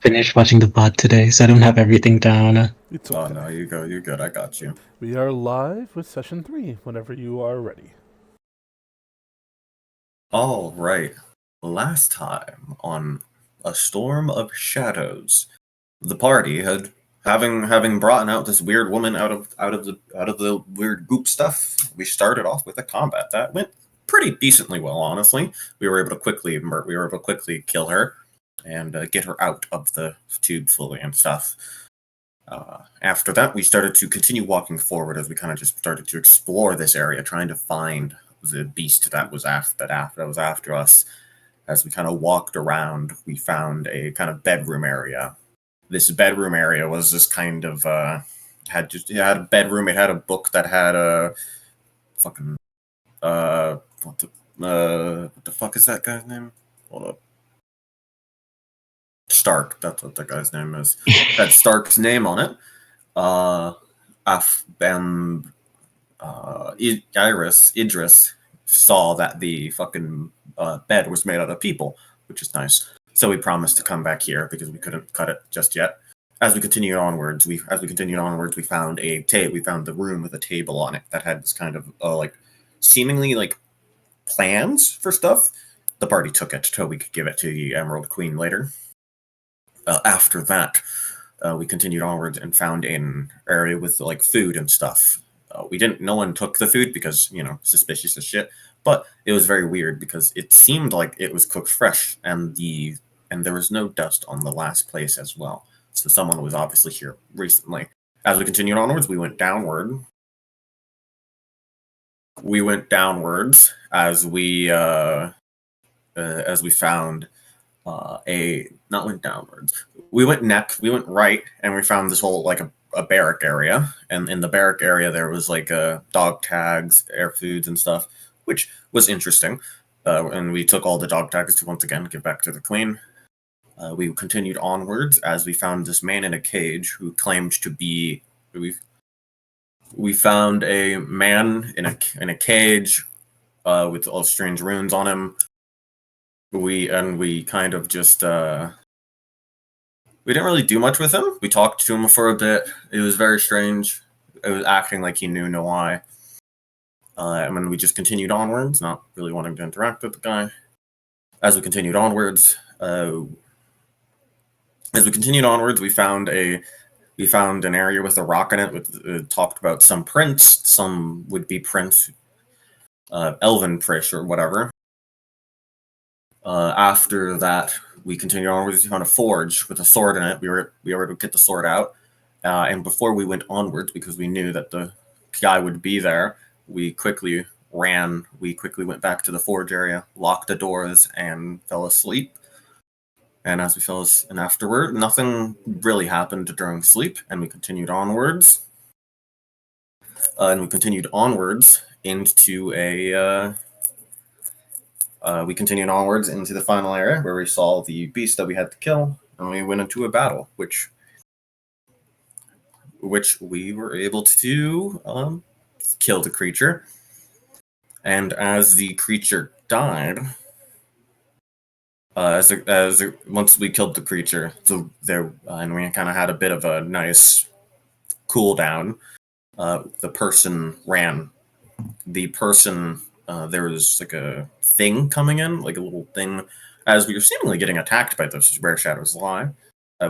finished watching the VOD today, so I don't have everything down. It's Oh okay. no, you go. You're good. I got you. We are live with session 3 whenever you are ready. All right. Last time on A Storm of Shadows, the party had having brought out this weird woman out of the weird goop stuff. We started off with a combat that went pretty decently well, honestly. We were able to quickly kill her and get her out of the tube fully and stuff. After that, we started to continue walking forward as we kind of just started to explore this area, trying to find the beast that was after us. As we kind of walked around, we found a kind of bedroom area. This bedroom area was this kind of it had a bedroom. It had a book that had a fucking what the fuck is that guy's name? Hold up. Stark. That's what the guy's name is. Had Stark's name on it. And Idris saw that the fucking bed was made out of people, which is nice. So we promised to come back here because we couldn't cut it just yet. As we continued onwards, we found we found the room with a table on it that had this kind of seemingly like plans for stuff. The party took it so we could give it to the Emerald Queen later. After that, we continued onwards and found an area with like food and stuff. No one took the food because, suspicious as shit. But it was very weird because it seemed like it was cooked fresh, and there was no dust on the last place as well. So someone was obviously here recently. As we continued onwards, we went downward. We went downwards as we found not went downwards. We went right, and we found this whole like a barrack area, and in the barrack area there was like dog tags, air foods, and stuff, which was interesting. And we took all the dog tags to once again give back to the queen. We continued onwards as we found this man in a cage who claimed to be. We found a man in a cage with all strange runes on him. We kind of just we didn't really do much with him. We talked to him for a bit. It was very strange. It was acting like he knew no why. And then we just continued onwards, not really wanting to interact with the guy. As we continued onwards, we found an area with a rock in it. With talked about some prince, some would be prince, elven prince or whatever. After that, we continued onwards. We found a forge with a sword in it. We were able to get the sword out. And before we went onwards, because we knew that the guy would be there, we quickly ran. We quickly went back to the forge area, locked the doors, and fell asleep. And as we fell asleep, and afterward, nothing really happened during sleep, and we continued onwards. We continued onwards into the final area where we saw the beast that we had to kill, and we went into a battle, which we were able to kill the creature. And as the creature died, once we killed the creature, and we kind of had a bit of a nice cooldown. The person ran. There was like a thing coming in, like a little thing, as we were seemingly getting attacked by those rare shadows lie.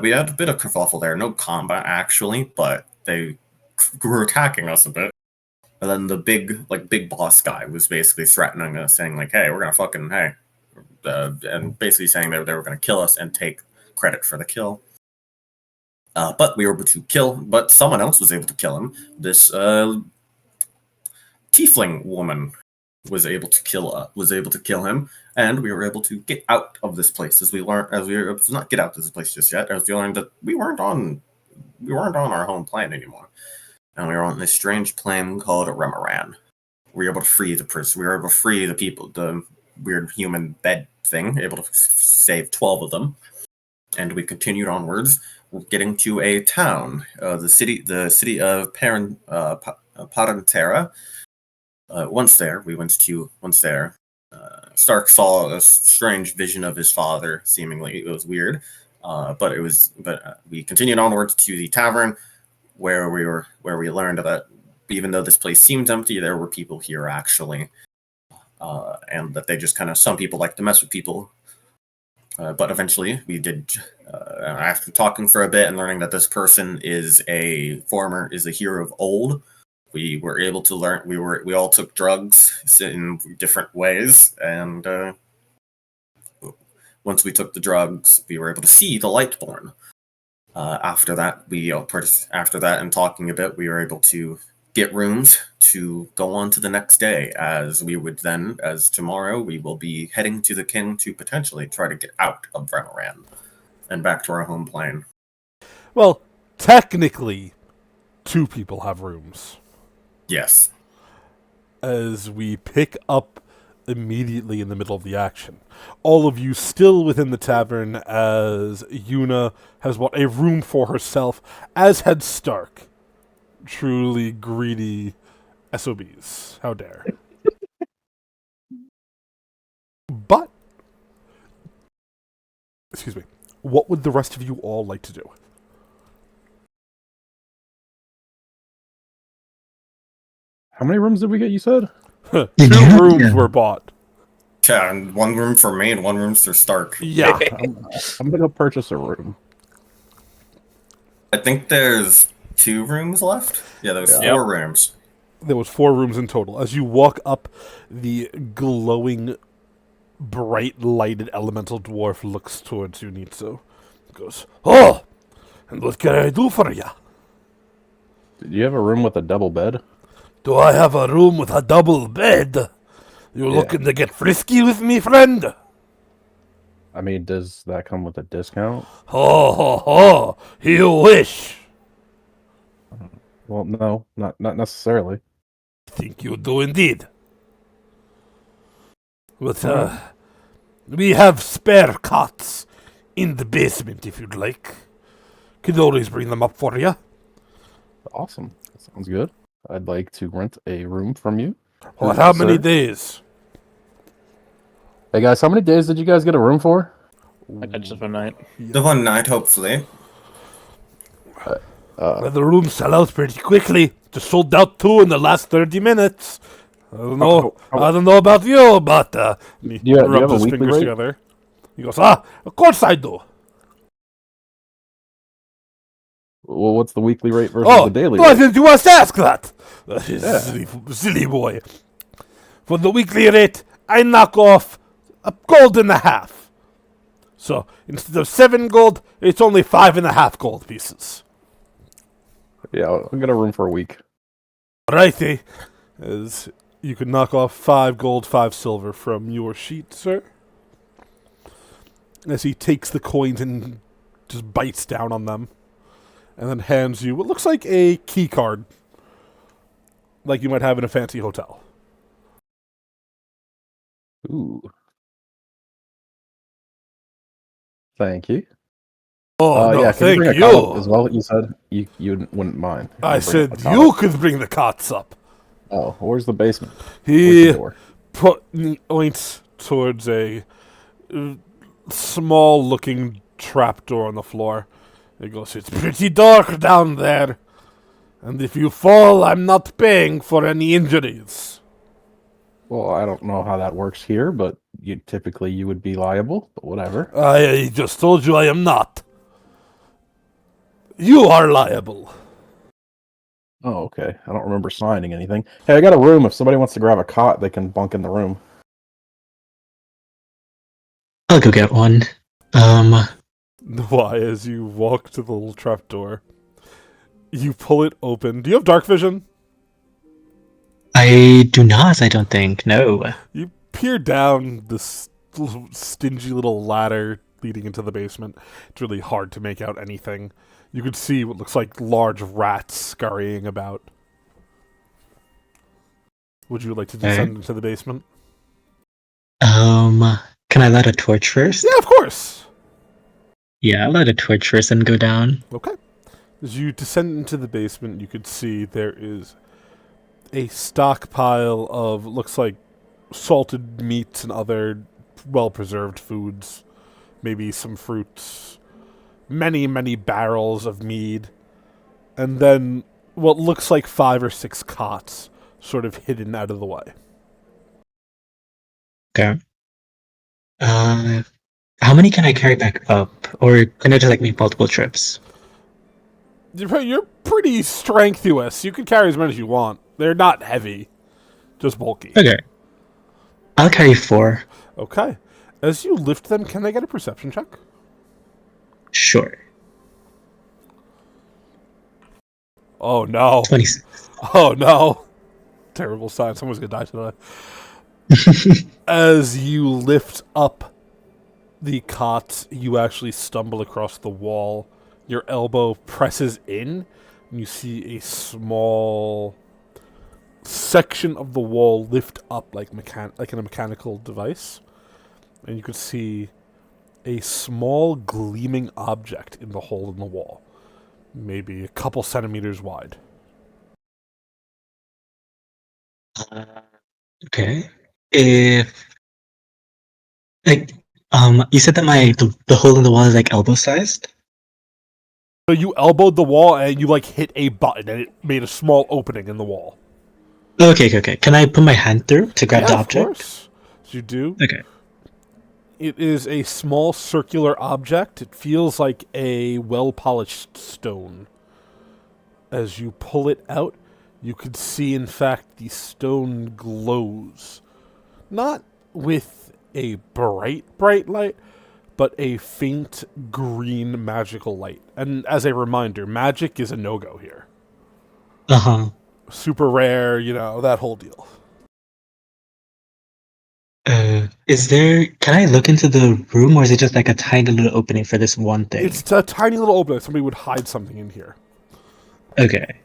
We had a bit of kerfuffle there, no combat actually, but they were attacking us a bit. And then the big boss guy was basically threatening us, saying like, "Hey, we're gonna and basically saying that they were gonna kill us and take credit for the kill." But we were able to kill, but someone else was able to kill him. This tiefling woman was able to kill him, and we were able to get out of this place. As we were able to not get out of this place just yet, as we learned that we weren't on our home planet anymore, and we were on this strange plane called Remoran. We were able to free the person. We were able to free the people, the weird human bed thing. Able to save 12 of them, and we continued onwards, getting to a town, the city of Parentera. Once there, Stark saw a strange vision of his father. Seemingly, it was weird. But we continued onwards to the tavern, where we learned that even though this place seemed empty, there were people here actually, and that they just kind of, some people like to mess with people. But eventually, we did. After talking for a bit and learning that this person is a hero of old, we were able to learn. We all took drugs in different ways, and once we took the drugs, we were able to see the Lightborn. After that, and talking a bit, we were able to get rooms to go on to the next day, as tomorrow we will be heading to the king to potentially try to get out of Remoran and back to our home plane. Well, technically, 2 people have rooms. Yes. As we pick up immediately in the middle of the action. All of you still within the tavern, as Yuna has bought a room for herself, as had Stark. Truly greedy SOBs. How dare. But, excuse me, what would the rest of you all like to do? How many rooms did we get, you said? 2 rooms were bought. Yeah, and 1 room for me and 1 room for Stark. Yeah. I'm gonna go purchase a room. I think there's 2 rooms left. Yeah, there's 4 rooms. There was 4 rooms in total. As you walk up, the glowing, bright lighted elemental dwarf looks towards you, Nitsu. Goes, "Oh, and what can I do for ya? Do you have a room with a double bed? Do I have a room with a double bed? You looking to get frisky with me, friend? I mean, does that come with a discount? Ho, ho, ho, you wish. Well, no, not necessarily. Think you do indeed. But, we have spare cots in the basement if you'd like. Could always bring them up for you. Awesome. That sounds good. I'd like to rent a room from you. Well, how many days? Hey guys, how many days did you guys get a room for? I got just 1 night. The 1 night, hopefully. Well, the rooms sell out pretty quickly. Just sold out 2 in the last 30 minutes. I don't know. I don't know about you, but do you have a his weekly fingers rate? together. He goes, of course I do. Well, what's the weekly rate versus the daily I rate? didn't you want to ask that? Silly boy. For the weekly rate, I knock off $1.50. So instead of 7 gold, it's only 5.5 gold pieces. Yeah, I'll get a room for a week. Righty. As you can knock off 5 gold, 5 silver from your sheet, sir. As he takes the coins and just bites down on them. And then hands you what looks like a key card. Like you might have in a fancy hotel. Ooh. Thank you. Oh, no, yeah, can you thank bring a you. cot up as well? You said you wouldn't mind. I Bring said a cot you up. could bring the cots up. Oh, where's the basement? Where's He the door? points towards a small-looking trapdoor on the floor. He goes, "It's pretty dark down there, and if you fall, I'm not paying for any injuries." Well, I don't know how that works here, but typically you would be liable, but whatever. I just told you I am not. You are liable. Oh, okay. I don't remember signing anything. Hey, I got a room. If somebody wants to grab a cot, they can bunk in the room. I'll go get one. Why, as you walk to the little trapdoor, you pull it open. Do you have dark vision? I do not, I don't think. No. You peer down this stingy little ladder leading into the basement. It's really hard to make out anything. You could see what looks like large rats scurrying about. Would you like to descend into the basement? Can I light a torch first? Yeah, of course! Yeah, I'll light a torch first and go down. Okay. As you descend into the basement, you could see there is a stockpile of, looks like, salted meats and other well-preserved foods. Maybe some fruits. many, many barrels of mead, and then what looks like 5 or 6 cots sort of hidden out of the way. Okay. How many can I carry back up? Or can I just like make multiple trips? You're pretty strengthuous. You can carry as many as you want. They're not heavy, just bulky. Okay. I'll carry 4. Okay. As you lift them, can they get a perception check? Sure. Oh no. 26. Oh no. Terrible sign. Someone's gonna die today. As you lift up the cot, you actually stumble across the wall. Your elbow presses in, and you see a small section of the wall lift up like in a mechanical device. And you can see a small gleaming object in the hole in the wall, maybe a couple centimeters wide. Okay. If like you said that the hole in the wall is like elbow sized? So you elbowed the wall and you like hit a button and it made a small opening in the wall. Okay. Can I put my hand through to grab the Of object? course. So you do. Okay. It is a small circular object. It feels like a well-polished stone. As you pull it out, you could see, in fact, the stone glows. Not with a bright light, but a faint green magical light. And as a reminder, magic is a no-go here. Uh-huh. Super rare, that whole deal. Can I look into the room, or is it just like a tiny little opening for this one thing? It's a tiny little opening. Somebody would hide something in here. Okay.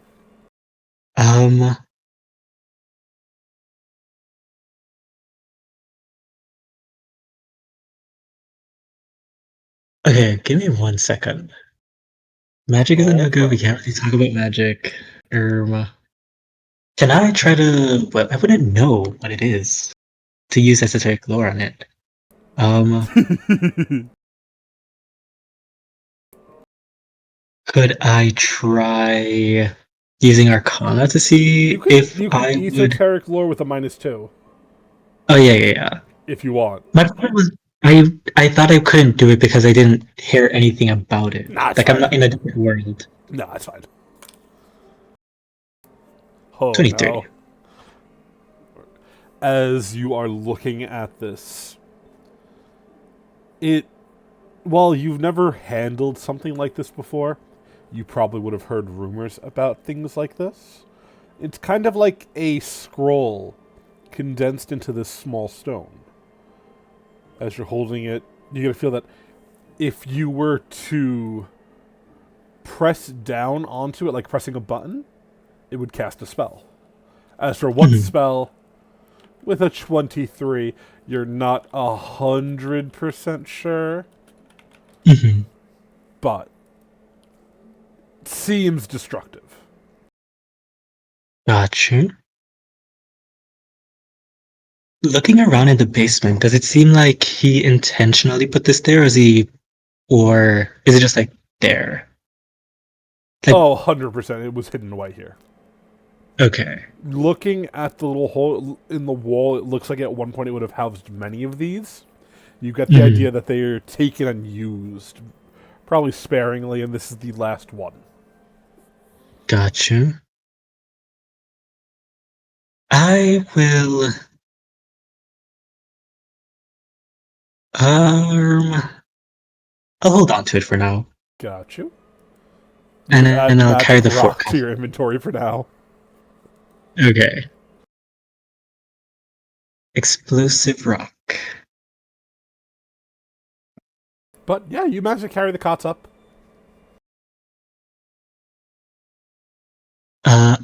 Okay, give me 1 second. Magic is a no-go. We can't really talk about magic. Can I try to... Well, I wouldn't know what it is to use esoteric lore on it. Could I try using Arcana to see you could I would... esoteric lore with a -2 Oh, yeah. if you want. My point was, I thought I couldn't do it because I didn't hear anything about it. Nah, it's Like, fine. I'm not in a different world. No, it's fine. Oh 23. no. As you are looking at this, while you've never handled something like this before, you probably would have heard rumors about things like this. It's kind of like a scroll condensed into this small stone. As you're holding it, you're going to feel that if you were to press down onto it, like pressing a button, it would cast a spell. As for what spell, with a 23, you're not 100% sure, but seems destructive. Gotcha. Looking around in the basement, does it seem like he intentionally put this there, or is it just like there? Like, 100%. It was hidden away here. Okay. Looking at the little hole in the wall, it looks like at one point it would have housed many of these. You get the idea that they are taken and used, probably sparingly, and this is the last one. Gotcha. I will... I'll hold on to it for now. Got you. And Add I'll carry the magic rock fork. to your inventory for now. Okay. Explosive rock. But yeah, you managed to carry the cots up.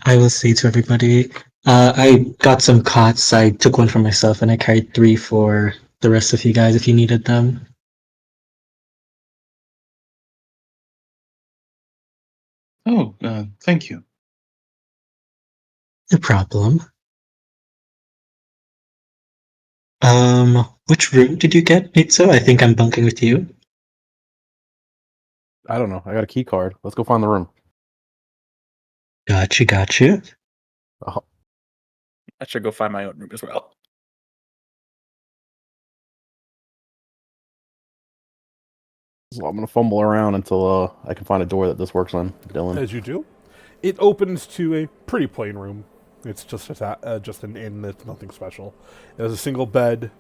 I will say to everybody, I got some cots. I took one for myself, and I carried 3 for the rest of you guys if you needed them. Oh, thank you. No problem. Which room did you get, Mitsu? I think I'm bunking with you. I don't know. I got a key card. Let's go find the room. Gotcha. Oh, I should go find my own room as well. so I'm gonna fumble around until I can find a door that this works on. Dylan. As you do, it opens to a pretty plain room. It's just an inn. It's nothing special. It has a single bed,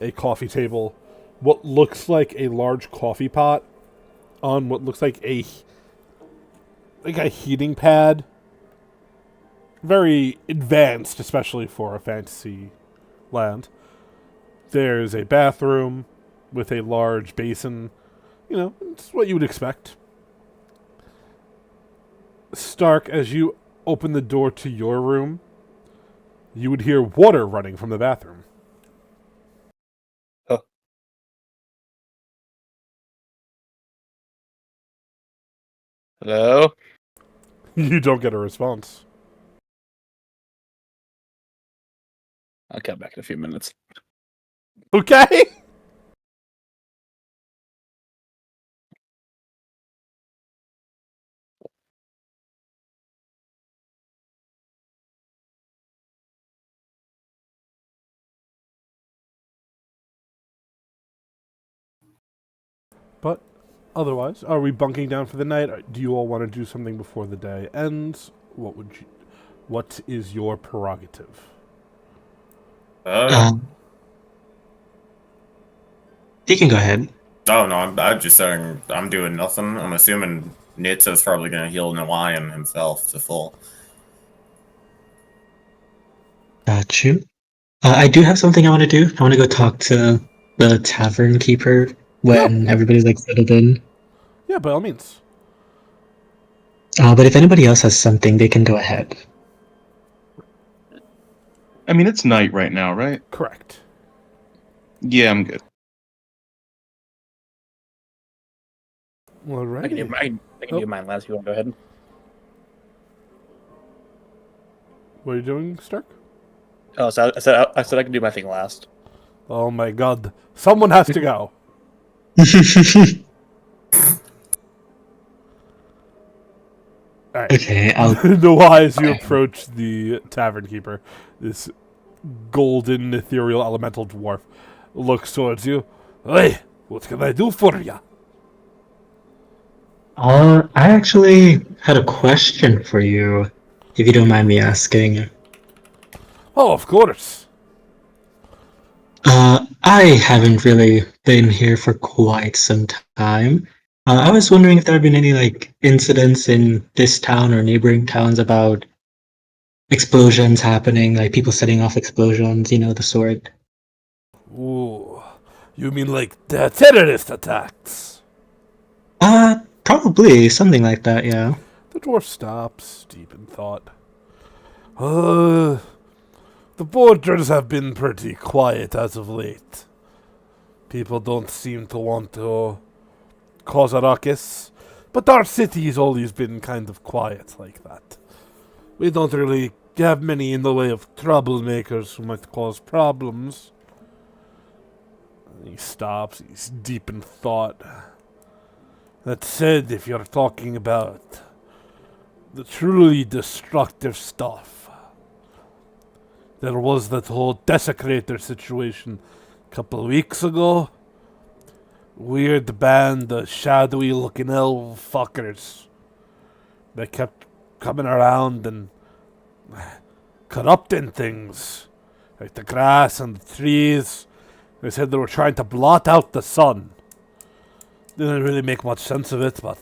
a coffee table, what looks like a large coffee pot on what looks like a heating pad. Very advanced, especially for a fantasy land. There's a bathroom with a large basin. You know, it's what you would expect. Stark, as you open the door to your room, you would hear water running from the bathroom. Hello? You don't get a response. I'll come back in a few minutes. Okay? But otherwise, are we bunking down for the night? Do you all want to do something before the day ends? What is your prerogative? You can go ahead. Oh no, I'm just saying I'm doing nothing. I'm assuming Nitsa's probably gonna heal Nawayan himself to full. Got you. I do have something I want to do. I want to go talk to the tavern keeper when everybody's like settled in. Yeah, by all means. But if anybody else has something, they can go ahead. I mean, it's night right now, right? Correct. Yeah, I'm good. All right. I can do mine last. You want to go ahead? What are you doing, Stark? Oh, so I said I can do my thing last. Oh my god. Someone has to go. Alright. Okay, I'll. Noah, as you approach the tavern keeper, this golden, ethereal, elemental dwarf looks towards you. Hey, what can I do for you? I actually had a question for you, if you don't mind me asking. Oh, of course. I haven't really been here for quite some time. I was wondering if there have been any like incidents in this town or neighboring towns about explosions happening, like people setting off explosions, the sort. Ooh, you mean like the terrorist attacks? Probably something like that, yeah. The dwarf stops, deep in thought. The borders have been pretty quiet as of late. People don't seem to want to cause a ruckus, but our city's always been kind of quiet like that. We don't really have many in the way of troublemakers who might cause problems. He stops, he's deep in thought. That said, if you're talking about the truly destructive stuff, there was that whole desecrator situation a couple of weeks ago. Weird band of shadowy looking elf fuckers. They kept coming around and corrupting things. Like the grass and the trees. They said they were trying to blot out the sun. Didn't really make much sense of it, but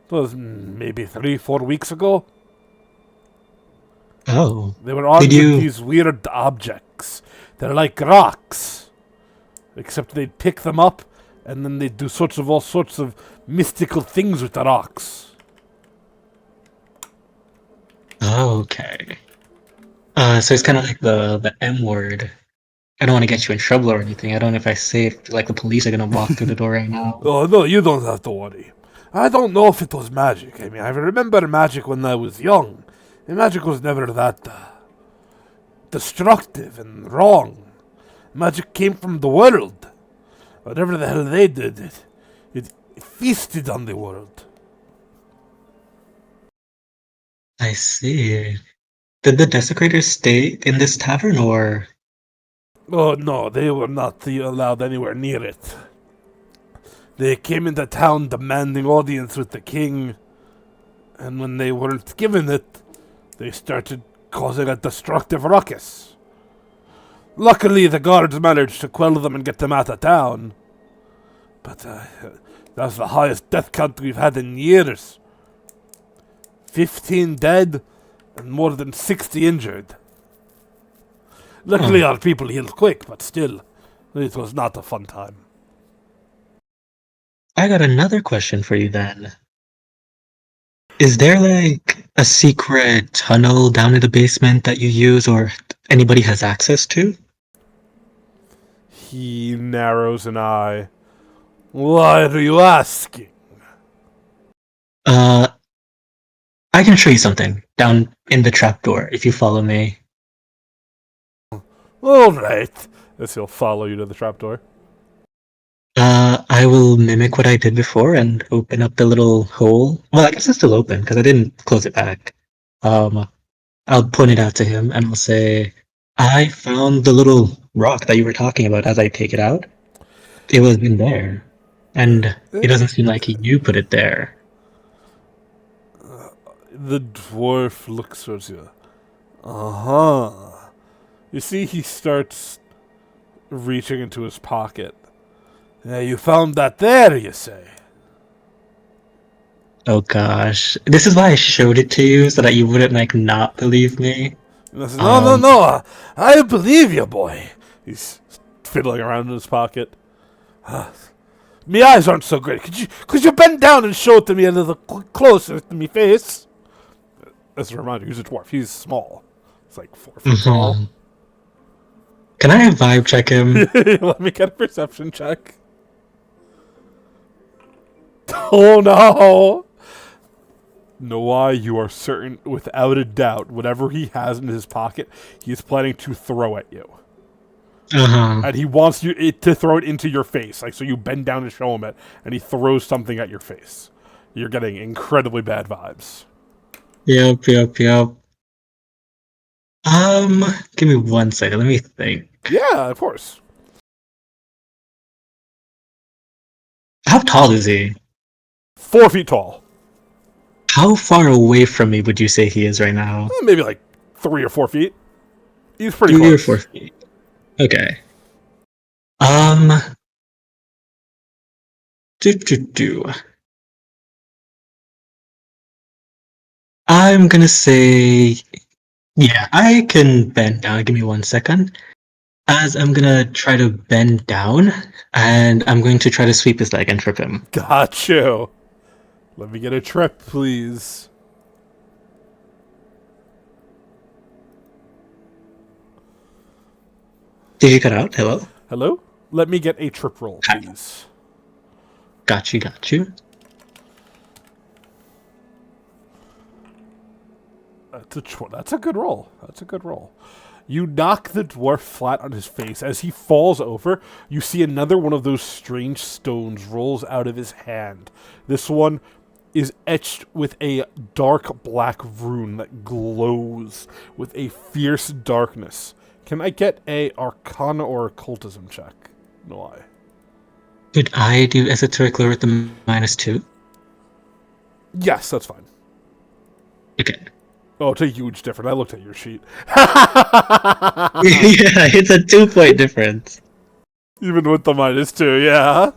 it was maybe 3-4 weeks ago. Oh. They were armed with these weird objects. They're like rocks. Except they'd pick them up, and then they'd do all sorts of mystical things with the rocks. Okay. So it's kind of like the M word. I don't want to get you in trouble or anything. I don't know if I say it, like the police are gonna walk through the door right now. Oh, no, you don't have to worry. I don't know if it was magic. I mean, I remember magic when I was young. And magic was never that destructive and wrong. Magic came from the world. Whatever the hell they did, it feasted on the world. I see. Did the desecrators stay in this tavern, or? Oh no, they were not allowed anywhere near it. They came into town demanding audience with the king, and when they weren't given it, they started causing a destructive ruckus. Luckily, the guards managed to quell them and get them out of town. But that's the highest death count we've had in years. 15 dead and more than 60 injured. Luckily, our people healed quick, but still, it was not a fun time. I got another question for you then. Is there like a secret tunnel down in the basement that you use or anybody has access to? He narrows an eye. Why are you asking? Uh, I can show you something down in the trapdoor if you follow me. All right. As he'll follow you to the trapdoor. I will mimic what I did before and open up the little hole. Well, I guess it's still open because I didn't close it back. I'll point it out to him and I'll say, I found the little rock that you were talking about as I take it out. It was in there. And it doesn't seem like you put it there. The dwarf looks towards you. Uh-huh. You see, he starts reaching into his pocket. Yeah, you found that there, you say? Oh gosh. This is why I showed it to you so that you wouldn't like not believe me. And I said, no, I believe you, boy. He's fiddling around in his pocket. Me eyes aren't so great. Could you bend down and show it to me a little closer to me face? As a reminder, he's a dwarf. He's small. He's like 4 feet tall. Can I vibe check him? Let me get a perception check. Oh no! Noah, you are certain, without a doubt, whatever he has in his pocket, he is planning to throw at you. And he wants you to throw it into your face. Like, so you bend down and show him it, and he throws something at your face. You're getting incredibly bad vibes. Yep. Give me 1 second. Let me think. Yeah, of course. How tall is he? 4 feet tall. How far away from me would you say he is right now? Maybe like 3 or 4 feet. He's pretty 3 or close. 4 feet. Okay. Do. I'm gonna say, yeah, I can bend down. Give me 1 second. As I'm gonna try to bend down, and I'm going to try to sweep his leg and trip him. Got you. Let me get a trip, please. Did you cut out? Hello? Hello? Let me get a trip roll, please. Got you. That's a good roll. You knock the dwarf flat on his face. As he falls over, you see another one of those strange stones rolls out of his hand. This one is etched with a dark black rune that glows with a fierce darkness. Can I get a Arcana or Occultism check? No, I. Could I do esoteric lore with the -2? Yes, that's fine. Okay. Oh, it's a huge difference. I looked at your sheet. Yeah, it's a 2-point difference. Even with the -2, yeah.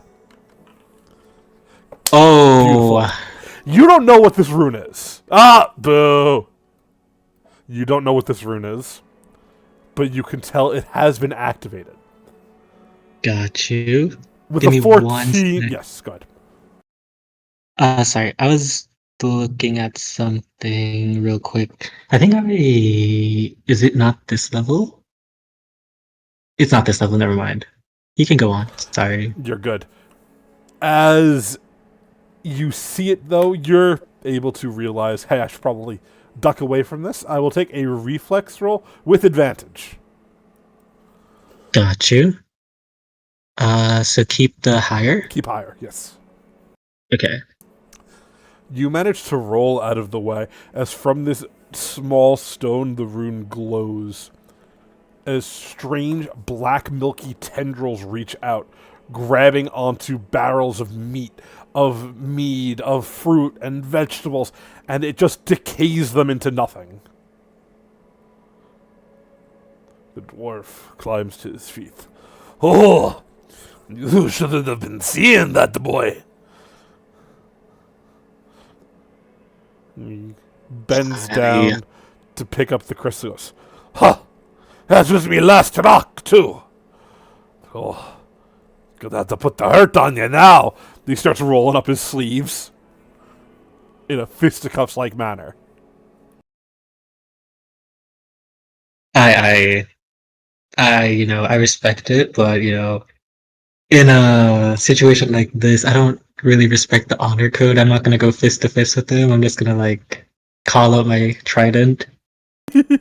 Oh. Beautiful. You don't know what this rune is. Ah, boo. You don't know what this rune is, but you can tell it has been activated. Got you. With Give a me 14... 1 second. Yes, go ahead. Sorry, I was looking at something real quick. I think is it not this level? It's not this level, never mind. You can go on. Sorry. You're good. As you see it, though, you're able to realize, hey, I should probably duck away from this. I will take a reflex roll with advantage. Got you. So keep the higher. Keep higher, yes. Okay. You manage to roll out of the way as from this small stone the rune glows. As strange black milky tendrils reach out, grabbing onto barrels of meat, of mead, of fruit and vegetables, and it just decays them into nothing. The dwarf climbs to his feet. Oh, you shouldn't have been seeing that, boy. He bends down to pick up the crystals. Huh! That was me last rock, too. Oh, gonna have to put the hurt on you now. He starts rolling up his sleeves in a fisticuffs-like manner. I respect it, but in a situation like this, I don't really respect the honor code. I'm not gonna go fist to fist with him. I'm just gonna call out my trident,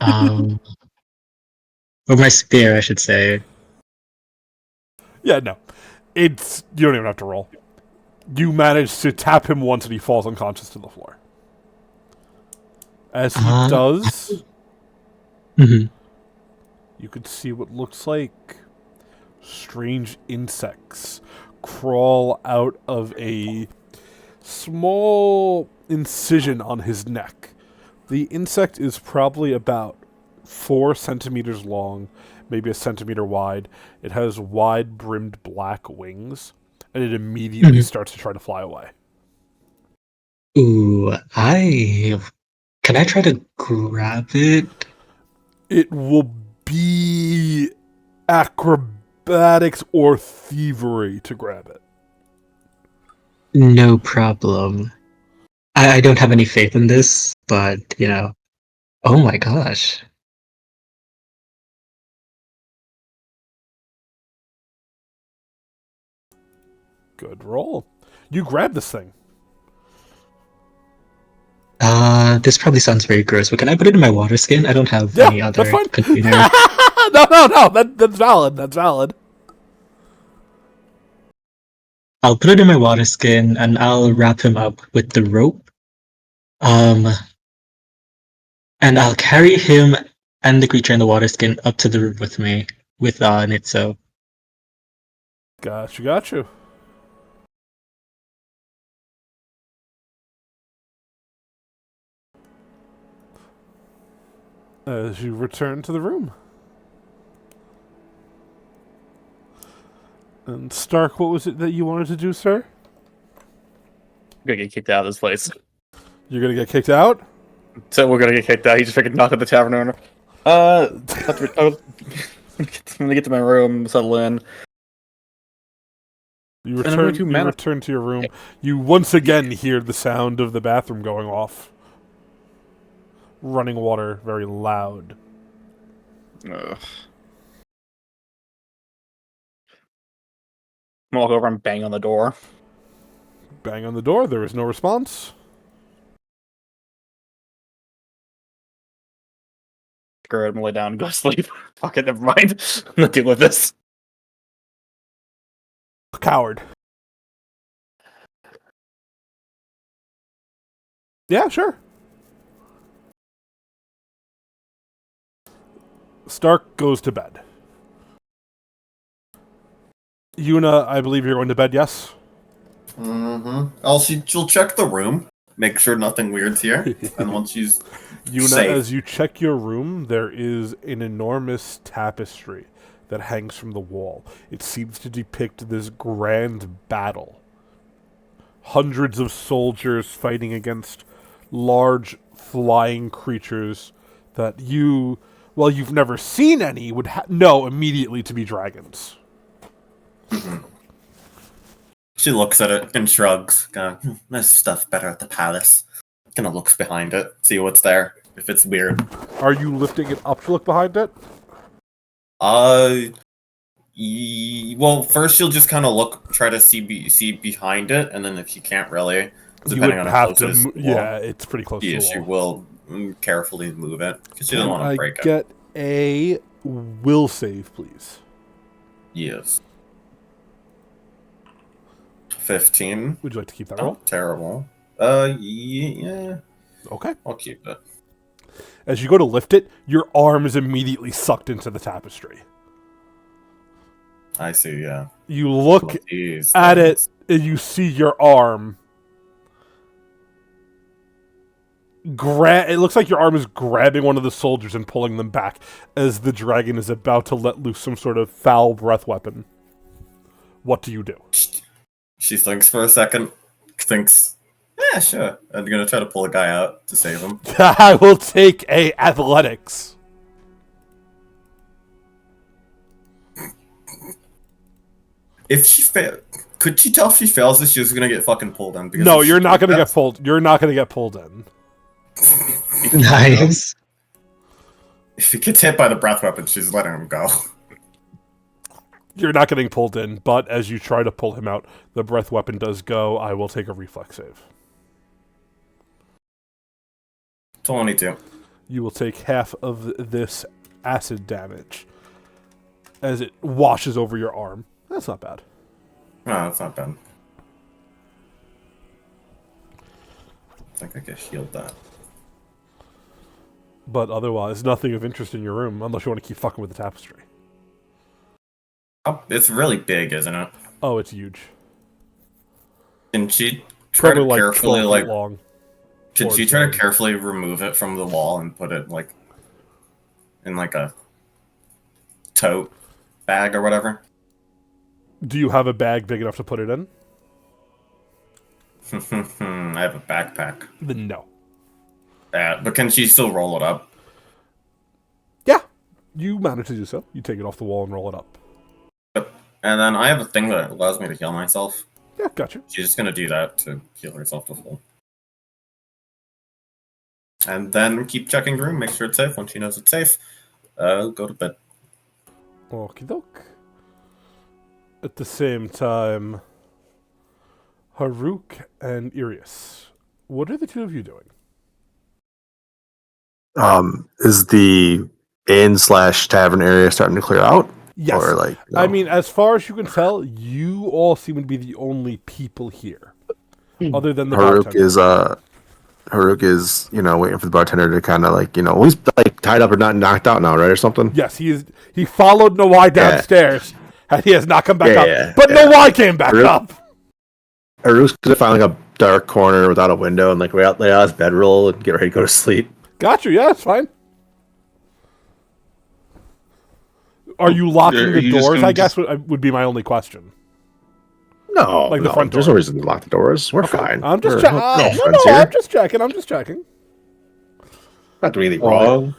um, or my spear, I should say. Yeah, no. You don't even have to roll. You manage to tap him once and he falls unconscious to the floor. As he does, Mhm. you can see what looks like strange insects crawl out of a small incision on his neck. The insect is probably about 4 centimeters long, maybe a centimeter wide. It has wide-brimmed black wings, and it immediately starts to try to fly away. Ooh, can I try to grab it? It will be acrobatics or thievery to grab it. No problem. I don't have any faith in this, but oh my gosh. Good roll. You grab this thing. This probably sounds very gross, but can I put it in my water skin? I don't have any That's other fine. container. No. That's valid. That's valid. I'll put it in my water skin and I'll wrap him up with the rope. Um, and I'll carry him and the creature in the water skin up to the room with me with Nitso. Got you. As you return to the room. And Stark, what was it that you wanted to do, sir? I'm gonna get kicked out of this place. You're gonna get kicked out? So we're gonna get kicked out. He just freaking knocked at the tavern owner. I'm gonna get to my room, settle in. You return to your room. You once again hear the sound of the bathroom going off. Running water, very loud. Ugh. I'm gonna walk over and bang on the door. Bang on the door, there is no response. Screw it, I'm gonna lay down and go to sleep. Fuck it, never mind. I'm not dealing with this. Coward. Yeah, sure. Stark goes to bed. Yuna, I believe you're going to bed, yes? She'll check the room, make sure nothing weird's here, and once she's Yuna, safe. as you check your room, there is an enormous tapestry that hangs from the wall. It seems to depict this grand battle. Hundreds of soldiers fighting against large flying creatures that you, well, you've never seen any, would know immediately to be dragons. She looks at it and shrugs. There's stuff better at the palace. Kind of looks behind it, see what's there. If it's weird. Are you lifting it up to look behind it? Well, first she'll just kind of try to see behind it, and then if she can't really, depending on how close it is to the wall, yeah, it's pretty close to the wall. she will carefully move it because she doesn't want to break it. Get a will save, please. Yes. 15. Would you like to keep that Not roll? terrible. Yeah. Okay. I'll keep it. As you go to lift it, your arm is immediately sucked into the tapestry. I see, yeah. You look These at it, things. and you see your arm. It looks like your arm is grabbing one of the soldiers and pulling them back as the dragon is about to let loose some sort of foul breath weapon. What do you do? She thinks for a second. Thinks, yeah, sure. I'm gonna try to pull a guy out to save him. I will take a athletics. If she failed, could she tell if she fails this, she's gonna get fucking pulled in? Because No, if you're not going to get that's- pulled. You're not going to get pulled in. Nice. If he gets hit by the breath weapon, she's letting him go. You're not getting pulled in, but as you try to pull him out, the breath weapon does go. I will take a reflex save. 22. You will take half of this acid damage as it washes over your arm. That's not bad. No, that's not bad. I think I can shield that. But otherwise, nothing of interest in your room, unless you want to keep fucking with the tapestry. Oh, it's really big, isn't it? Oh, it's huge. Can she try Probably to like carefully 12 like? feet long. Could or she try to so. carefully remove it from the wall and put it like in like a tote bag or whatever? Do you have a bag big enough to put it in? I have a backpack. Then no. But can she still roll it up? Yeah, you manage to do so. You take it off the wall and roll it up. Yep. And then I have a thing that allows me to heal myself. Yeah, gotcha. She's just gonna do that to heal herself to full. And then keep checking the room, make sure it's safe. Once she knows it's safe, go to bed. Okie doke. At the same time, Haruk and Irius, what are the two of you doing? Is the inn/tavern area starting to clear out? Yes. Or like, no? I mean, as far as you can tell, you all seem to be the only people here, other than the bartender. Haruk is, waiting for the bartender to kind of like, he's like tied up or not knocked out now, right, or something. Yes, he followed Nawai downstairs, and he has not come back up. But Nawai came back up. Haruk's gonna find like a dark corner without a window and like lay out his bedroll and get ready to go to sleep. Got you. Yeah, it's fine. Are you locking the doors? I guess would be my only question. No, Like the front there's door. no reason to lock the doors. We're fine. I'm just We're- checking. no No, offense no, here. I'm just checking. I'm just checking. Not doing anything wrong.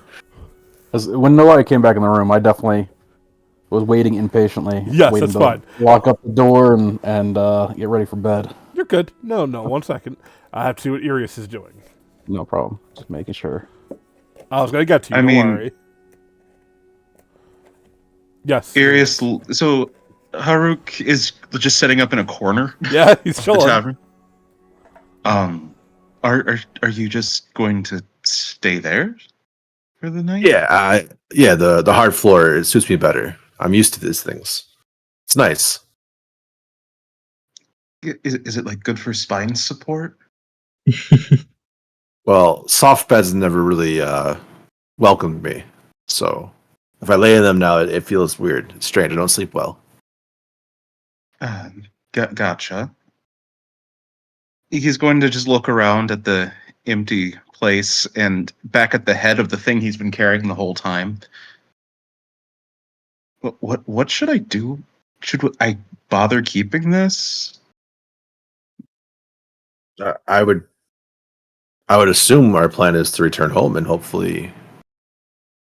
When Noah came back in the room, I definitely was waiting impatiently. Yes, waiting that's to fine. Lock up the door and get ready for bed. You're good. No, 1 second. I have to see what Irius is doing. No problem. Just making sure. I was going to get to you. I Don't mean- worry. Yes. Arius, so Haruk is just setting up in a corner Yeah, he's of the chilling. tavern. Are you just going to stay there for the night? Yeah, the hard floor, it suits me better. I'm used to these things. It's nice. Is it like good for spine support? Well, soft beds never really welcomed me. So if I lay in them now, it feels weird. It's strange. I don't sleep well. Gotcha. He's going to just look around at the empty place and back at the head of the thing he's been carrying the whole time. What should I do? Should I bother keeping this? I would assume our plan is to return home, and hopefully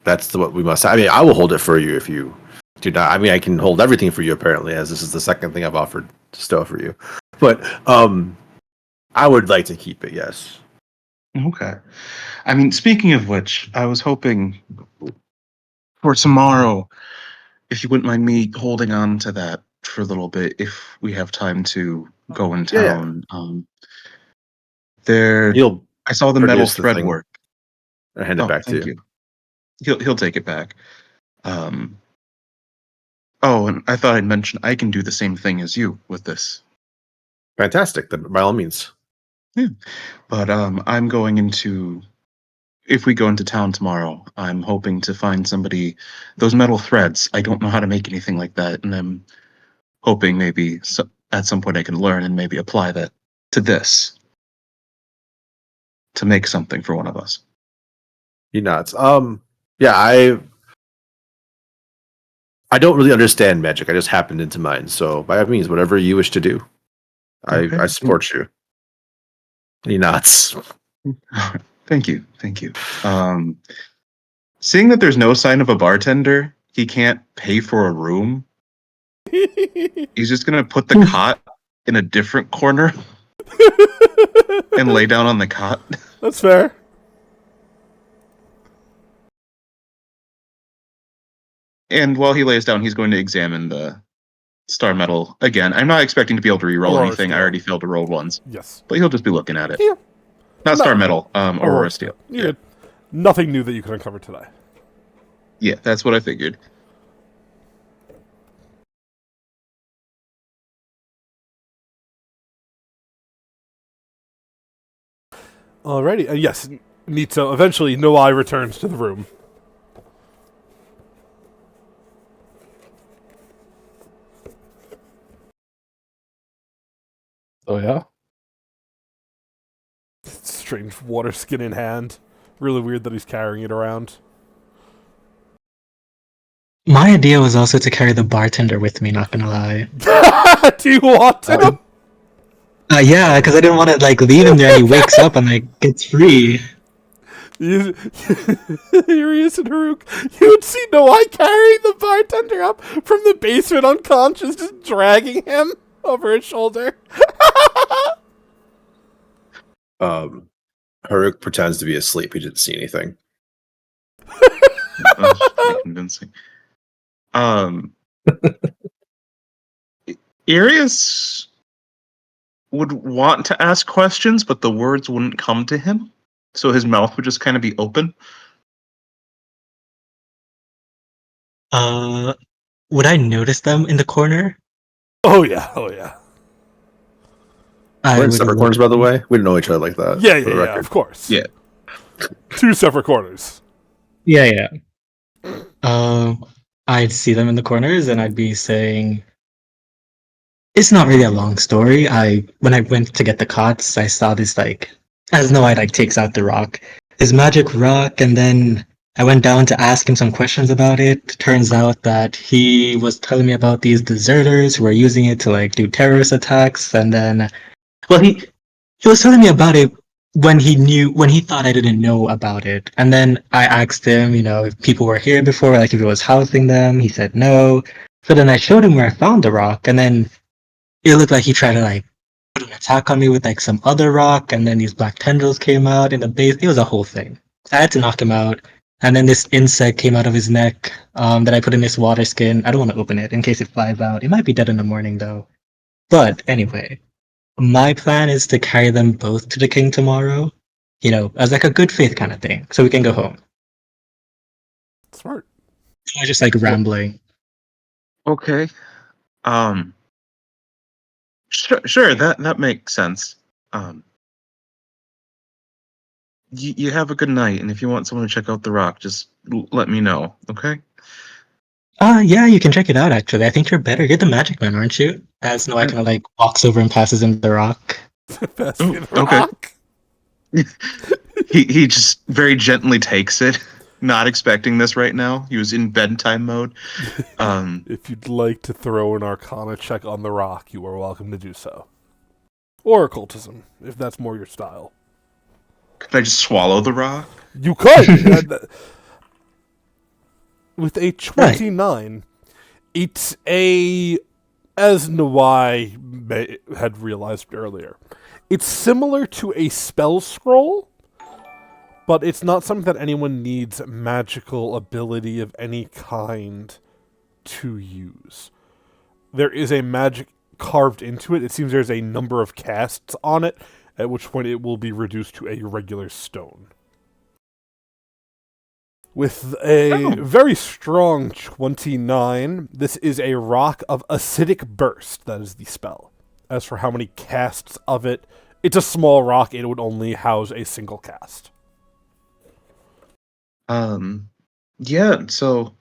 that's what we must. I mean, I will hold it for you if you do not. I mean, I can hold everything for you apparently, as this is the second thing I've offered to stow for you. But I would like to keep it. Yes. Okay. I mean, speaking of which, I was hoping for tomorrow, if you wouldn't mind me holding on to that for a little bit, if we have time to go in Yeah. town. I saw the metal produce the thread thing. work. I hand it back to thank you. He'll take it back. Oh, and I thought I'd mention I can do the same thing as you with this. Fantastic. Then by all means. But I'm going into. If we go into town tomorrow, I'm hoping to find somebody. Those metal threads. I don't know how to make anything like that, and I'm hoping maybe at some point I can learn and maybe apply that to this to make something for one of us. He nods. Yeah, I don't really understand magic. I just happened into mine. So by all means, whatever you wish to do, Okay. I support you. He nods. Thank you. Seeing that there's no sign of a bartender, he can't pay for a room. He's just gonna put the cot in a different corner and lay down on the cot. That's fair. And while he lays down, he's going to examine the star metal again. I'm not expecting to be able to reroll Aurora anything. I steel. already failed to roll once, Yes. but he'll just be looking at it. Yeah. Not No. star metal, Aurora steel. You're good. Nothing new that you can uncover today. Yeah, that's what I figured. Alrighty. Yes, Nito. Eventually, Noai returns to the room. Oh yeah. Strange water skin in hand. Really weird that he's carrying it around. My idea was also to carry the bartender with me, not gonna lie. Do you want to? Yeah, because I didn't want to like leave him there and he wakes up and like gets free. Here he is in Haruk. You would see Noai carrying the bartender up from the basement unconscious, just dragging him over his shoulder. Haruk pretends to be asleep. He didn't see anything. That's pretty convincing. Arius would want to ask questions, but the words wouldn't come to him, so his mouth would just kind of be open. Would I notice them in the corner? Oh yeah, oh yeah. I We're in would separate look- corners, by the way. We don't know each other like that. Yeah, for the yeah, record. of course. Yeah. 2 separate corners. Yeah. I'd see them in the corners and I'd be saying, it's not really a long story. When I went to get the cots, I saw this like, as Noai like takes out the rock, this magic rock, and then I went down to ask him some questions about it. Turns out that he was telling me about these deserters who were using it to like do terrorist attacks, and then, well, he was telling me about it when he thought I didn't know about it. And then I asked him, if people were here before, like if it was housing them. He said no. So then I showed him where I found the rock, and then it looked like he tried to like put an attack on me with like some other rock, and then these black tendrils came out in the base. It was a whole thing. I had to knock him out. And then this insect came out of his neck that I put in this water skin. I don't want to open it in case it flies out. It might be dead in the morning though. But anyway, my plan is to carry them both to the king tomorrow, as like a good faith kind of thing, so we can go home. Smart. I just like rambling. Okay. Sure. That makes sense. You have a good night, and if you want someone to check out the rock, just let me know. Okay. Yeah, you can check it out actually. I think you're better. You're the magic man, aren't you? As Noah kind of like walks over and passes him the rock. Pass Ooh, me the okay. rock. He just very gently takes it, not expecting this right now. He was in bedtime mode. If you'd like to throw an Arcana check on the rock, you are welcome to do so. Or occultism, if that's more your style. Could I just swallow the rock? You could! With a 29, it's as Nawai had realized earlier, it's similar to a spell scroll, but it's not something that anyone needs magical ability of any kind to use. There is a magic carved into it. It seems there's a number of casts on it, at which point it will be reduced to a regular stone. With a very strong 29, this is a rock of acidic burst. That is the spell. As for how many casts of it, it's a small rock. It would only house a single cast. Yeah, so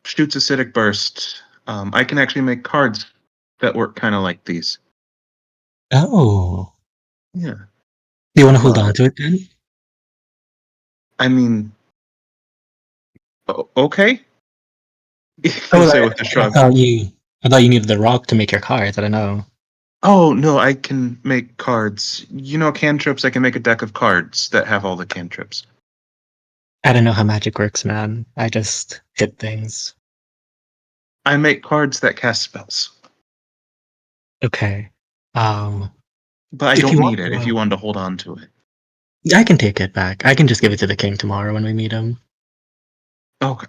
shoots acidic burst. I can actually make cards that work kind of like these. Oh, Yeah. do you want to hold Uh, on to it then? I mean, okay. Oh, He'll say with a shrug. I thought you needed the rock to make your cards. I don't know. Oh, no, I can make cards. You know, cantrips, I can make a deck of cards that have all the cantrips. I don't know how magic works, man. I just hit things. I make cards that cast spells. Okay. Um, But I if don't you need want, it if you wanted to hold on to it. I can take it back. I can just give it to the king tomorrow when we meet him. Okay.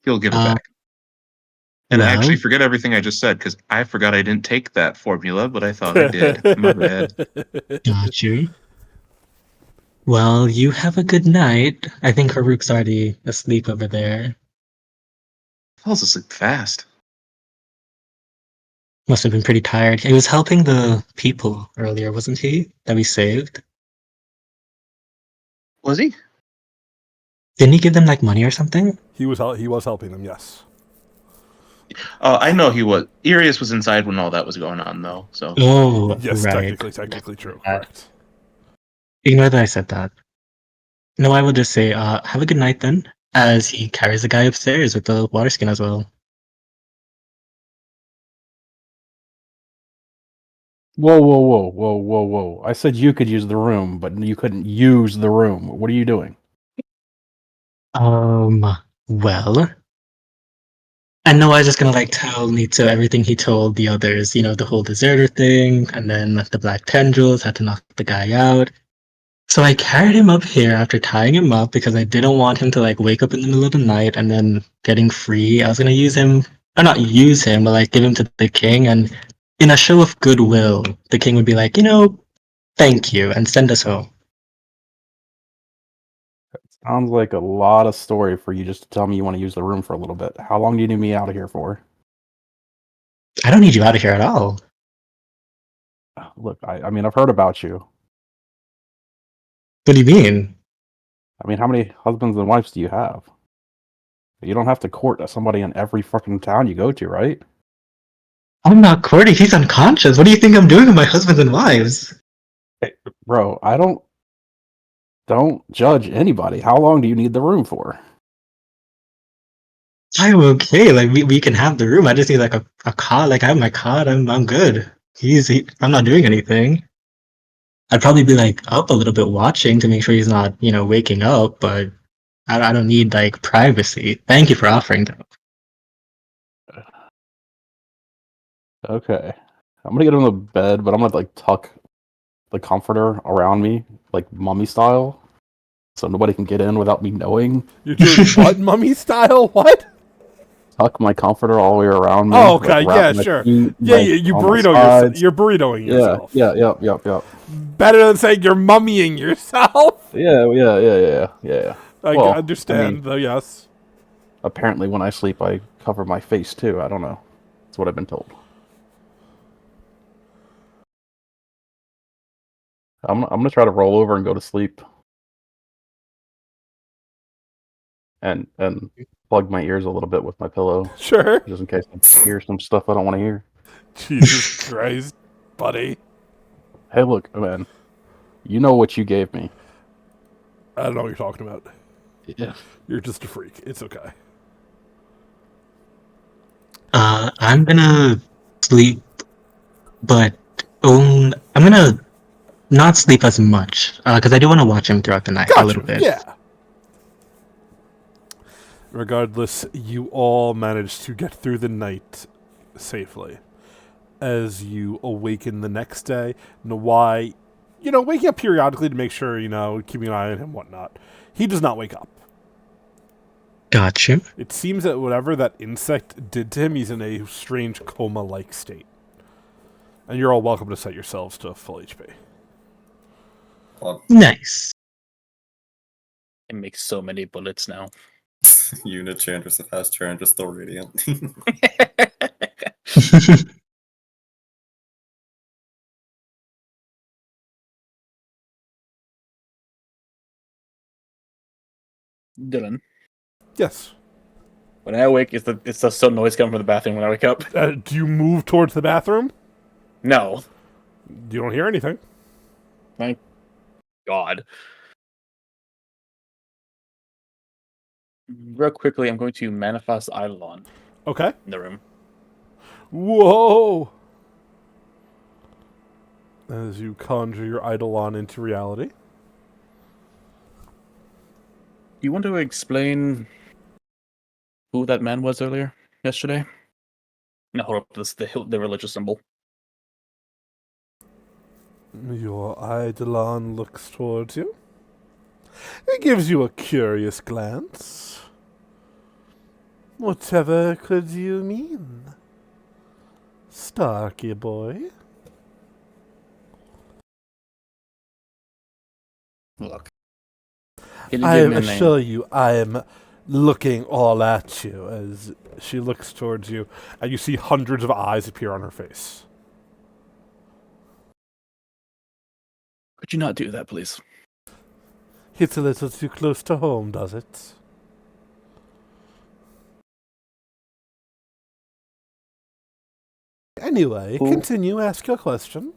He'll give it Uh, back. And actually, well, forget everything I just said, because I forgot I didn't take that formula, but I thought I did. My bad. got you. Well, you have a good night. I think Haruk's already asleep over there. Falls asleep fast. Must have been pretty tired. He was helping the people earlier, wasn't he? That we saved. Was he? Didn't he give them like money or something? He was helping them, yes. I know he was. Arius was inside when all that was going on, though. So Oh, Yes, right. technically true. Uh, Correct. Ignore that I said that. No, I will just say, have a good night then, as he carries the guy upstairs with the water skin as well. Whoa. I said you could use the room, but you couldn't use the room. What are you doing? Well, I know I was just gonna like tell Nito everything he told the others, the whole deserter thing, and then the black tendrils had to knock the guy out. So I carried him up here after tying him up because I didn't want him to like wake up in the middle of the night and then getting free. I was gonna use him, or not use him, but like give him to the king, and in a show of goodwill, the king would be like, thank you, and send us home. Sounds like a lot of story for you just to tell me you want to use the room for a little bit. How long do you need me out of here for? I don't need you out of here at all. Look, I mean, I've heard about you. What do you mean? I mean, how many husbands and wives do you have? You don't have to court somebody in every fucking town you go to, right? I'm not courting. He's unconscious. What do you think I'm doing with my husbands and wives? Hey, bro, I don't judge anybody. How long do you need the room for? I'm okay. Like we can have the room. I just need like a cot. Like I have my cot. I'm good. I'm not doing anything. I'd probably be like up a little bit watching to make sure he's not, waking up, but I don't need like privacy. Thank you for offering though. Okay. I'm gonna get him in the bed, but I'm gonna like tuck the comforter around me, like mummy style, so nobody can get in without me knowing. You're doing what, mummy style? What? Tuck my comforter all the way around me. Oh, like, okay, wrap yeah, my sure. feet, Yeah, like, you on my burrito yourself. sides. You're burritoing yourself. Yep. Better than saying you're mummying yourself. Yeah. I Well, understand, I mean, though. Yes. apparently when I sleep, I cover my face too. I don't know. That's what I've been told. I'm gonna try to roll over and go to sleep, and plug my ears a little bit with my pillow, Sure. just in case I hear some stuff I don't want to hear. Jesus Christ, buddy. Hey, look, man, you know what you gave me. I don't know what you're talking about. Yeah. You're just a freak. It's okay. I'm gonna sleep, but I'm gonna not sleep as much because I do want to watch him throughout the night a little Gotcha. bit. Yeah. Regardless, you all managed to get through the night safely. As you awaken the next day, Nawai, waking up periodically to make sure, keeping an eye on him and whatnot. He does not wake up. Gotcha. It seems that whatever that insect did to him, he's in a strange coma-like state. And you're all welcome to set yourselves to full HP. Well, Nice. It makes so many bullets now. Unit Chandra's a fast Chandra's still radiant. Dylan, Yes. when I wake, is the still noise coming from the bathroom when I wake up? Do you move towards the bathroom? No. You don't hear anything. Thank God. Real quickly, I'm going to manifest Eidolon Okay. in the room. Whoa! As you conjure your Eidolon into reality. Do you want to explain who that man was yesterday? No, hold up, the religious symbol. Your Eidolon looks towards you. It gives you a curious glance. Whatever could you mean? Starky boy? Look. I assure you, I am looking all at you as she looks towards you, and you see hundreds of eyes appear on her face. Could you not do that, please? It's a little too close to home, does it? Anyway, continue, ask your question.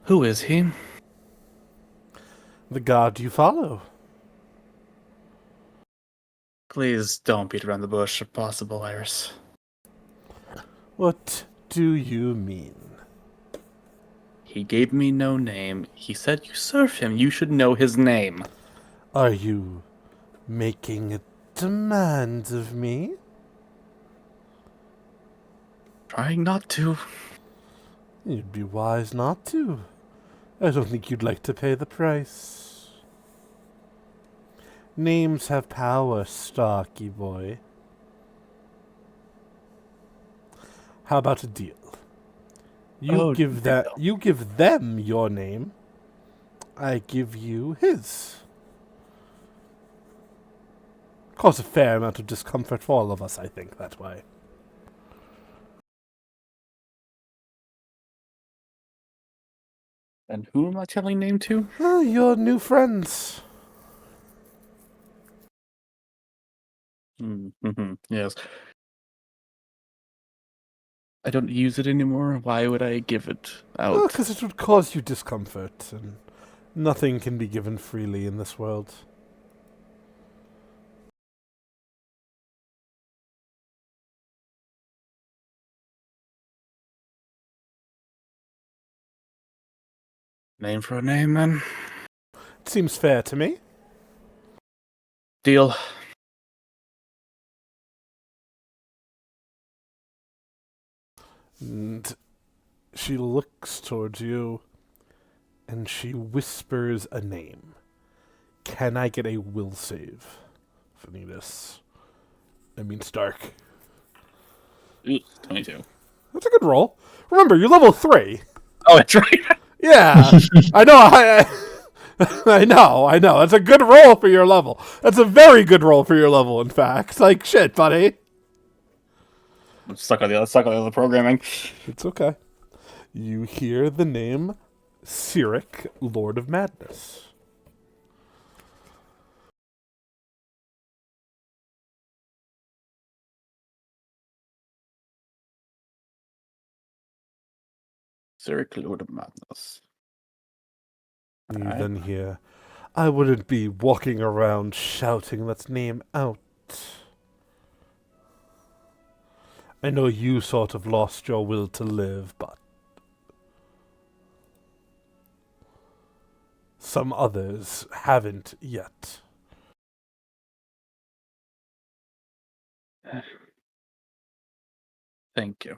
Who is he? The god you follow. Please don't beat around the bush if possible, Iris. What do you mean? He gave me no name. He said you serve him. You should know his name. Are you making a demand of me? Trying not to. You'd be wise not to. I don't think you'd like to pay the price. Names have power, Starky boy. How about a deal? You give them your name. I give you his. Cause a fair amount of discomfort for all of us, I think, that way. And who am I telling name to? Oh, your new friends. Yes. I don't use it anymore. Why would I give it out? Because it would cause you discomfort, and nothing can be given freely in this world. Name for a name, then? It seems fair to me. Deal. And she looks towards you, and she whispers a name. Can I get a will save, Vanitas? I mean Stark. Ooh, 22. That's a good roll. Remember, you're level 3. Oh, that's right. Yeah, I know. I know. That's a good roll for your level. That's a very good roll for your level, in fact. Like, shit, buddy. I'm stuck on the other programming. It's okay. You hear the name Cyric, Lord of Madness. Cyric, Lord of Madness. You Alright. then hear, I wouldn't be walking around shouting that name out. I know you sort of lost your will to live, but some others haven't yet. Thank you.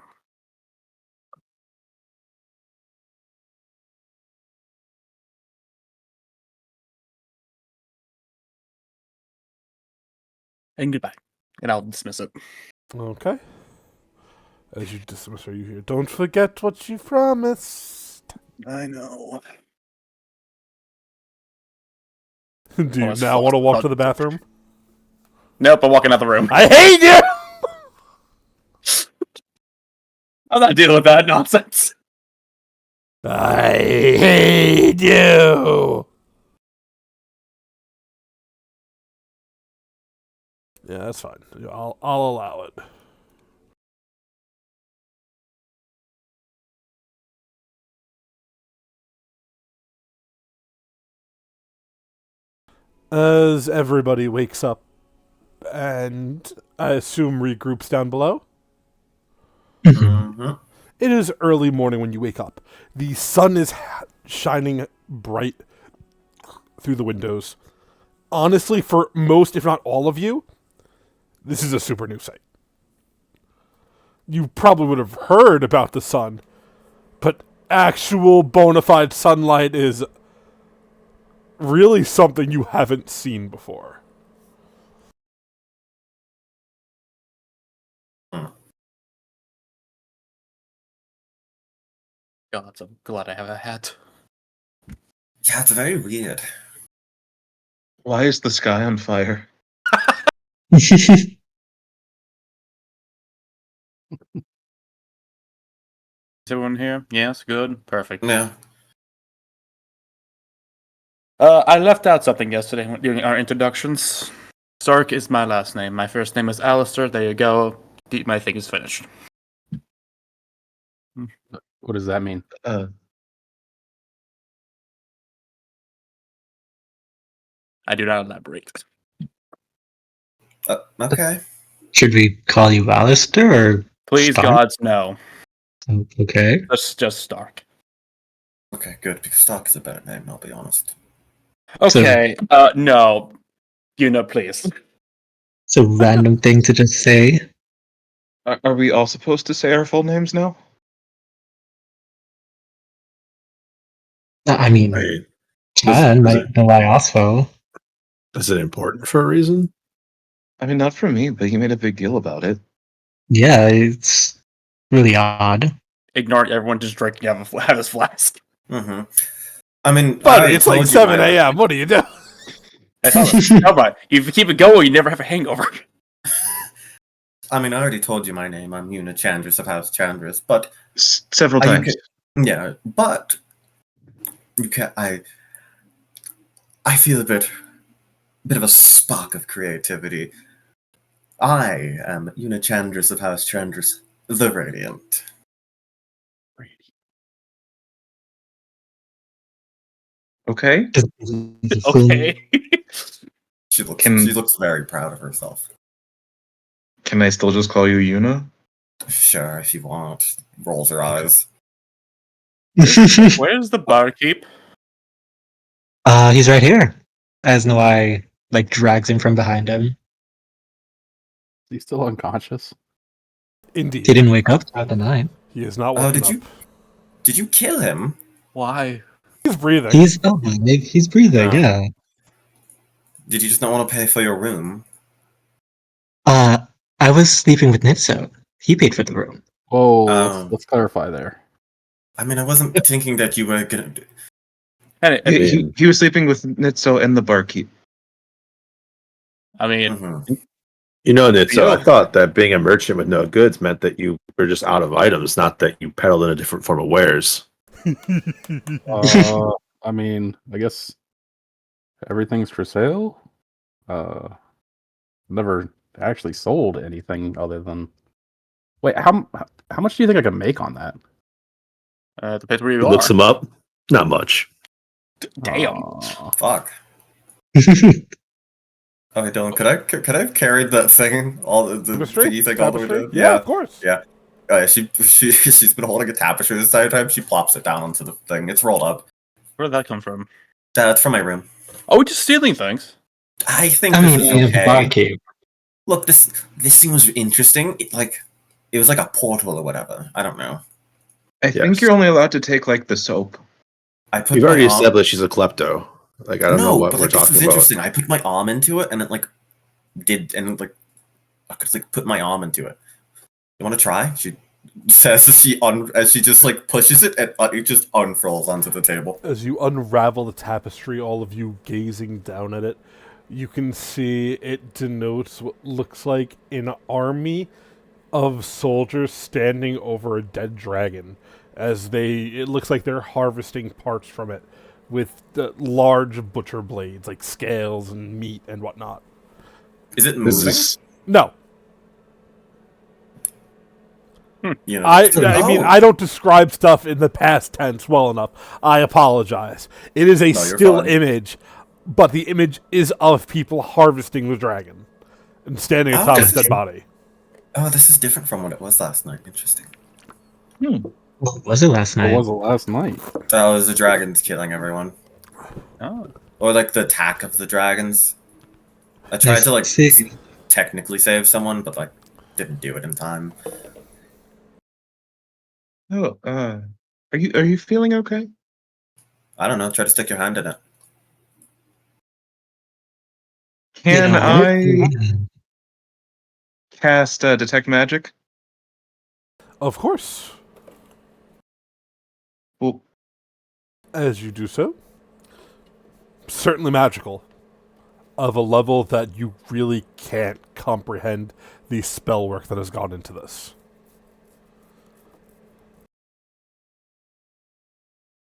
And goodbye. And I'll dismiss it. Okay. As you dismiss her, you hear, don't forget what you promised. I know. Do you Well, now want to walk to the bathroom? Nope, I'm walking out the room. I hate you! I'm not dealing with that nonsense. I hate you! Yeah, that's fine. I'll allow it. As everybody wakes up and I assume regroups down below, Mm-hmm. it is early morning when you wake up. The sun is shining bright through the windows. Honestly, for most, if not all of you, this is a super new sight. You probably would have heard about the sun, but actual bona fide sunlight is really something you haven't seen before. God, I'm glad I have a hat. Yeah, it's very weird. Why is the sky on fire? Is everyone here? Yes, good, perfect. Yeah. I left out something yesterday during our introductions. Stark is my last name. My first name is Alistair. There you go. My thing is finished. What does that mean? I do not elaborate. Okay. Should we call you Alistair or Please, Stark? gods, no. Okay. Just Stark. Okay, good, because Stark is a better name, I'll be honest. Okay, no. Please. It's a random thing to just say. Are we all supposed to say our full names now? I mean, Right. can, might know why also. Is it important for a reason? I mean, not for me, but you made a big deal about it. Yeah, it's really odd. Ignore everyone just drinking out of his flask. Mm-hmm. I mean, Buddy, it's like 7 a.m. What are you doing? No, but if you keep it going, you never have a hangover. I mean, I already told you my name. I'm Una Chandris of House Chandris, but Several you times. yeah, but you can I feel a bit of a spark of creativity. I am Una Chandris of House Chandris, the Radiant. Okay. Okay. She Can- looks very proud of herself. Can I still just call you Yuna? Sure, if you want. Rolls her eyes. Where's the barkeep? He's right here. As Noai drags him from behind him. He's still unconscious. Indeed. He didn't wake up throughout the night. He is not Oh, waking up. did you kill him? Why? He's breathing. He's he's breathing, Oh. yeah. Did you just not want to pay for your room? I was sleeping with Nitso. He paid for the room. Whoa, let's clarify there. I mean, I wasn't thinking that you were gonna. He was sleeping with Nitso and the barkeep. I mean, Mhm. You know, Nitso, Yeah. I thought that being a merchant with no goods meant that you were just out of items, not that you peddled in a different form of wares. I mean, I guess everything's for sale. Never actually sold anything other than. Wait, how much do you think I can make on that? depends where you He are. looks him up. Not much. Damn. Aw. Fuck. Okay, Dylan, could I have carried that thing the Tapestry? thingy thing all the way Tapestry? down? Yeah, of course. Yeah. She's been holding a tapestry this entire time. She plops it down onto the thing. It's rolled up. Where did that come from? That's from my room. Oh, we're just stealing things. I think I this mean, is okay. barkeep. Look, this thing was interesting. It was like a portal or whatever. I don't know. I think Yes. you're only allowed to take the soap. I put We've my already arm- established she's a klepto. I don't know what we're this talking is about. interesting. I put my arm into it, and it I could put my arm into it. You want to try? She says as she just pushes it, and it just unfurls onto the table. As you unravel the tapestry, all of you gazing down at it, you can see it denotes what looks like an army of soldiers standing over a dead dragon as it looks like they're harvesting parts from it with the large butcher blades like scales and meat and whatnot. Is it This moving? is No, You know, I mean, I don't describe stuff in the past tense well enough. I apologize. It is a you're still fine. image, but the image is of people harvesting the dragon and standing Oh, atop okay. its dead body. Oh, this is different from what it was last night. Interesting. What was it last What night? was it last night? That was the dragons killing everyone. Oh. Or like the attack of the dragons. I tried to like See, technically save someone, but like didn't do it in time. Oh, are you feeling okay? I don't know. Try to stick your hand in it. Can I yeah. cast detect magic? Of course, Well, as you do so, certainly magical, of a level that you really can't comprehend the spell work that has gone into this.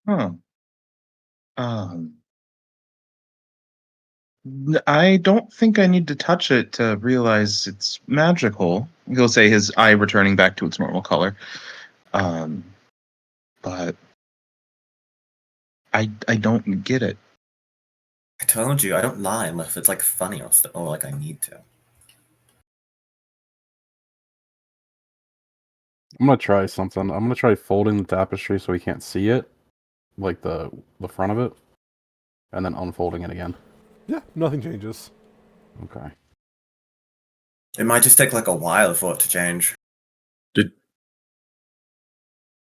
huh. I don't think I need to touch it to realize it's magical. He'll say, his eye returning back to its normal color. Um, but I don't get it. I told you I don't lie unless it's like funny or like I need to. I'm gonna try something. I'm gonna try folding the tapestry so we can't see it, like the front of it, and then unfolding it again. Yeah, nothing changes. Okay. It might just take like a while for it to change. Did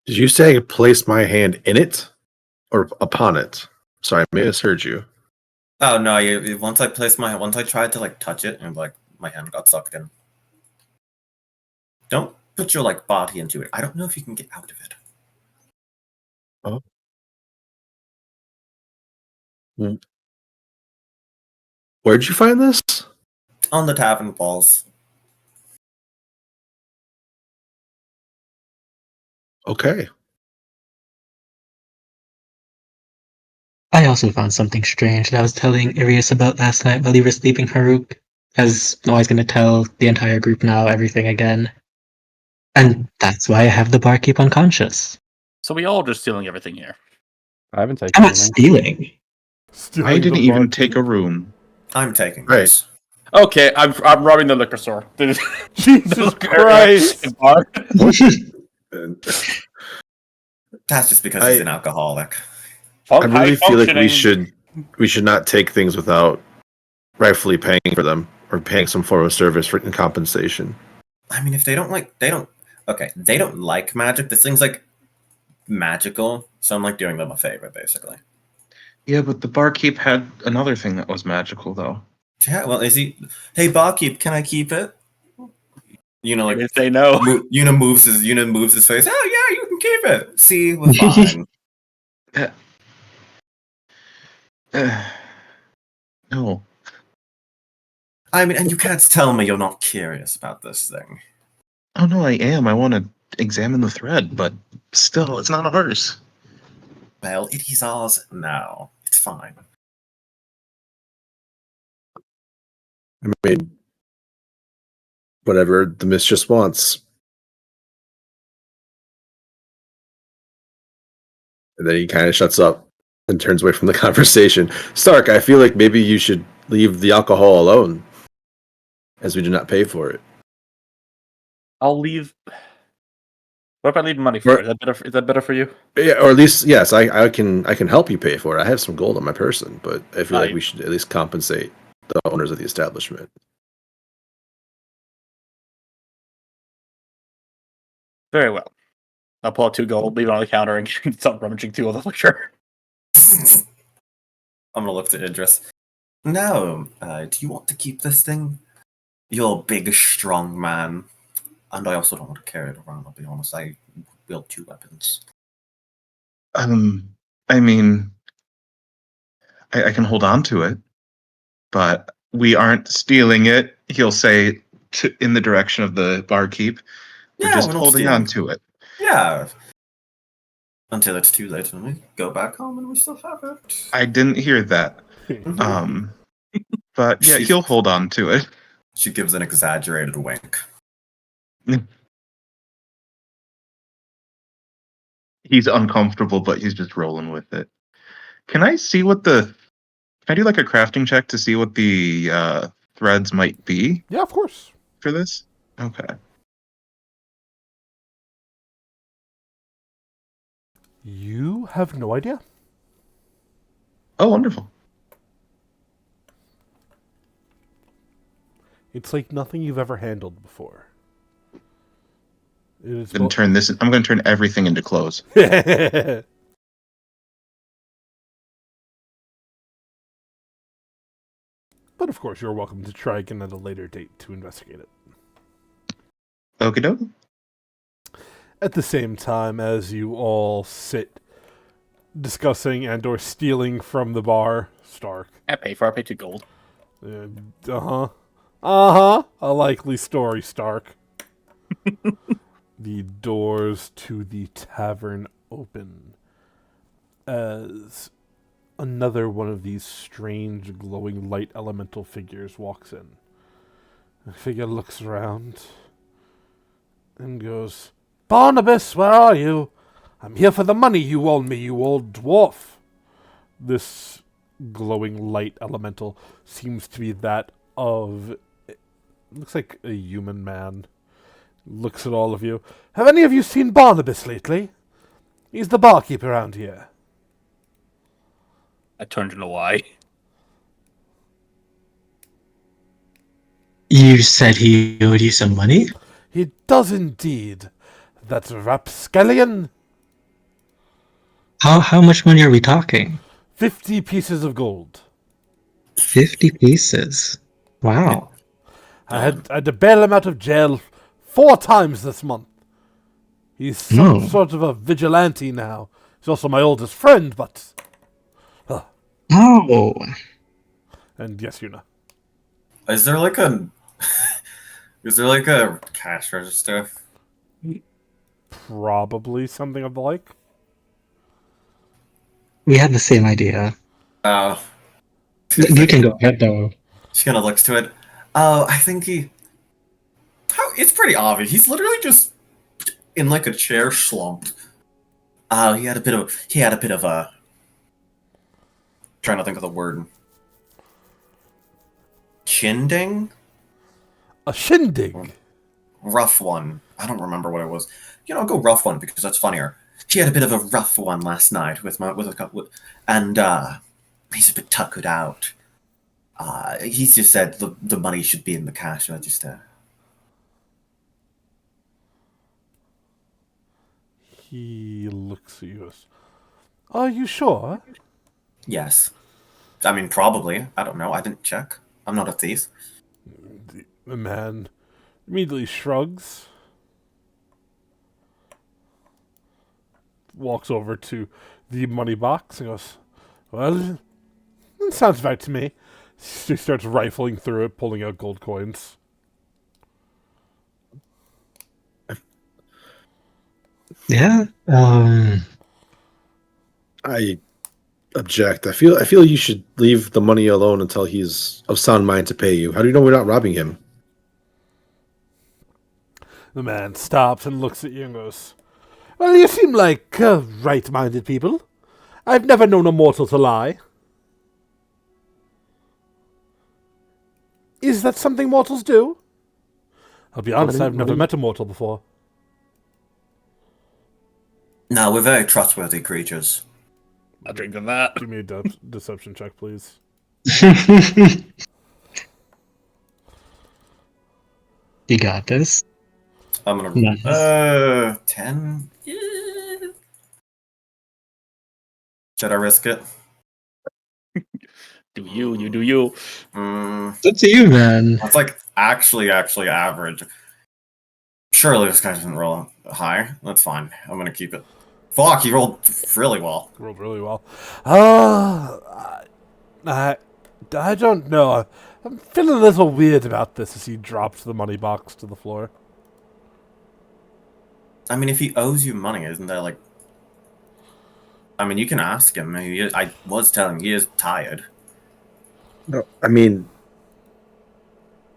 you say place my hand in it or upon it? Sorry, I may have misheard you. Oh no! Once I tried to like touch it and like my hand got sucked in. Don't put your like body into it. I don't know if you can get out of it. Oh. Where'd you find this? On the tavern walls. Okay. I also found something strange that I was telling Irius about last night while you were sleeping, Haruk. As always going to tell the entire group now everything again. And that's why I have the barkeep unconscious. So we all just stealing everything here. I haven't taken I'm not anything. stealing. Stealing I the didn't even barkeep. take a room. I'm taking Right. this. Okay, I'm robbing the liquor store. Jesus Christ! And That's just because I- he's an alcoholic. I really feel like we functioning. should not take things without rightfully paying for them or paying some form of service for in compensation. I mean, if they don't like magic. This thing's like magical, so I'm like doing them a favor, basically. Yeah, but the barkeep had another thing that was magical, though. Yeah, well, is he? Hey, barkeep, can I keep it? You know, like If they know. Una moves his face. Oh yeah, you can keep it. See, we're fine. No. I mean, and you can't tell me you're not curious about this thing. Oh, no, I am. I want to examine the thread, but still, it's not ours. Well, it is ours now. It's fine. I mean, whatever the mistress wants. And then he kind of shuts up and turns away from the conversation. Stark, I feel like maybe you should leave the alcohol alone, as we do not pay for it. I'll leave. What if I leave money for it? Is that better for you? Yeah, or at least yes, I can help you pay for it. I have some gold on my person, but I feel like we should at least compensate the owners of the establishment. Very well. I'll pull out 2 gold, leave it on the counter, and start rummaging through all the liquor. I'm gonna look to Idris. No, do you want to keep this thing? You're a big, strong man. And I also don't want to carry it around, I'll be honest. I wield 2 weapons. I mean, I can hold on to it, but we aren't stealing it, he'll say in the direction of the barkeep. We're Yeah, just we're not holding stealing. on to it. Yeah. Until it's too late and we go back home and we still have it. I didn't hear that. But yeah, he'll hold on to it. She gives an exaggerated wink. He's uncomfortable, but he's just rolling with it. Can I see what can I do like a crafting check to see what the threads might be Yeah, of course. for this? Okay. You have no idea. Oh, wonderful. It's like nothing you've ever handled before. It is I'm going to turn everything into clothes. But of course, you're welcome to try again at a later date to investigate it. Okie doke. At the same time as you all sit discussing and or stealing from the bar, Stark. I pay 2 gold. A likely story, Stark. The doors to the tavern open as another one of these strange glowing light elemental figures walks in. The figure looks around and goes, "Barnabas, where are you? I'm here for the money you owe me, you old dwarf." This glowing light elemental seems to be that of, it looks like a human man. Looks at all of you. "Have any of you seen Barnabas lately? He's the barkeep around here." I turned to why. You said he owed you some money? "He does indeed. That rapscallion." How much money are we talking? 50 pieces of gold. 50 pieces. Wow. I had to bail him out of jail 4 times this month. He's some sort of a vigilante now. He's also my oldest friend, but... Oh. And yes, Yuna. Is there like a cash register? Probably something of the like. We had the same idea. Oh. You can go ahead, though. She kind of looks to it. Oh, I think it's pretty obvious. He's literally just in like a chair slumped. He had a bit of a... Trying to think of the word. Chinding? A shindig. Rough one. I don't remember what it was. I'll go rough one because that's funnier. He had a bit of a he's a bit tuckered out. He's just said the money should be in the cash register. He looks at you. "Are you sure?" Yes. I mean, probably. I don't know. I didn't check. I'm not a thief. The man immediately shrugs. Walks over to the money box and goes, "Well, it sounds right to me." She starts rifling through it, pulling out gold coins. Yeah. I object. I feel you should leave the money alone until he's of sound mind to pay you. How do you know we're not robbing him? The man stops and looks at you and goes, "Well, you seem like right-minded people. I've never known a mortal to lie. Is that something mortals do? I'll be honest, I've never met a mortal before." No, we're very trustworthy creatures. I'll drink on that. Give me a deception check, please. You got this. I'm gonna... Nice. 10? Should I risk it? Do you do you. It's up to you, man. That's like actually average. Surely this guy doesn't roll high. That's fine. I'm gonna keep it. Fuck, he rolled really well. Rolled really well. I don't know. I'm feeling a little weird about this as he drops the money box to the floor. I mean, if he owes you money, isn't there like? I mean, you can ask him. I was telling he is tired. No, I mean,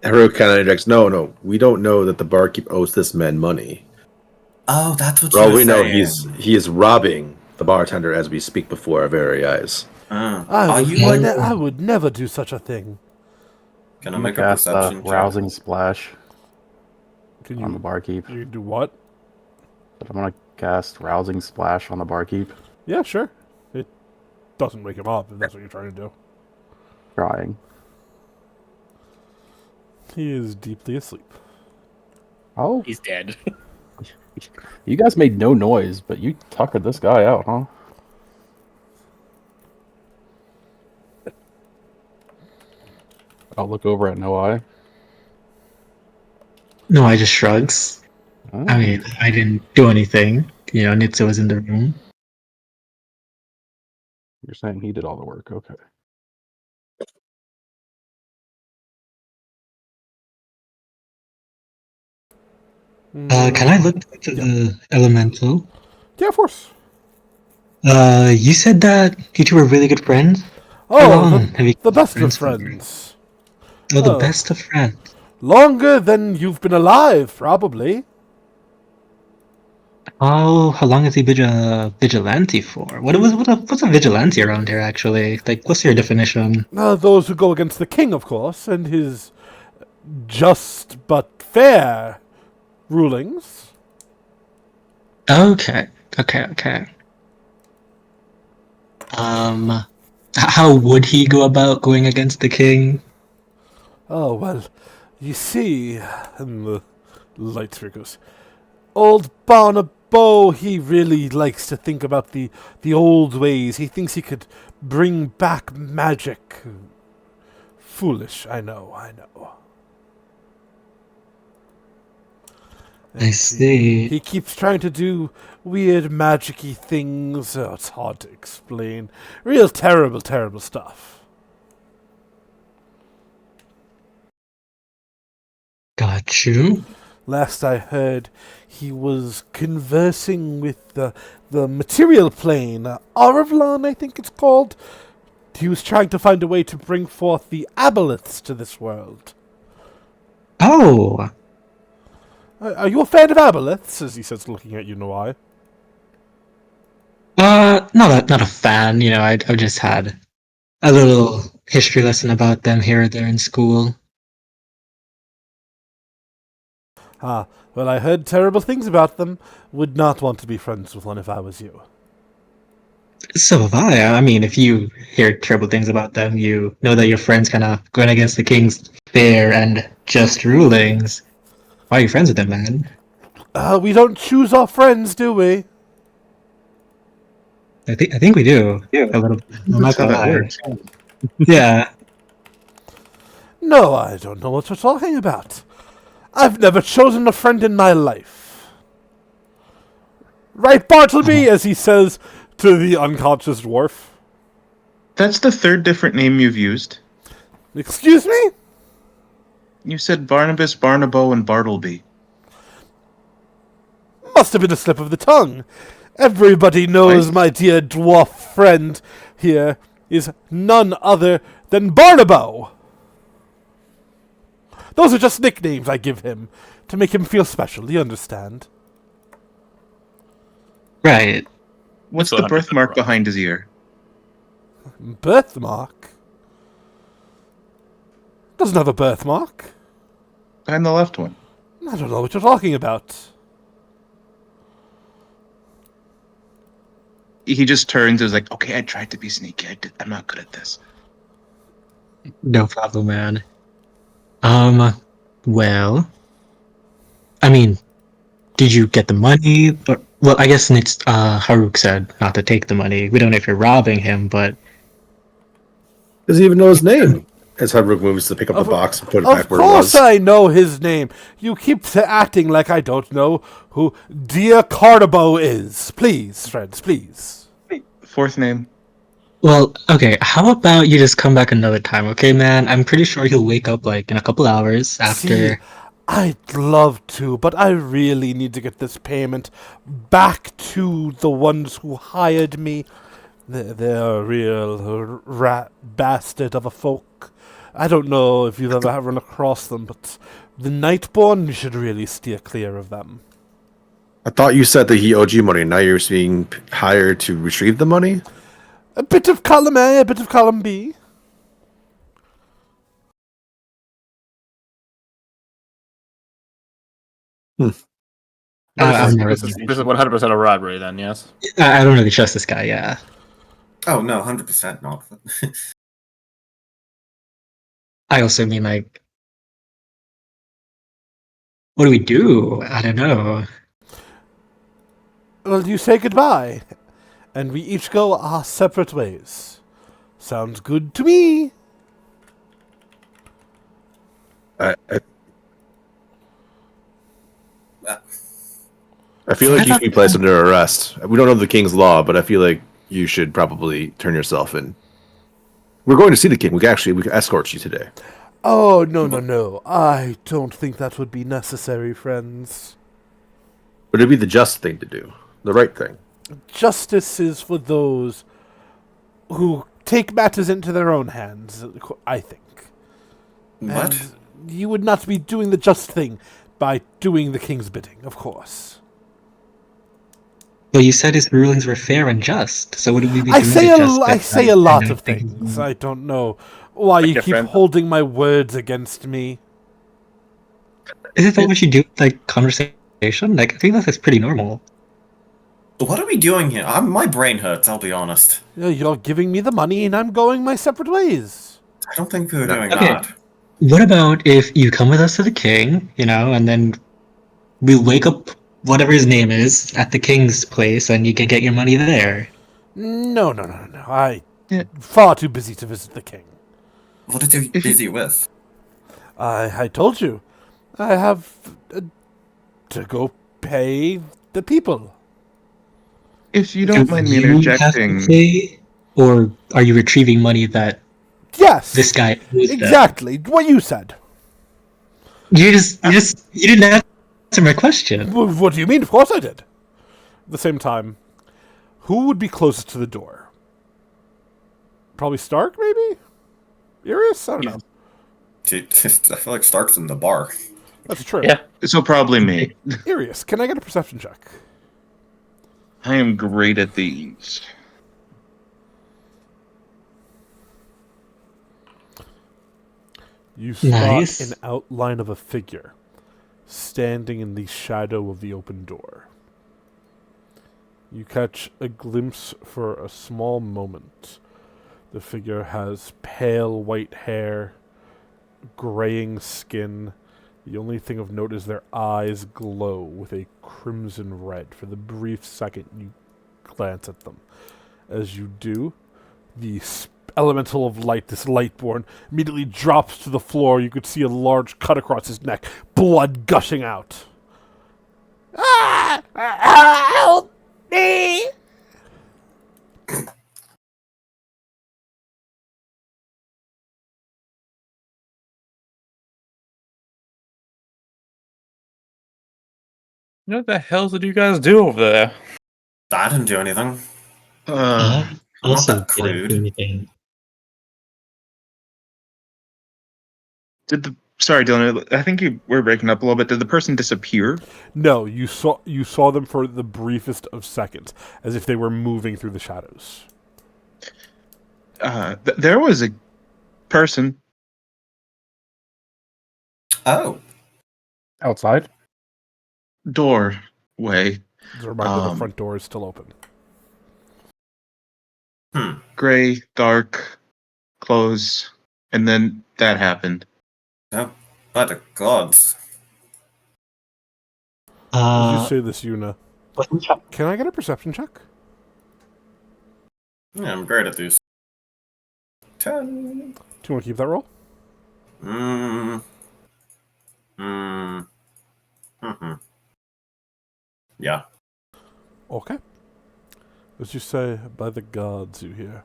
Haru kind of interjects. No, we don't know that the barkeep owes this man money. Oh, that's what For you all were we know, saying. he is robbing the bartender as we speak before our very eyes. I would never do such a thing. Can I I'm gonna make a cast perception check? rousing splash Can on the barkeep. You do what? But I'm gonna cast rousing splash on the barkeep. Yeah, sure. It doesn't wake him up if that's what you're trying to do. Trying. He is deeply asleep. Oh, He's dead. you guys made no noise, but you tuckered this guy out, huh? I'll look over at No Eye. No, I just shrugs. Oh. I mean, I didn't do anything. You know, Nitsu was in the room. You're saying he did all the work, okay. Can I look to the elemental? Yeah, of course. You said that you two were really good friends? How Oh, long have you the been best of friends for? friends. Oh, the Oh. best of friends. Longer than you've been alive, probably. How long has he been a vigilante for? What's a vigilante around here, actually? Like, what's your definition? Those who go against the king, of course, and his just but fair rulings. Okay. How would he go about going against the king? Oh, well, you see, and the light triggers. Old Barnabo, he really likes to think about the old ways. He thinks he could bring back magic. Foolish, I know. I see. He keeps trying to do weird magic-y things. Oh, it's hard to explain. Real terrible stuff. Got you. Last I heard, he was conversing with the material plane, Arvlon, I think it's called. He was trying to find a way to bring forth the aboleths to this world. Oh, Are you a fan of aboleths? As he says, looking at you, Noai. not a fan. You know, I've just had a little history lesson about them here or there in school. Ah, well, I heard terrible things about them. Would not want to be friends with one if I was you. So have I. I mean, if you hear terrible things about them, you know that your friend's kind of going against the king's fair and just rulings. Why are you friends with them, man? We don't choose our friends, do we? I think we do. Yeah. A little bit. I'm not That's how gonna that lie. works. Yeah. No, I don't know what you're talking about. I've never chosen a friend in my life. Right, Bartleby, as he says to the unconscious dwarf. That's the third different name you've used. Excuse me? You said Barnabas, Barnabo, and Bartleby. Must have been a slip of the tongue. Everybody knows Right. my dear dwarf friend here is none other than Barnabo. Those are just nicknames I give him to make him feel special, you understand? Right. What's So the 100% birthmark wrong. behind his ear? Birthmark? Doesn't have a birthmark. Behind the left one. I don't know what you're talking about. He just turns and is like, okay, I tried to be sneaky. I'm not good at this. No problem, man. Well, I mean, did you get the money? Or, well, I guess it's Haruk said not to take the money. We don't know if you're robbing him, but Does he even know his name? As Hudrook moves to pick up the box and put it back Of where it course was. I know his name. You keep acting like I don't know who Dia Carnibo is. Please, friends, please. Fourth name. Well, okay, how about you just come back another time, okay, man? I'm pretty sure he'll wake up like in a couple hours See, after. I'd love to, but I really need to get this payment back to the ones who hired me. They're a real rat bastard of a folk. I don't know if you've ever run across them, but the Nightborn, you should really steer clear of them. I thought you said that he owed you money. Now you're being hired to retrieve the money. A bit of column A, a bit of column B. Hmm. I've This never. is this is 100% a robbery, then, yes. I don't really trust this guy. Yeah. Oh no, 100% not. I also mean, like, what do we do? I don't know. Well, you say goodbye, and we each go our separate ways. Sounds good to me. I, I, Uh, I feel I like you should thought be placed under arrest. We don't know the king's law, but I feel like you should probably turn yourself in. We're going to see the king. We can escort you today. Oh, no. I don't think that would be necessary, friends. But it'd be the just thing to do, the right thing. Justice is for those who take matters into their own hands, I think. what? And you would not be doing the just thing by doing the king's bidding, of course. Well, you said his rulings were fair and just. So wouldn't we be I doing say the just I bit say by a lot of enacting his things. law? I don't know why Like you your keep friend. holding my words against me. Isn't that what you do with, like, conversation? Like, I think that's pretty normal. What are we doing here? My brain hurts, I'll be honest. You're giving me the money and I'm going my separate ways. I don't think we were No. doing Okay. that. What about if you come with us to the king, and then we wake up whatever his name is at the king's place, and you can get your money there. No. I'm Yeah. far too busy to visit the king. What are you If you- busy with? I told you. I have to go pay the people. If you Do don't mind me you have to interjecting, pay, or are you retrieving money that Yes. this guy owes them? Exactly. What you said. You didn't answer my question. What do you mean? Of course I did. At the same time, who would be closest to the door? Probably Stark, maybe? Iris? I don't know. I feel like Stark's in the bar. That's true. Yeah. so probably me. Iris, can I get a perception check? I am great at these. You spot Nice. an outline of a figure standing in the shadow of the open door. You catch a glimpse for a small moment. The figure has pale white hair, graying skin. The only thing of note is their eyes glow with a crimson red for the brief second you glance at them. As you do, the elemental of light, this lightborn, immediately drops to the floor. You could see a large cut across his neck, blood gushing out. Ah! Help me! What the hell did you guys do over there? I didn't do anything. Uh, I'm not Also, that didn't do crude. anything. sorry, Dylan. I think you were breaking up a little bit. Did the person disappear? No, you saw them for the briefest of seconds, as if they were moving through the shadows. There was a person. Oh, Outside? Doorway. As a reminder, the front door is still open. Gray, dark, clothes, and then that happened. oh, by the gods. As you say this, Yuna, Wasn't Chuck- can I get a perception check? Yeah, I'm great at these. 10. Do you want to keep that roll? Yeah. Okay. As you say, by the gods, you hear.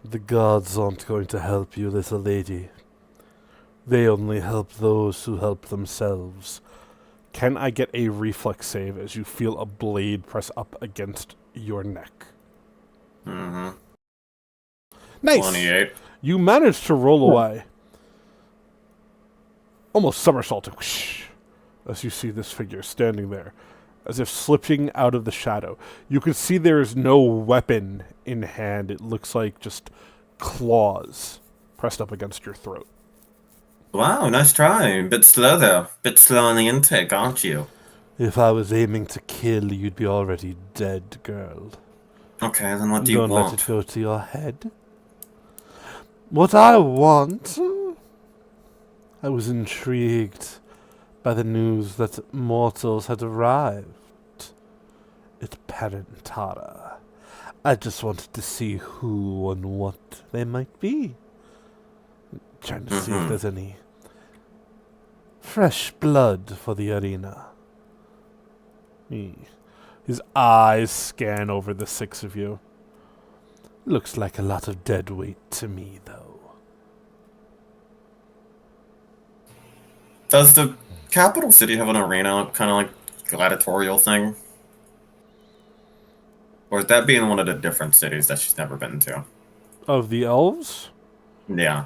The gods aren't going to help you, little lady. They only help those who help themselves. Can I get a reflex save as you feel a blade press up against your neck? Mm-hmm. Nice! 28. You managed to roll away. Almost somersaulting, whoosh, as you see this figure standing there, as if slipping out of the shadow. You can see there is no weapon in hand. It looks like just claws pressed up against your throat. Wow, nice try. Bit slow though. Bit slow on the intake, aren't you? If I was aiming to kill, you'd be already dead, girl. Okay, then what do you Don't let want? it go to your head. What I want... I was intrigued by the news that mortals had arrived at Parentara. I just wanted to see who and what they might be. Trying to see if there's any fresh blood for the arena. His eyes scan over the six of you. Looks like a lot of dead weight to me, though. Does the capital city have an arena, kind of like gladiatorial thing? Or is that being one of the different cities that she's never been to? Of the elves, Yeah.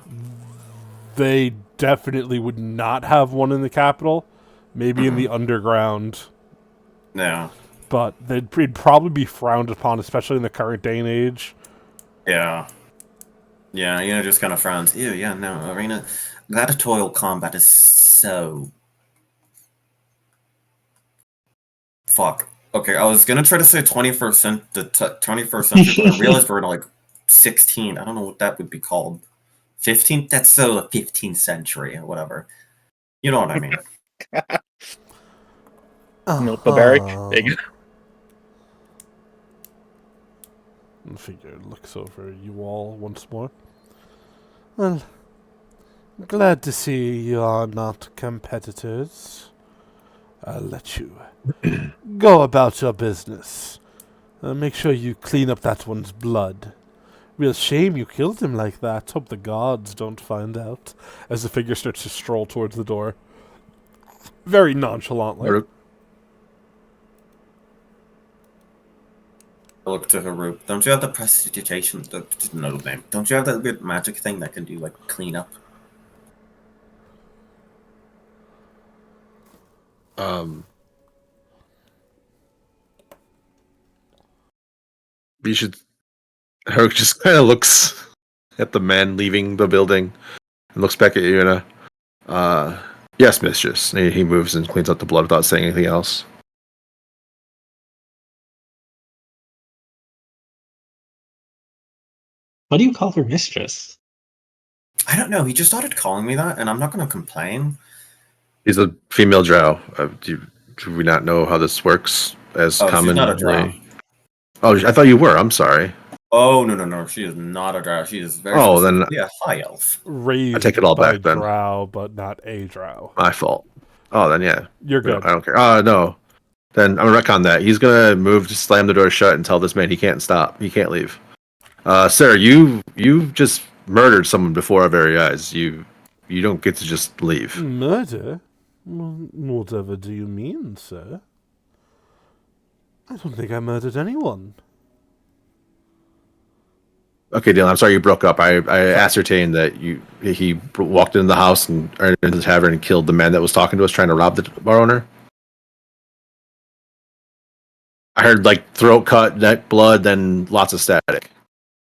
they definitely would not have one in the capital. Maybe in the underground. Yeah. But it'd probably be frowned upon, especially in the current day and age. Yeah. Yeah, you know, just kind of frowns. Ew, yeah, no, arena. Gladiatorial combat is so. Fuck. Okay, I was gonna try to say 21st century, but I realized we're in like 16. I don't know what that would be called. 15th? That's so the 15th century, or whatever. You know what I mean. Barbaric. There you go. The figure looks over you all once more. Well, glad to see you are not competitors. I'll let you go about your business. Make sure you clean up that one's blood. Real shame you killed him like that. Hope the gods don't find out. As the figure starts to stroll towards the door. Very nonchalantly. I look to Haru. Don't you have the prestidigitation? Didn't know the name. Don't you have that weird magic thing that can do like cleanup? You should. Herc just kind of looks at the man leaving the building and looks back at you and yes, mistress. And he moves and cleans up the blood without saying anything else. What do you call her mistress? I don't know. He just started calling me that, and I'm not going to complain. He's a female drow. Do we not know how this works as Oh, commonly? she's not a drow. Oh, I thought you were. I'm sorry. Oh, no. She is not a drow. She is very Oh, then specifically a high elf. Raised I take it all by back then. drow, but not a drow. My fault. Oh, then yeah. You're No, good. I don't care. No. Then I'm gonna retcon that. He's gonna move to slam the door shut and tell this man he can't stop. He can't leave. Sir, you just murdered someone before our very eyes. You don't get to just leave. Murder? Well, whatever do you mean, sir? I don't think I murdered anyone. Okay, Dylan, I'm sorry you broke up. I ascertained that he walked into the house and or into the tavern and killed the man that was talking to us, trying to rob the bar owner. I heard like throat cut, neck blood, then lots of static.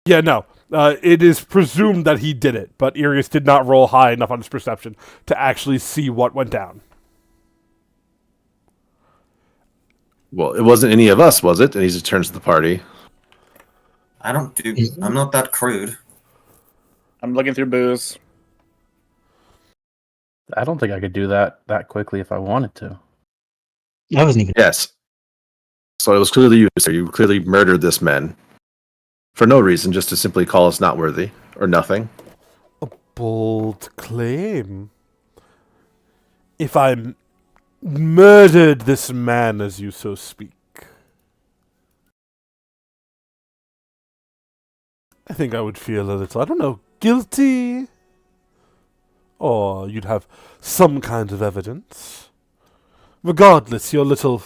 Yeah, no. It is presumed that he did it, but Irius did not roll high enough on his perception to actually see what went down. Well, it wasn't any of us, was it? And he just turns to the party. I'm not that crude. I'm looking through booze. I don't think I could do that quickly if I wanted to. I wasn't even. Yes. So it was clearly you, sir. You clearly murdered this man. For no reason, just to simply call us not worthy, or nothing. A bold claim. If I murdered this man, as you so speak. I think I would feel a little, I don't know, guilty? Or you'd have some kind of evidence. Regardless, your little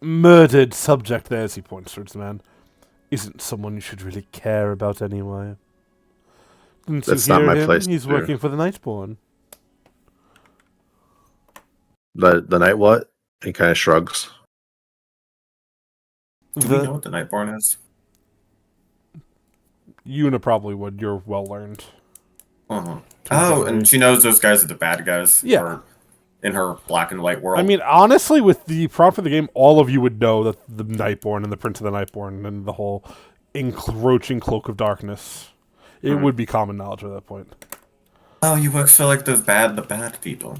murdered subject there, as he points towards the man, isn't someone you should really care about anyway. Didn't That's you not hear my him? place He's to do. working for the Nightborn. The night what? He kind of shrugs. Do we know what the Nightborn is? Yuna probably would. You're well learned. Uh-huh. To Oh, the and very- she knows those guys are the bad guys. Yeah. Or in her black and white world. I mean, honestly, with the prompt for the game, all of you would know that the Nightborn and the Prince of the Nightborn and the whole encroaching cloak of darkness. It would be common knowledge at that point. Oh, he works for like the bad people.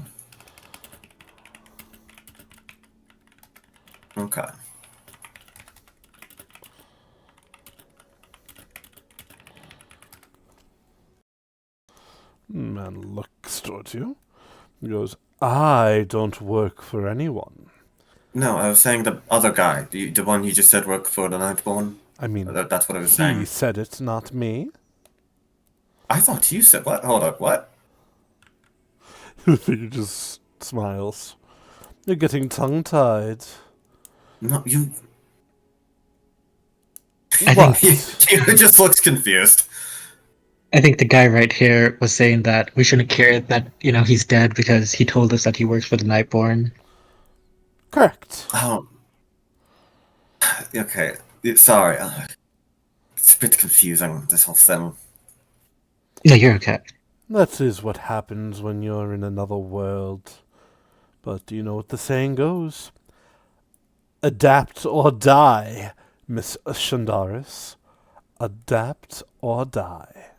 Okay. Man looks towards you. He goes, I don't work for anyone. No, I was saying the other guy, the one you just said worked for the Nightborn. I mean, That's what I was he saying. said it, not me. I thought you said what? Hold up, what? He just smiles. You're getting tongue-tied. No, you. I What? think He just looks confused. I think the guy right here was saying that we shouldn't care that, he's dead because he told us that he works for the Nightborn. Correct. Oh. Okay. Sorry. It's a bit confusing, this whole thing. Yeah, you're okay. That is what happens when you're in another world. But do you know what the saying goes? Adapt or die, Miss Shandaris. Adapt or die.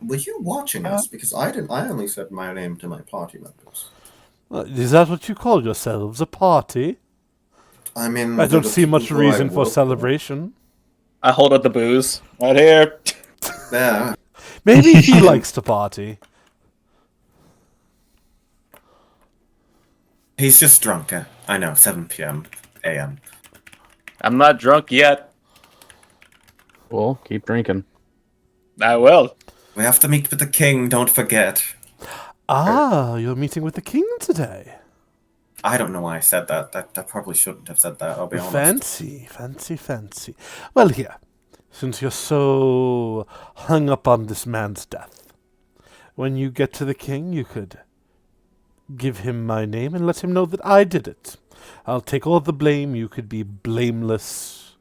Were you watching us? Because I didn't. I only said my name to my party members. Is that what you call yourselves? A party? I mean, I don't the see much people who I reason for work with. celebration. I hold up the booze. Right here. Yeah. Maybe he likes to party. He's just drunk. I know, 7 p.m. a.m. I'm not drunk yet. Well, keep drinking. I will. We have to meet with the king, don't forget. Ah, you're meeting with the king today. I don't know why I said that. That probably shouldn't have said that, I'll be honest. Fancy, fancy, fancy. Well, here, since you're so hung up on this man's death, when you get to the king, you could give him my name and let him know that I did it. I'll take all the blame. You could be blameless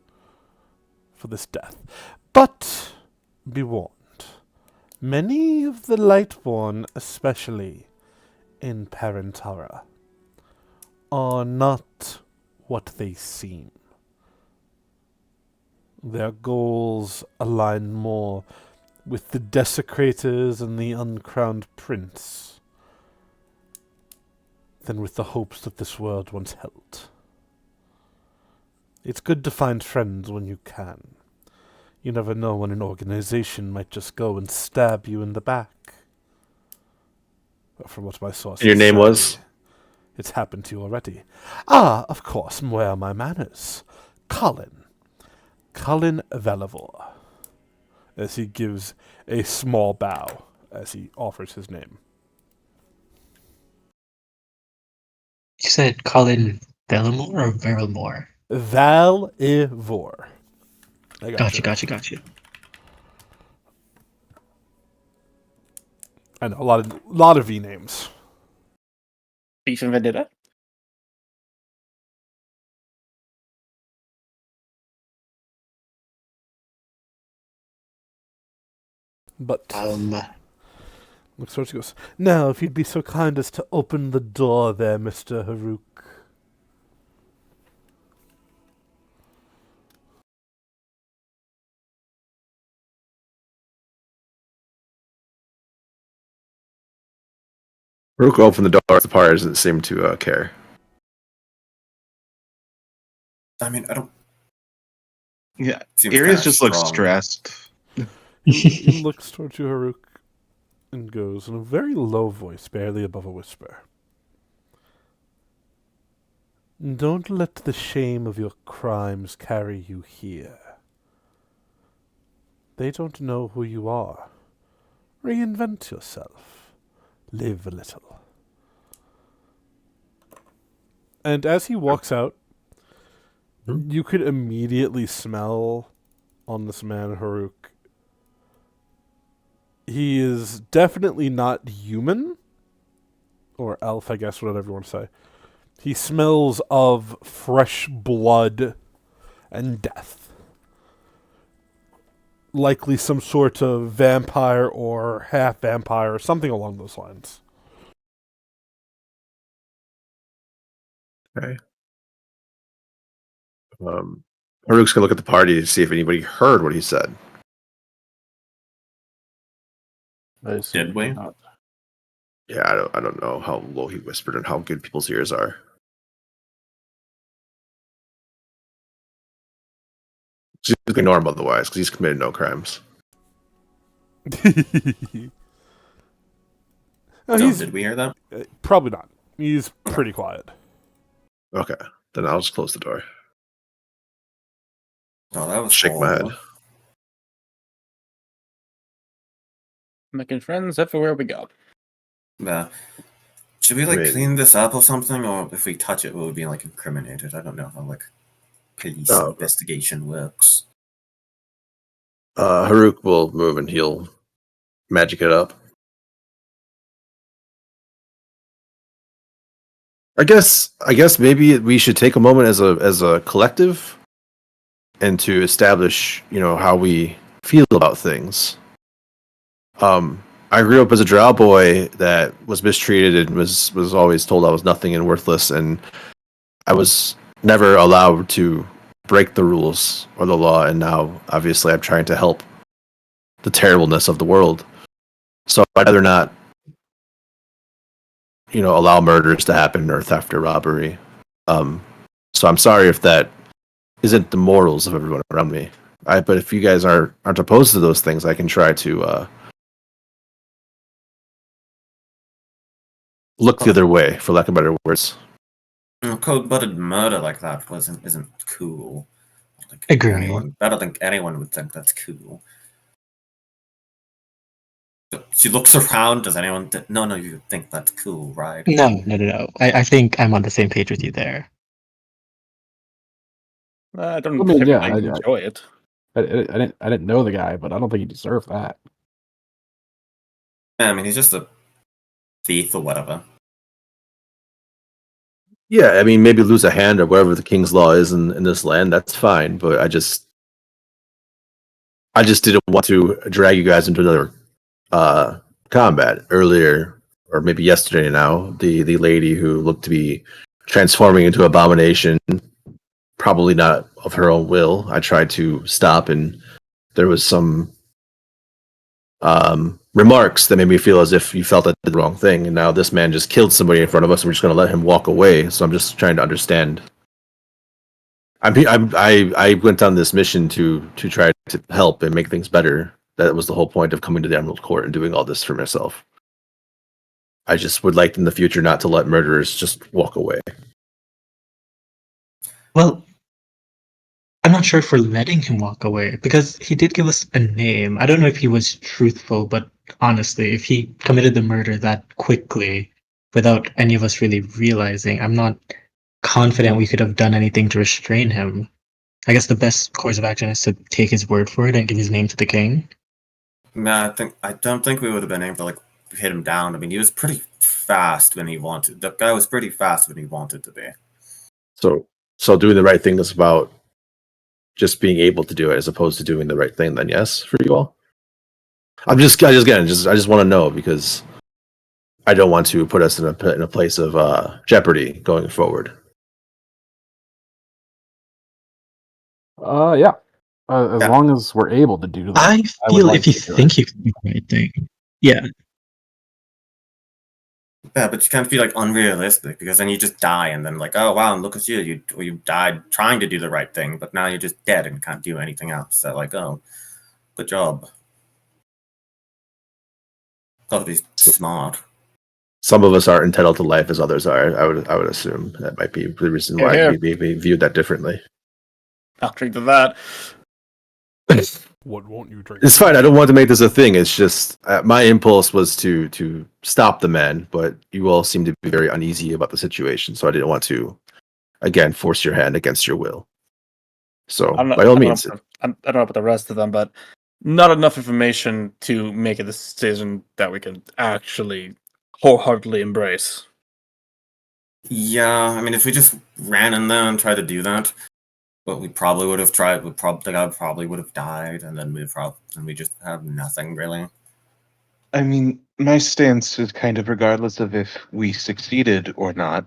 for this death. But be warned, many of the Lightborn, especially in Parentara, are not what they seem. Their goals align more with the desecrators and the uncrowned prince than with the hopes that this world once held. It's good to find friends when you can. You never know when an organization might just go and stab you in the back. But from what my sources Your name say, was? it's happened to you already. Ah, of course, where are my manners? Colin. Colin Velavor. As he gives a small bow as he offers his name. You said Colin Bellamore or Verrilmore? Valivor. I Gotcha. I know, a lot of V names. Beef and Vendetta. But looks towards you, goes, now, if you'd be so kind as to open the door there, Mr. Haruk. Rook opened the door. The party doesn't seem to care. I mean, I don't. Yeah, Seems Arius kinda just looks strong. stressed. He looks towards you, Haruk, and goes in a very low voice, barely above a whisper. Don't let the shame of your crimes carry you here. They don't know who you are. Reinvent yourself. Live a little. And as he walks out, you could immediately smell on this man, Haruk. He is definitely not human. Or elf, I guess, whatever you want to say. He smells of fresh blood and death. Likely some sort of vampire or half vampire or something along those lines. Okay. Haruk's gonna look at the party to see if anybody heard what he said. Did we? Not. Yeah, I don't know how low he whispered and how good people's ears are. Just ignore him otherwise, because he's committed no crimes. No, So, he's did we hear that? probably not. He's pretty quiet. Okay, then I'll just close the door. Oh, that was Shake my head. horrible. Making friends everywhere we go. Yeah. Should we like Wait. clean this up or something, or if we touch it, will we be like incriminated? I don't know how like police Oh. investigation works. Haruk will move and he'll magic it up. I guess maybe we should take a moment as a collective and to establish, how we feel about things. I grew up as a drow boy that was mistreated and was always told I was nothing and worthless, and I was never allowed to break the rules or the law, and now obviously I'm trying to help the terribleness of the world. So I'd rather not allow murders to happen or theft or robbery. So I'm sorry if that isn't the morals of everyone around me. But if you guys aren't opposed to those things, I can try to look the other way, for lack of better words. Cold-blooded murder like that isn't cool. Agree. I don't think anyone would think that's cool. She looks around. Does anyone? No, you think that's cool, right? No. I think I'm on the same page with you there. I don't I mean, yeah, particularly enjoy it. I didn't know the guy, but I don't think he deserved that. Yeah, I mean, he's just a thief or whatever. Yeah, I mean, maybe lose a hand or whatever the king's law is in this land. That's fine, but I just didn't want to drag you guys into another combat earlier, or maybe yesterday. Now, the lady who looked to be transforming into abomination, probably not of her own will. I tried to stop, and there was some remarks that made me feel as if you felt I did the wrong thing, and now this man just killed somebody in front of us, and we're just going to let him walk away. So I'm just trying to understand. I went on this mission to try to help and make things better. That was the whole point of coming to the Emerald Court and doing all this for myself. I just would like in the future not to let murderers just walk away. Well, I'm not sure if we're letting him walk away, because he did give us a name. I don't know if he was truthful, but honestly, if he committed the murder that quickly without any of us really realizing, I'm not confident we could have done anything to restrain him. I guess the best course of action is to take his word for it and give his name to the king. Nah, I don't think we would have been able to like hit him down. I mean, he was pretty fast when he wanted. The guy was pretty fast when he wanted to be. So doing the right thing is about just being able to do it as opposed to doing the right thing. Then yes, for you all. I just want to know, because I don't want to put us in a place of jeopardy going forward. Yeah. As Yeah. long as we're able to do that. I would feel like if you to do think you can do the right thing. Yeah. Yeah, but you can't be like unrealistic, because then you just die, and then like, oh wow, and look at you, you died trying to do the right thing, but now you're just dead and can't do anything else. So like, oh, good job. Gotta be smart. Some of us aren't entitled to life as others are. I would assume that might be the reason why Yeah. we viewed that differently. I'll drink to that. What won't you drink? It's fine. I don't want to make this a thing. It's just my impulse was to stop the man, but you all seem to be very uneasy about the situation, so I didn't want to again force your hand against your will. So by all means, I don't know about the rest of them, but not enough information to make a decision that we can actually wholeheartedly embrace. Yeah, I mean, if we just ran in there and tried to do that, but we probably would have tried. The guy probably would have died, and then we just have nothing really. I mean, my stance is kind of regardless of if we succeeded or not.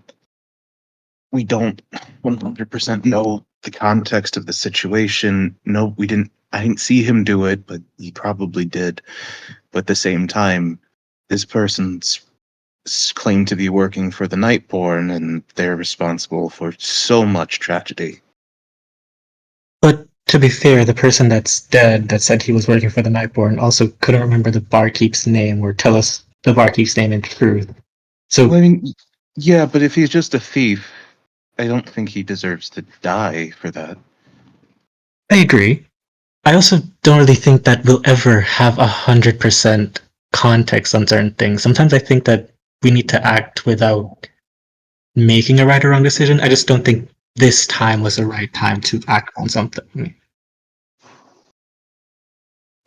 We don't 100% know the context of the situation. No, we didn't. I didn't see him do it, but he probably did. But at the same time, this person's claimed to be working for the Nightborn, and they're responsible for so much tragedy. But to be fair, the person that's dead that said he was working for the Nightborn also couldn't remember the barkeep's name or tell us the barkeep's name in truth. So Well, I mean, yeah, but if he's just a thief, I don't think he deserves to die for that. I agree. I also don't really think that we'll ever have 100% context on certain things. Sometimes I think that we need to act without making a right or wrong decision. I just don't think this time was the right time to act on something.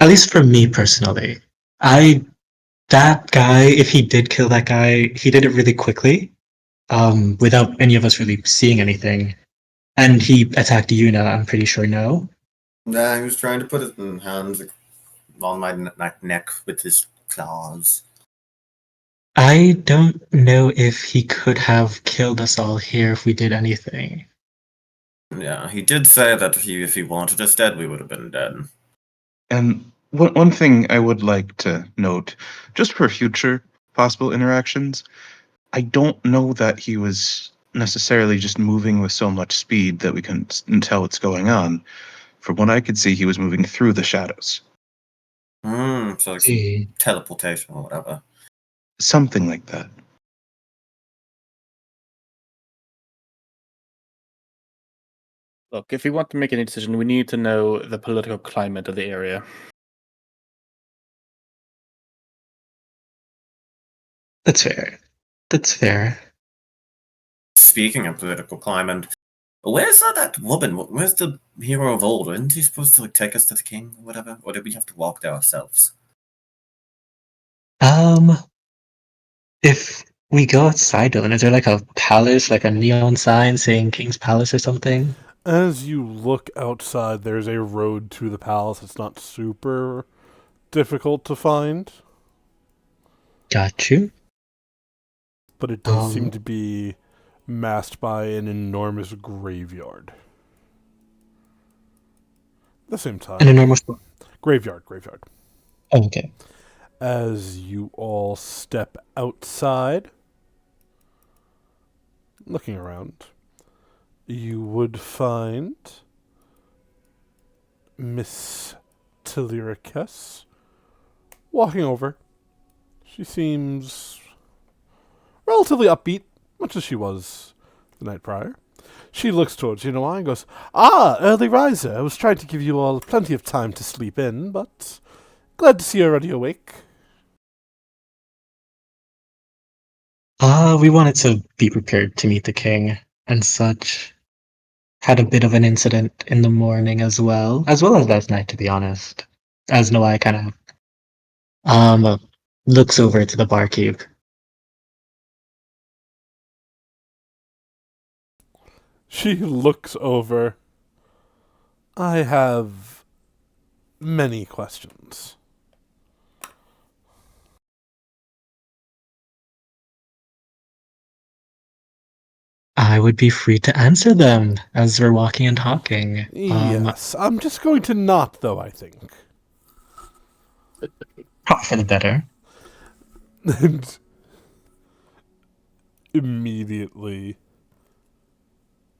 At least for me personally. That guy, if he did kill that guy, he did it really quickly, without any of us really seeing anything. And he attacked Yuna, I'm pretty sure, no? Yeah, he was trying to put his hands on my neck with his claws. I don't know if he could have killed us all here if we did anything. Yeah, he did say that if he wanted us dead, we would have been dead. And one thing I would like to note, just for future possible interactions, I don't know that he was necessarily just moving with so much speed that we couldn't tell what's going on. From what I could see, he was moving through the shadows. So like some See. teleportation or whatever. Something like that. Look, if we want to make any decision, we need to know the political climate of the area. That's fair. That's fair. Speaking of political climate, where's that woman? Where's the hero of old? Isn't he supposed to like take us to the king or whatever? Or did we have to walk there ourselves? If we go outside, Dylan, is there like a palace, like a neon sign saying King's Palace or something? As you look outside, there's a road to the palace. It's not super difficult to find, Got you. but it does seem to be masked by an enormous graveyard. At the same time, An enormous. graveyard. Oh, okay. As you all step outside, looking around, you would find Miss Teliricus walking over. She seems relatively upbeat, much as she was the night prior. She looks towards you, Noah, and goes, "Ah, early riser. I was trying to give you all plenty of time to sleep in, but glad to see you're already awake." We wanted to be prepared to meet the king and such. Had a bit of an incident in the morning as well as last night, to be honest. As Noai kind of looks over to the barkeep. She looks over. "I have many questions." I would be free to answer them as we're walking and talking. Yes, I'm just going to not, though, I think. Probably for the better. And immediately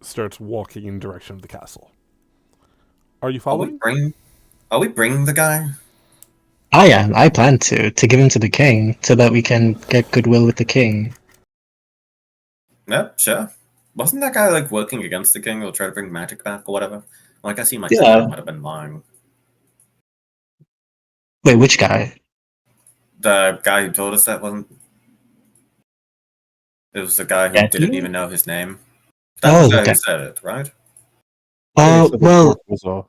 starts walking in direction of the castle. Are you following? Are we bringing the guy? I am. I plan to give him to the king so that we can get goodwill with the king. Yep, sure. Wasn't that guy like working against the king or try to bring magic back or whatever? Like I see my Yeah. might have been lying. Wait, which guy? The guy who told us that wasn't. It was the guy who didn't Daniel? even know his name. That was Oh, the guy who that. said it, right? Yeah, so the Well, dwarf was a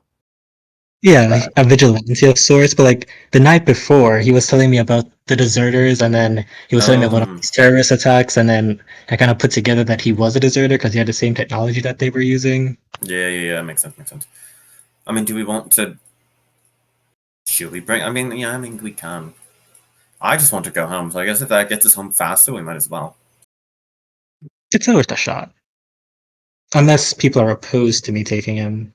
yeah, a vigilante of sorts, but like the night before, he was telling me about the deserters, and then he was telling me about one of these terrorist attacks, and then I kind of put together that he was a deserter because he had the same technology that they were using. Yeah. Makes sense. I mean, do we want to? Should we bring? I mean, we can. I just want to go home, so I guess if that gets us home faster, we might as well. It's worth a shot, unless people are opposed to me taking him.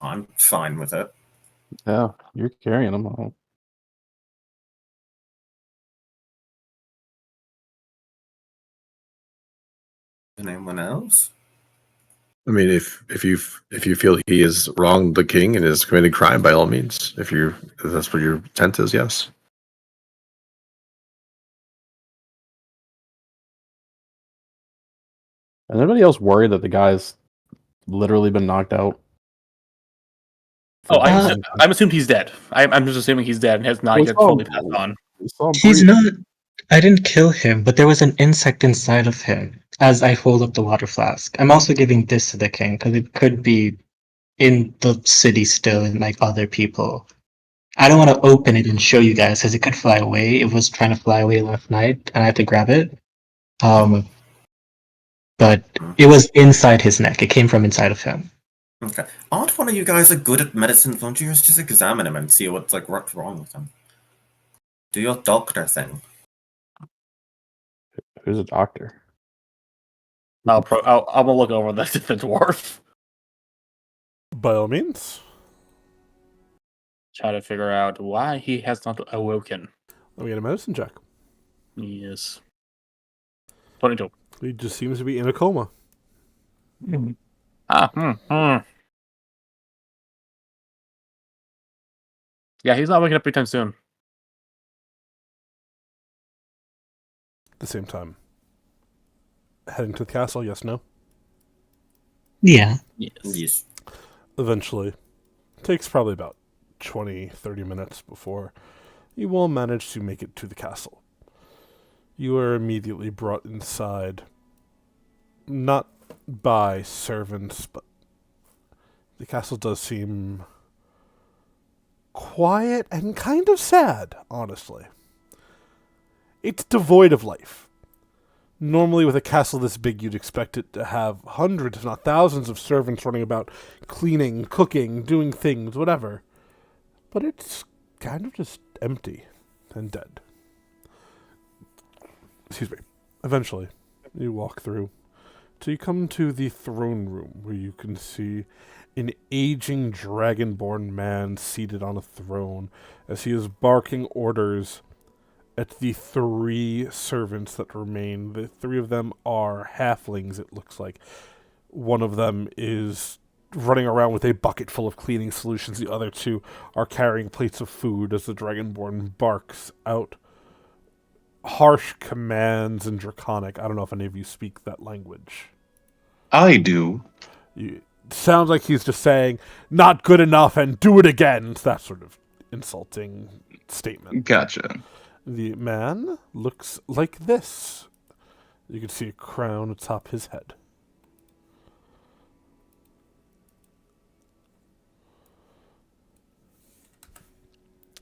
I'm fine with it. yeah. You're carrying him. Oh, Anyone else? I mean, if you feel he has wronged the king and has committed crime, by all means, if that's what your intent is, yes. Is anybody else worried that the guy's literally been knocked out? Oh, Uh, I'm assuming he's dead. I'm just assuming he's dead and has not We yet saw fully him- passed on. we saw him He's breathe. not. I didn't kill him, but there was an insect inside of him as I hold up the water flask. I'm also giving this to the king because it could be in the city still and like other people. I don't want to open it and show you guys because it could fly away. It was trying to fly away last night and I had to grab it. But it was inside his neck. It came from inside of him. Okay. Aren't one of you guys good at medicine? Won't you just examine him and see what's wrong with him? Do your doctor thing. Who's a doctor? I'm gonna look over the dwarf. By all means. Try to figure out why he has not awoken. Let me get a medicine check. Yes. 22. He just seems to be in a coma. Yeah, he's not waking up anytime soon. At the same time. Heading to the castle, yes, no? Yeah. Yes. Eventually. Takes probably about 20, 30 minutes before you will manage to make it to the castle. You are immediately brought inside. Not by servants, but the castle does seem quiet and kind of sad, honestly. It's devoid of life. Normally, with a castle this big, you'd expect it to have hundreds, if not thousands, of servants running about, cleaning, cooking, doing things, whatever. But it's kind of just empty and dead. Excuse me. Eventually, you walk through till you come to the throne room, where you can see an aging dragonborn man seated on a throne as he is barking orders at the 3 servants that remain. The 3 of them are halflings, it looks like. One of them is running around with a bucket full of cleaning solutions. The other 2 are carrying plates of food as the dragonborn barks out harsh commands in Draconic. I don't know if any of you speak that language. I do. Sounds like he's just saying, not good enough and do it again. It's that sort of insulting statement. Gotcha. The man looks like this. You can see a crown atop his head.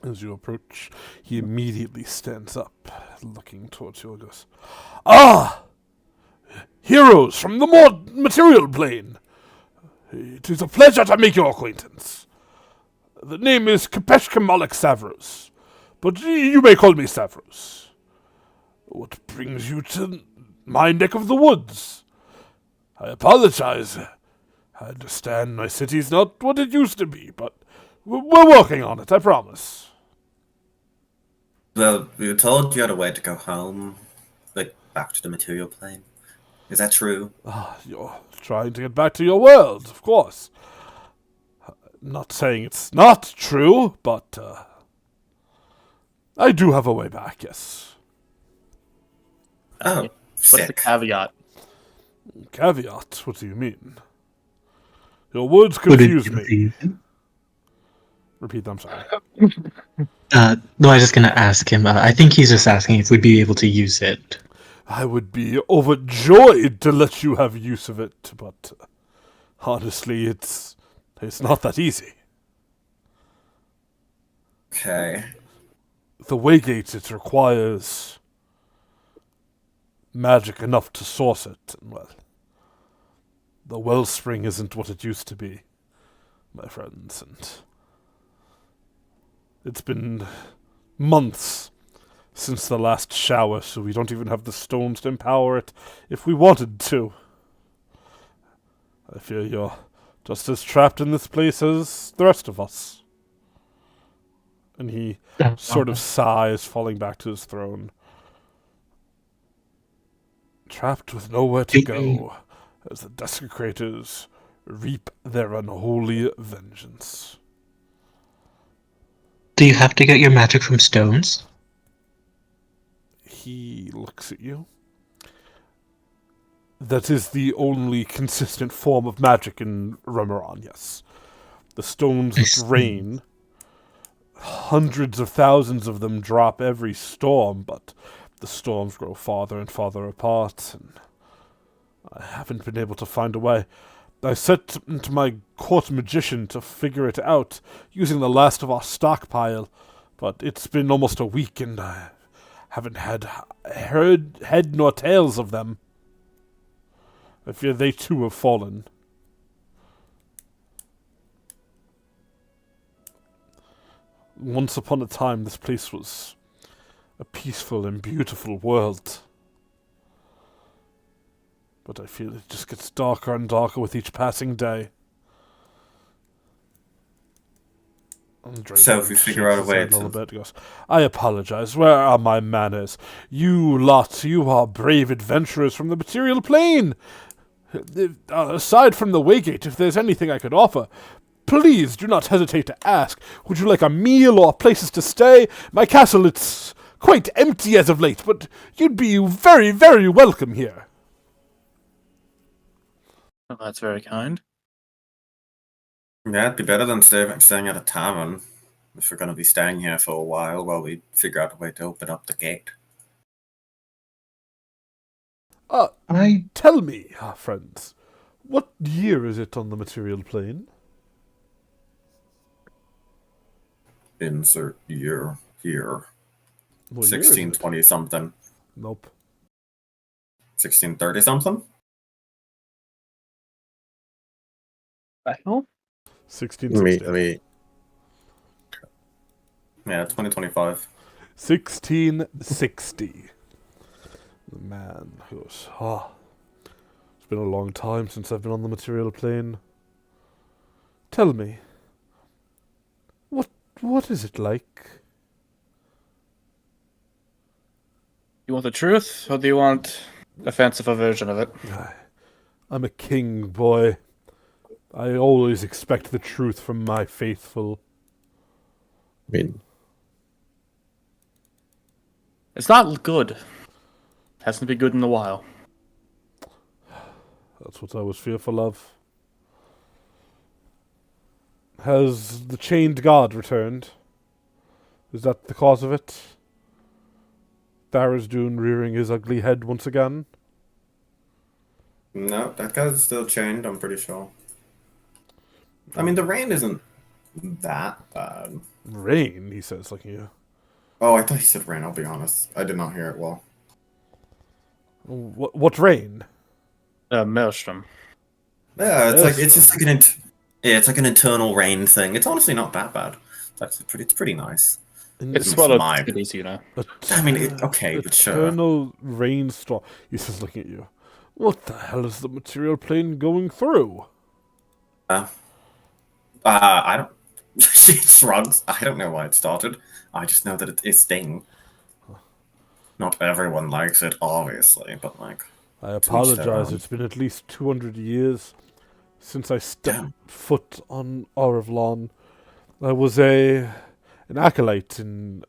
As you approach, he immediately stands up, looking towards you and goes, "Ah! Heroes from the more material plane! It is a pleasure to make your acquaintance. The name is Kapeshka Malik Savros, but you may call me Savros. What brings you to my neck of the woods? I apologize. I understand my city's not what it used to be, but we're working on it, I promise." Well, we were told you had a way to go home, like back to the material plane. Is that true? You're trying to get back to your world, of course. Not saying it's not true, but I do have a way back, yes. Oh, What's the sick. caveat? Caveat? What do you mean? Your words confuse me. Repeat that, I'm sorry. No, I was just gonna ask him. I think he's just asking if we'd be able to use it. I would be overjoyed to let you have use of it, but honestly, it's not that easy. Okay. The Waygate, it requires magic enough to source it, and well, the Wellspring isn't what it used to be, my friends, and it's been months since the last shower, so we don't even have the stones to empower it if we wanted to. I fear you're just as trapped in this place as the rest of us. And he sort of sighs, falling back to his throne. Trapped with nowhere to go, as the desecrators reap their unholy vengeance. Do you have to get your magic from stones? He looks at you. That is the only consistent form of magic in Remeron, yes. The stones that rain, hundreds of thousands of them drop every storm, but the storms grow farther and farther apart, and I haven't been able to find a way. I set to my court magician to figure it out, using the last of our stockpile, but it's been almost a week and I haven't heard head nor tails of them. I fear they too have fallen. Once upon a time, this place was a peaceful and beautiful world. But I feel it just gets darker and darker with each passing day. So if we figure out a way to... Bit, goes, I apologize. Where are my manners? You lot, you are brave adventurers from the material plane. Aside from the Waygate, if there's anything I could offer, please do not hesitate to ask. Would you like a meal or places to stay? My castle, it's quite empty as of late, but you'd be very, very welcome here. Well, that's very kind. Yeah, it'd be better than staying at a tavern if we're going to be staying here for a while we figure out a way to open up the gate. Tell me, friends, what year is it on the material plane? Insert year here. What year is it? 1620 something. Nope. 1630 something? I know. 1660. Yeah, 2025. 1660. The man goes, it's been a long time since I've been on the material plane. Tell me, what is it like? You want the truth, or do you want a fanciful version of it? I'm a king, boy. I always expect the truth from my faithful. I mean, It's not good. Hasn't been good in a while. That's what I was fearful of. Has the chained god returned? Is that the cause of it? Tharizdun rearing his ugly head once again? No, that guy's still chained, I'm pretty sure. I mean, the rain isn't that bad. Rain, he says, looking at you. Oh, I thought he said rain, I'll be honest. I did not hear it well. What rain? Maelstrom. Yeah, it's Yes. like it's just like it's like an internal rain thing. It's honestly not that bad. It's actually it's pretty nice. It's It's swallowed mine. titties, you know. I mean, okay, but sure. Eternal rainstorm. He says, looking at you. What the hell is the material plane going through? I don't. She shrugs. I don't know why it started. I just know that it is thing. Not everyone likes it, obviously, but like. I their apologize. own. It's been at least 200 years since I stepped Damn. foot on Aurevlon. I was an acolyte in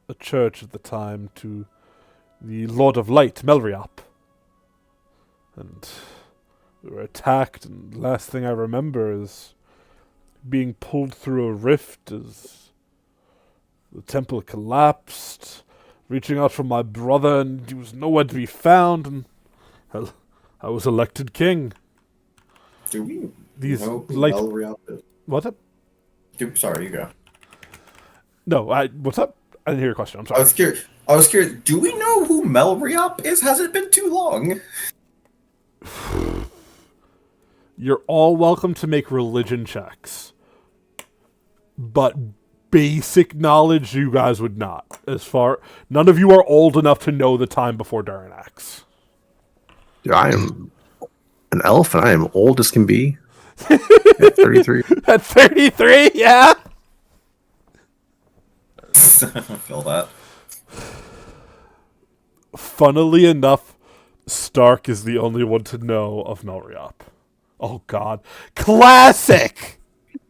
a church at the time to the Lord of Light, Melriop. And we were attacked, and last thing I remember is being pulled through a rift as the temple collapsed, reaching out for my brother, and he was nowhere to be found, and hell, I was elected king. Do we These know who light... Melriop is? What's up? Sorry, you go. No, what's up? I didn't hear your question. I'm sorry. I was curious. Do we know who Melriop is? Has it been too long? You're all welcome to make religion checks, but basic knowledge you guys would not. None of you are old enough to know the time before Duranax. Dude, I am an elf, and I am old as can be. At 33. At 33, yeah. I feel that. Funnily enough, Stark is the only one to know of Melriop. Oh God, classic.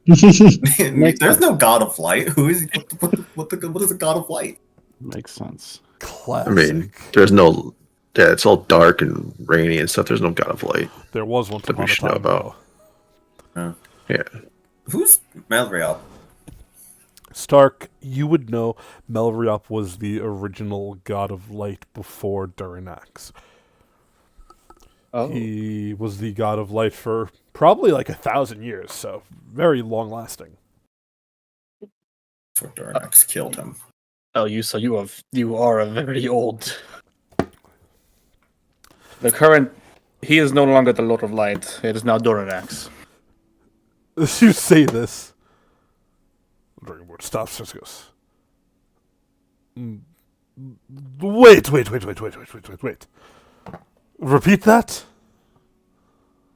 There's no god of light. Who is what is a god of light? Makes sense. Classic. I mean, there's no. Yeah, it's all dark and rainy and stuff. There's no god of light. There was one That we upon a should know time, about. though. Yeah. Who's Melriop? Stark, you would know Melriop was the original god of light before Duranax. Oh. He was the god of light for probably like 1,000 years, so very long lasting. So Duranax killed him. Oh, you are a very old. He is no longer the Lord of Light. It is now Duranax. As you say this, Dragonborn stops and goes, Wait. Repeat that?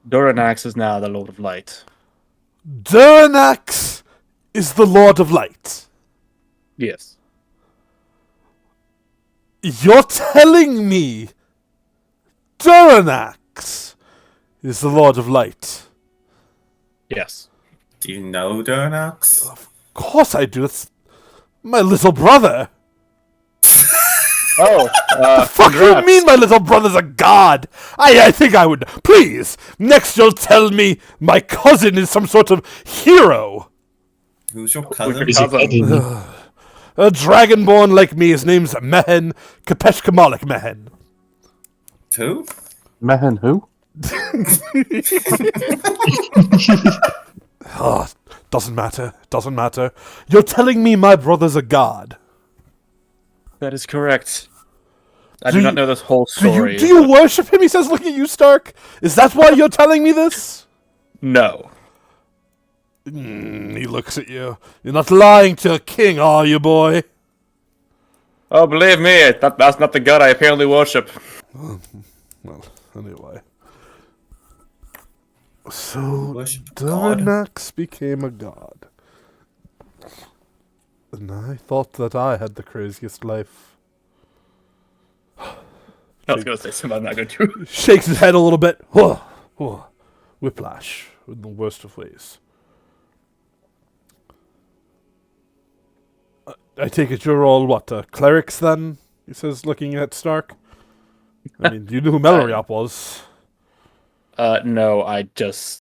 Duranax is now the Lord of Light. Duranax is the Lord of Light. Yes. You're telling me Duranax is the Lord of Light? Yes. Do you know Duranax? Of course I do. It's my little brother. Oh, Fuck you mean my little brother's a god? I think I would. Please, next you'll tell me my cousin is some sort of hero. Who's your cousin? A dragonborn like me. His name's Mehen Kapesh Malik Mehen. Who? Mehen who? Oh, doesn't matter. You're telling me my brother's a god. that is correct. I do not know this whole story. Do you worship him? He says, looking at you, Stark. Is that why you're telling me this? No. He looks at you. You're not lying to a king, are you, boy? Oh, believe me, that's not the god I apparently worship. Well, anyway. So, Worship God. Duranax became a god. And I thought that I had the craziest life. I was going to say something I'm not going to. Shakes his head a little bit. Whiplash, in the worst of ways. I take it you're all, clerics then? He says, looking at Stark. I mean, you knew who Melriop was. No, I just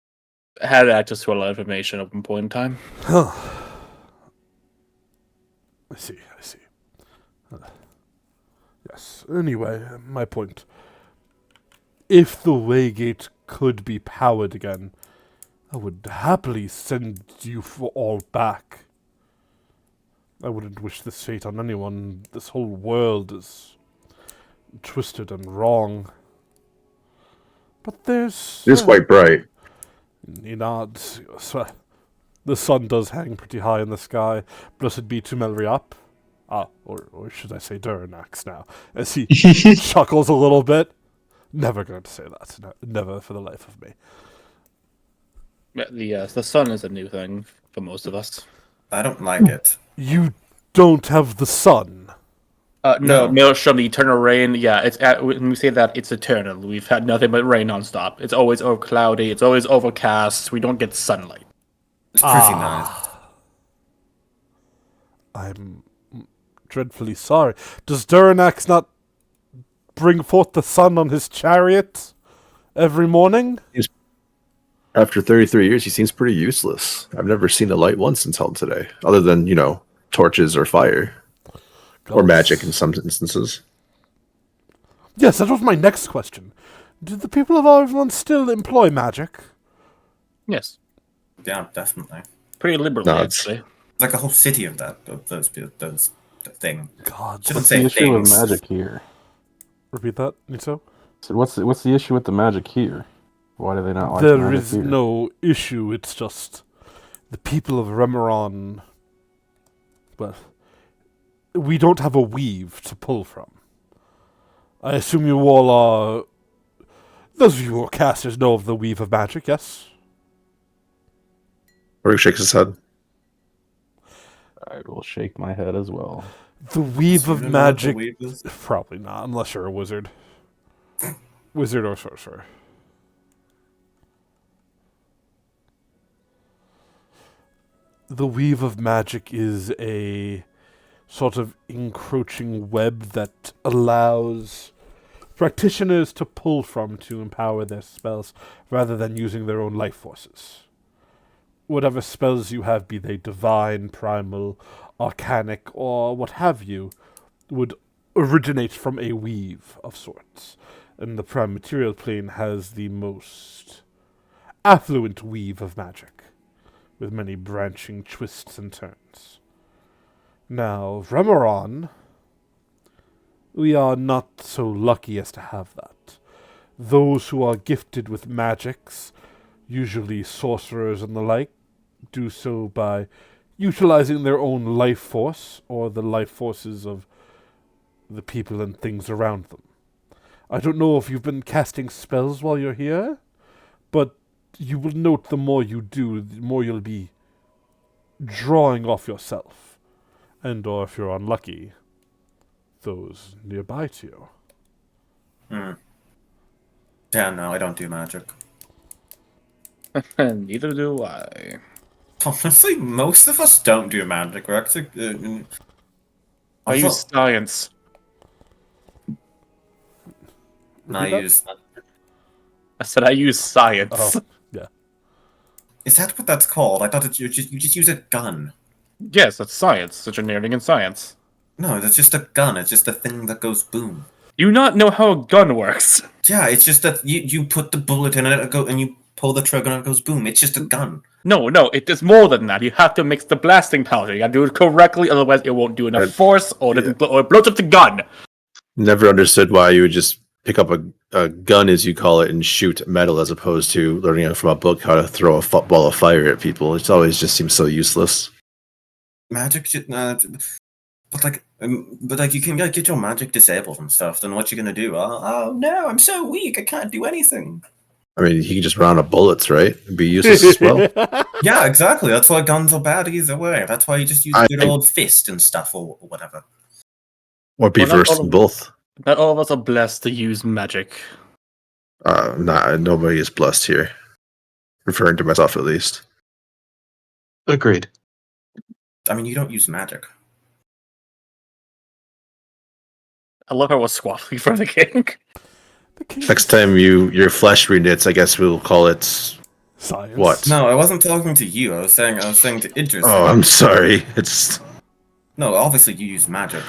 had access to a lot of information at one point in time. Huh. I see. Yes. Anyway, my point. If the Waygate could be powered again, I would happily send you all back. I wouldn't wish this fate on anyone. This whole world is twisted and wrong. But there's... It is quite bright. He nods. The sun does hang pretty high in the sky. Blessed be to Melriop. Or should I say Duranax now? As he chuckles a little bit. Never going to say that. No, never for the life of me. Yeah, the sun is a new thing for most of us. I don't like it. You don't have the sun. No, Maelstrom, the eternal rain. Yeah, when we say that, it's eternal. We've had nothing but rain nonstop. It's always over cloudy. It's always overcast. We don't get sunlight. It's pretty nice. I'm dreadfully sorry. Does Duranax not bring forth the sun on his chariot every morning? After 33 years, he seems pretty useless. I've never seen a light once until today, other than, torches or fire. Or magic in some instances. Yes, that was my next question. Do the people of Arvelon still employ magic? Yes, Yeah, definitely. pretty liberally, No, actually. Like a whole city of those thing. God. Shouldn't What's say the issue with things. magic here? Repeat that, Nito? So what's the issue with the magic here? Why do they not like There magic is here? no issue, it's just the people of Remeron. Well, we don't have a weave to pull from. I assume you all are. Those of you who are casters know of the weave of magic, yes? Rorik shakes his head. I will shake my head as well. The weave Do of you know what the magic. weave is? Probably not, unless you're a wizard. Wizard or sorcerer. The weave of magic is a sort of encroaching web that allows practitioners to pull from to empower their spells rather than using their own life forces. Whatever spells you have, be they divine, primal, arcanic, or what have you, would originate from a weave of sorts. And the prime material plane has the most affluent weave of magic, with many branching twists and turns. Now, Remeron, we are not so lucky as to have that. Those who are gifted with magics, usually sorcerers and the like, do so by utilizing their own life force or the life forces of the people and things around them. I don't know if you've been casting spells while you're here, but you will note the more you do, the more you'll be drawing off yourself. And or if you're unlucky, those nearby to you. Yeah, no, I don't do magic. Neither do I. Honestly, most of us don't do magic. We're actually. I use science. I that? use. I said I use science. Oh, yeah. Is that what that's called? I thought you just use a gun. Yes, that's science. Engineering and science. No, that's just a gun. It's just a thing that goes boom. You not know how a gun works. Yeah, it's just that you put the bullet in it and you pull the trigger and it goes boom. It's just a gun. No, it is more than that. You have to mix the blasting powder. You gotta do it correctly, otherwise it won't do enough force, or it blows up the gun. Never understood why you would just pick up a gun, as you call it, and shoot metal as opposed to learning from a book how to throw a ball of fire at people. It's always just seems so useless. Magic should but like you can get your magic disabled and stuff. Then what you gonna do? Oh no, I'm so weak. I can't do anything. I mean, he can just run out of bullets, right? And be useless as well. Yeah, exactly. That's why guns are bad either way. That's why you just use a good old fist and stuff or whatever. Or be versed in both. Not all of us are blessed to use magic. Nobody is blessed here. Referring to myself, at least. Agreed. I mean, you don't use magic. I love how we're squabbling for the king. Next time your flesh reknits, I guess we'll call it Science. what? No, I wasn't talking to you. I was saying to Idris. Oh, I'm sorry. It's No, obviously you use magic,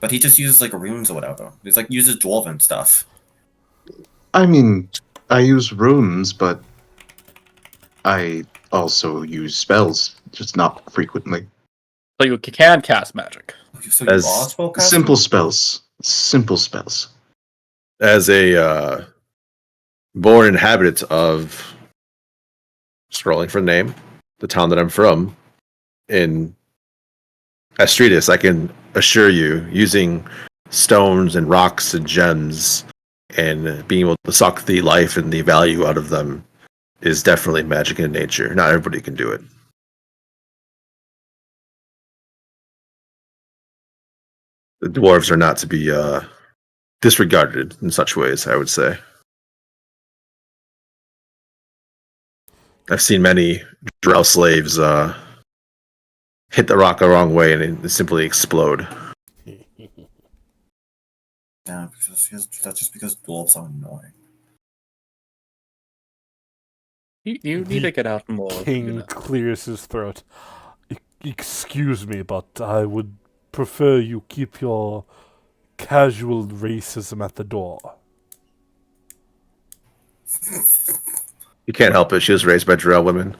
but he just uses like runes or whatever. He's like uses dwarven stuff. I mean, I use runes, but I also use spells, just not frequently. So you can cast magic. So you are spellcaster? Simple spells. Simple spells. as a born inhabitant of scrolling for the name, the town that I'm from, in Astridis, I can assure you, using stones and rocks and gems and being able to suck the life and the value out of them is definitely magic in nature. Not everybody can do it. The dwarves are not to be disregarded in such ways, I would say. I've seen many drow slaves hit the rock the wrong way and simply explode. Yeah, that's just because dwarves are annoying. You need to get out more. King clears his throat. Excuse me, but I would prefer you keep your casual racism at the door. You can't help it. She was raised by Drow women.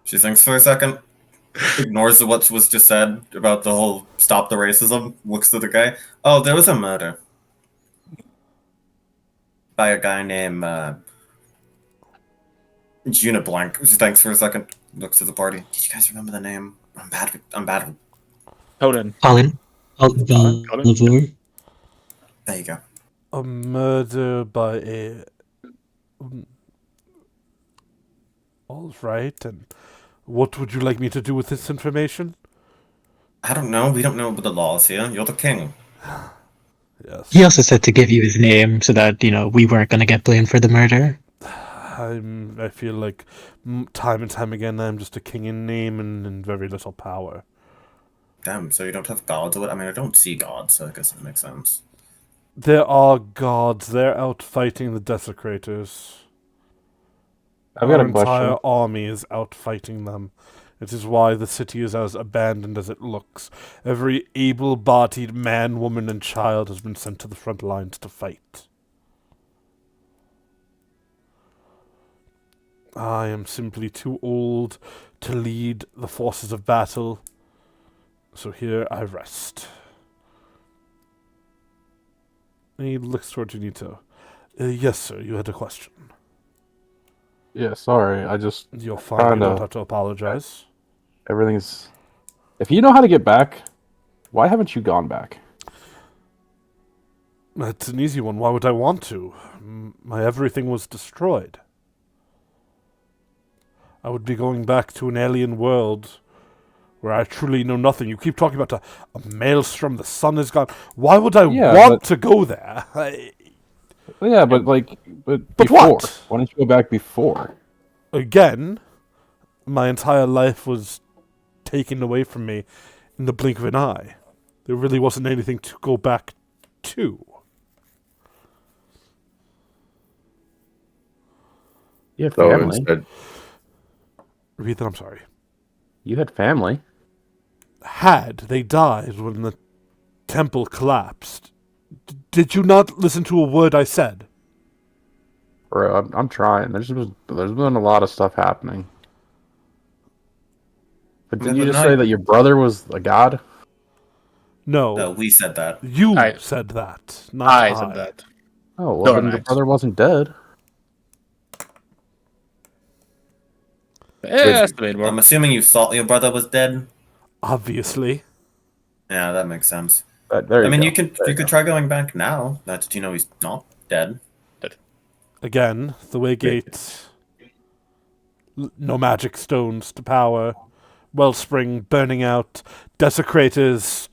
She thinks for a second, ignores what was just said about the whole stop the racism, looks to the guy. Oh, there was a murder. By a guy named, Juna Blank. She thinks for a second, looks to the party. Did you guys remember the name? I'm bad. Conan. Colin. Colin? Lavore. There you go. A murder by a... All right, and what would you like me to do with this information? I don't know. We don't know about the laws here. You're the king. Yes. He also said to give you his name so that, we weren't going to get blamed for the murder. I feel like time and time again I'm just a king in name and very little power. Damn, so you don't have gods or what? I mean, I don't see gods, so I guess that makes sense. There are gods. They're out fighting the desecrators. I've got Our a question. entire army is out fighting them. It is why the city is as abandoned as it looks. Every able-bodied man, woman, and child has been sent to the front lines to fight. I am simply too old to lead the forces of battle, so here I rest. And he looks towards Junito. Yes, sir, you had a question. Yeah, sorry. I just You're fine, you Kinda. don't have to apologize. everything's. If you know how to get back, why haven't you gone back? That's an easy one. Why would I want to? My everything was destroyed. I would be going back to an alien world where I truly know nothing. You keep talking about a maelstrom, the sun is gone. Why would I Yeah, want but- to go there? Yeah, but But before. what? Why don't you go back before? Again, my entire life was taken away from me in the blink of an eye. There really wasn't anything to go back to. You had So family. instead, Ethan, I'm sorry. You had family. They died when the temple collapsed. Did you not listen to a word I said? Bro, I'm trying. There's been a lot of stuff happening. But didn't you But just not- say that your brother was a god? No, No, we said that. you I- said that, not I said that. Oh, well, Darn then your right. brother wasn't dead. Yeah, that's the main I'm one. assuming you thought your brother was dead. Obviously. Yeah, that makes sense. There I mean, go. you could There you you could go. try going back now. That he's not dead. Again, the Waygate. No magic stones to power. Wellspring burning out. Desecrators.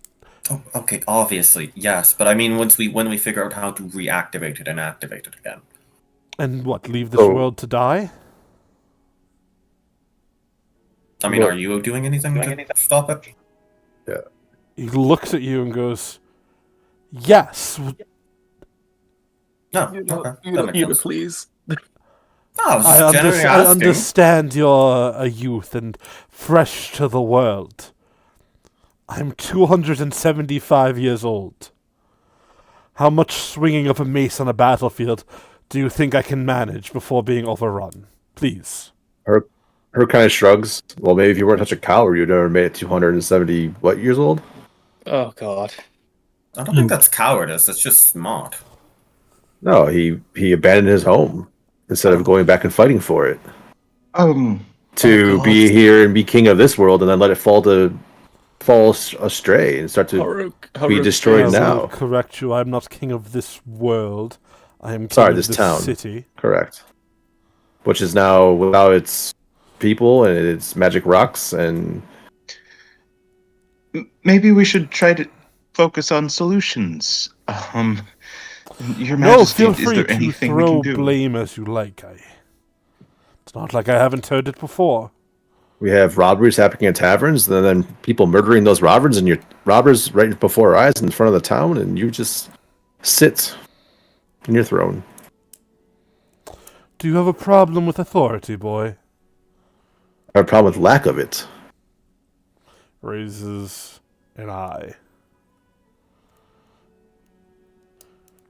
Oh, okay, obviously, yes, but I mean, when we figure out how to reactivate it and activate it again. And what, leave this Oh. world to die? I mean, Well- are you doing anything to stop it? He looks at you and goes, yes. No, okay, that makes sense. please. No, I was I, just generally I asking. understand you're a youth and fresh to the world. I'm 275 years old. How much swinging of a mace on a battlefield do you think I can manage before being overrun? Please. her kind of shrugs. Well, maybe if you weren't such a coward, you'd never made it 270 what years old? Oh god. I don't think that's cowardice. That's just smart. No, he abandoned his home instead of going back and fighting for it to God. be here and be king of this world, and then let it fall astray and start to Haruk destroyed I now. will correct you. I'm not king of this world. I am king Sorry, of this this town. city. correct, which is now without its people and its magic rocks and Maybe we should try to focus on solutions. Your No, Majesty, feel is free there to anything we throw can do? blame as you like. It's not like I haven't heard it before. we have robberies happening in taverns, and then people murdering those robbers, and your robbers right before our eyes in front of the town, and you just sit in your throne. Do you have a problem with authority, boy? I have a problem with lack of it. Raises an eye.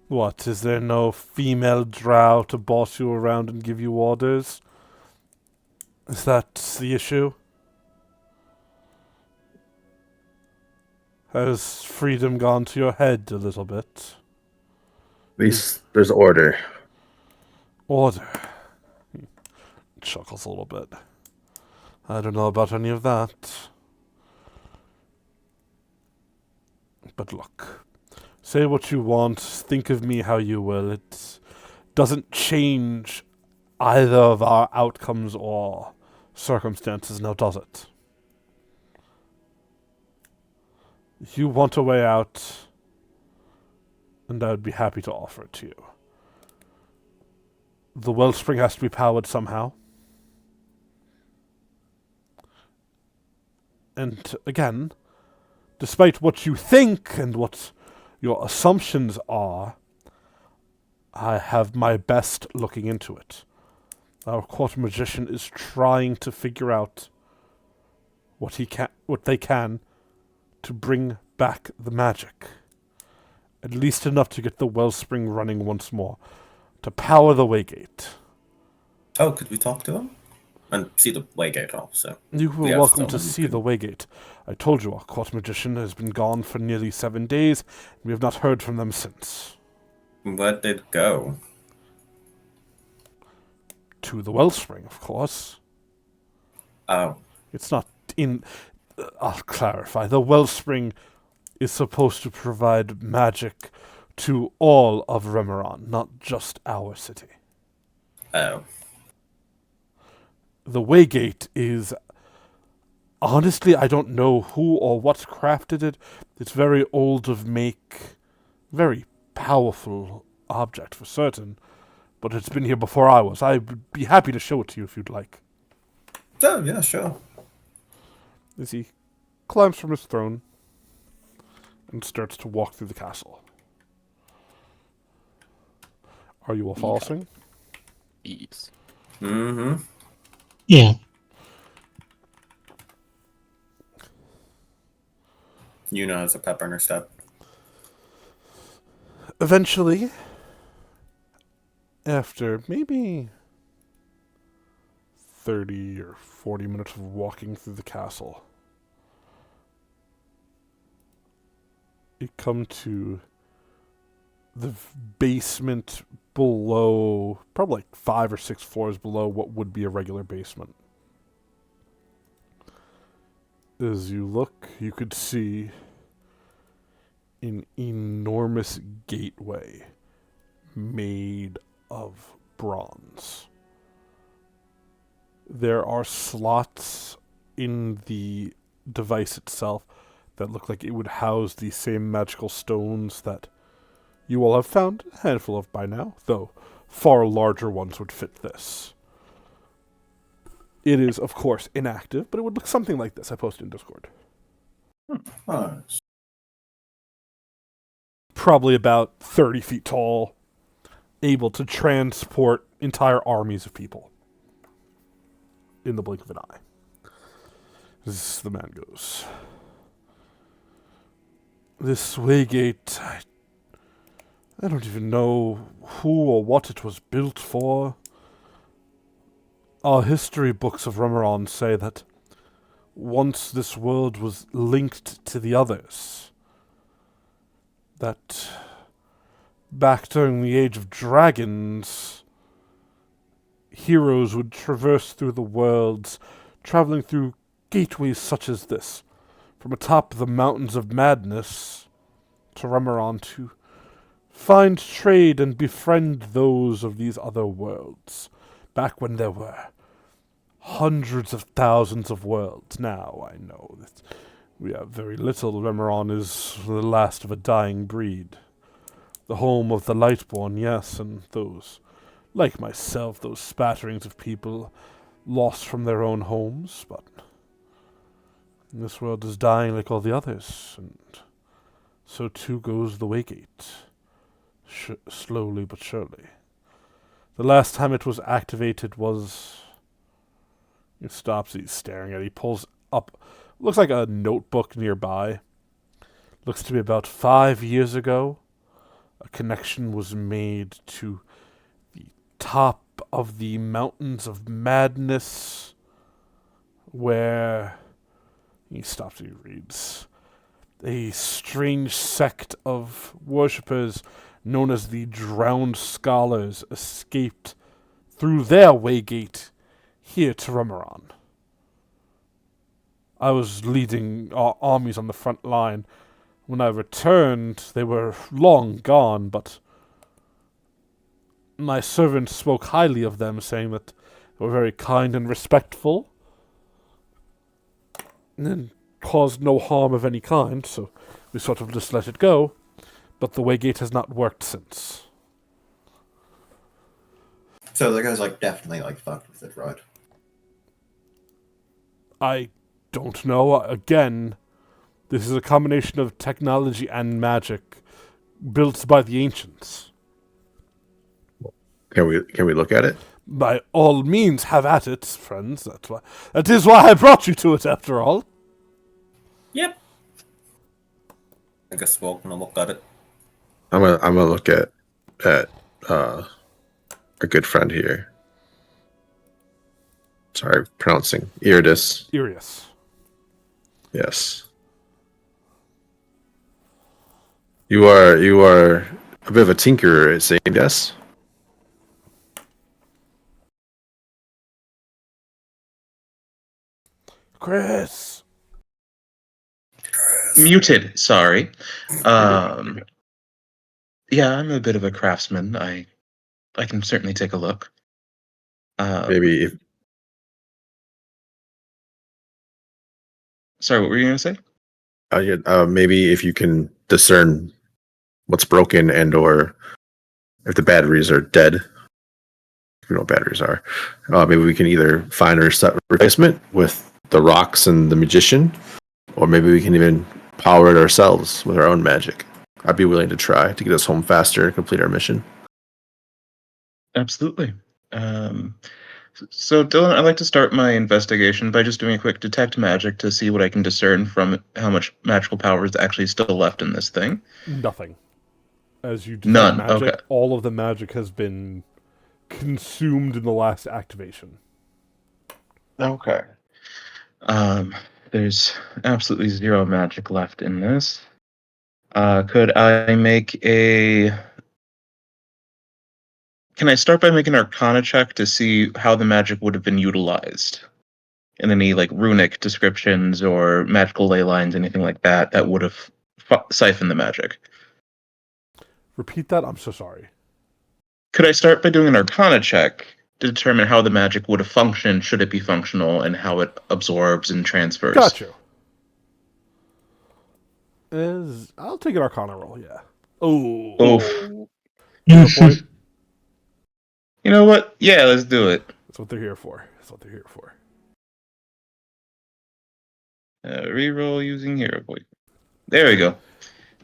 What, is there no female drow to boss you around and give you orders? Is that the issue? Has freedom gone to your head a little bit? At least there's order. Order. He chuckles a little bit. I don't know about any of that. But look, say what you want, think of me how you will. It doesn't change either of our outcomes or circumstances, now does it? You want a way out, and I would be happy to offer it to you. The Wellspring has to be powered somehow. And again, despite what you think and what your assumptions are, I have my best looking into it. Our court magician is trying to figure out what they can to bring back the magic. At least enough to get the Wellspring running once more, to power the Waygate. Oh, could we talk to him? And see the Waygate also. You were welcome to see the Waygate. I told you our court magician has been gone for nearly 7 days, and we have not heard from them since. Where did it go? To the Wellspring, of course. Oh. It's not in... I'll clarify. The Wellspring is supposed to provide magic to all of Remeron, not just our city. Oh. The Waygate is... Honestly, I don't know who or what crafted it. It's very old of make. Very powerful object for certain. But it's been here before I was. I'd be happy to show it to you if you'd like. Oh, yeah, sure. As he climbs from his throne and starts to walk through the castle. Are you all following? Yes. Mm-hmm. Yeah. Yuna has a pep in her step. Eventually, after maybe 30 or 40 minutes of walking through the castle, you come to the basement below, probably like 5 or 6 floors below what would be a regular basement. As you look, you could see an enormous gateway made of bronze. There are slots in the device itself that look like it would house the same magical stones that you all have found a handful of by now, though far larger ones would fit this. It is, of course, inactive, but it would look something like this. I posted in Discord. Nice. Probably about 30 feet tall, able to transport entire armies of people in the blink of an eye. As the man goes, this Waygate, I don't even know who or what it was built for. Our history books of Remeron say that once this world was linked to the others, that back during the Age of Dragons, heroes would traverse through the worlds, traveling through gateways such as this, from atop the Mountains of Madness to Remeron to find trade and befriend those of these other worlds. Back when there were hundreds of thousands of worlds. Now I know that we have very little. Remeron is the last of a dying breed. The home of the Lightborn, yes, and those, like myself, those spatterings of people lost from their own homes, but this world is dying like all the others, and so too goes the Waygate. Slowly but surely. The last time it was activated was... He stops, he's staring at it. He pulls up... Looks like a notebook nearby. Looks to be about 5 years ago. A connection was made to the top of the Mountains of Madness, where... He stops and he reads. A strange sect of worshippers known as the Drowned Scholars escaped through their waygate here to Remeron. I was leading our armies on the front line. When I returned, they were long gone, but my servant spoke highly of them, saying that they were very kind and respectful, and caused no harm of any kind, so we sort of just let it go. But the waygate has not worked since. So the guy's like definitely like fucked with it, right? I don't know. Again, this is a combination of technology and magic built by the ancients. Can we look at it? By all means, have at it, friends. That is why I brought you to it, after all. Yep. I guess we're gonna look at it. I'm gonna look at our good friend here. Sorry, pronouncing Iridis. Irius. Yes. You are a bit of a tinkerer, it seems, yes? Chris. Muted, sorry. Yeah, I'm a bit of a craftsman. I can certainly take a look. Maybe if Sorry, what were you going to say? maybe if you can discern what's broken and or if the batteries are dead. If you know what batteries are. Maybe we can either find a replacement with the rocks and the magician, or maybe we can even power it ourselves with our own magic. I'd be willing to try to get us home faster and complete our mission. Absolutely. So, Dylan, I'd like to start my investigation by just doing a quick detect magic to see what I can discern from how much magical power is actually still left in this thing. Nothing. As you detect None, magic, okay. all of the magic has been consumed in the last activation. Okay. There's absolutely zero magic left in this. Could I make a... Can I start by making an Arcana check to see how the magic would have been utilized? And any, like, runic descriptions or magical ley lines, anything like that, that would have siphoned the magic. Repeat that? I'm so sorry. Could I start by doing an Arcana check to determine how the magic would have functioned, should it be functional, and how it absorbs and transfers? Got you. I'll take an Arcana roll, yeah. Oof. Got a point. You know what? Yeah, let's do it. That's what they're here for. Reroll using Hero Point. There we go.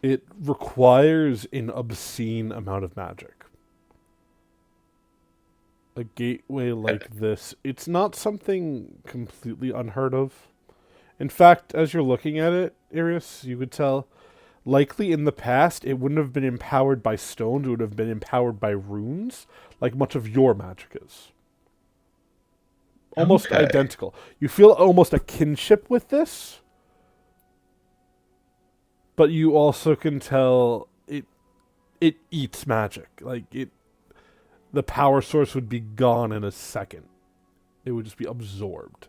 It requires an obscene amount of magic. A gateway like this, it's not something completely unheard of. In fact, as you're looking at it, Iris, you could tell, likely in the past, it wouldn't have been empowered by stones, it would have been empowered by runes, like much of your magic is. Almost identical. You feel almost a kinship with this, but you also can tell it eats magic. Like, the power source would be gone in a second. It would just be absorbed.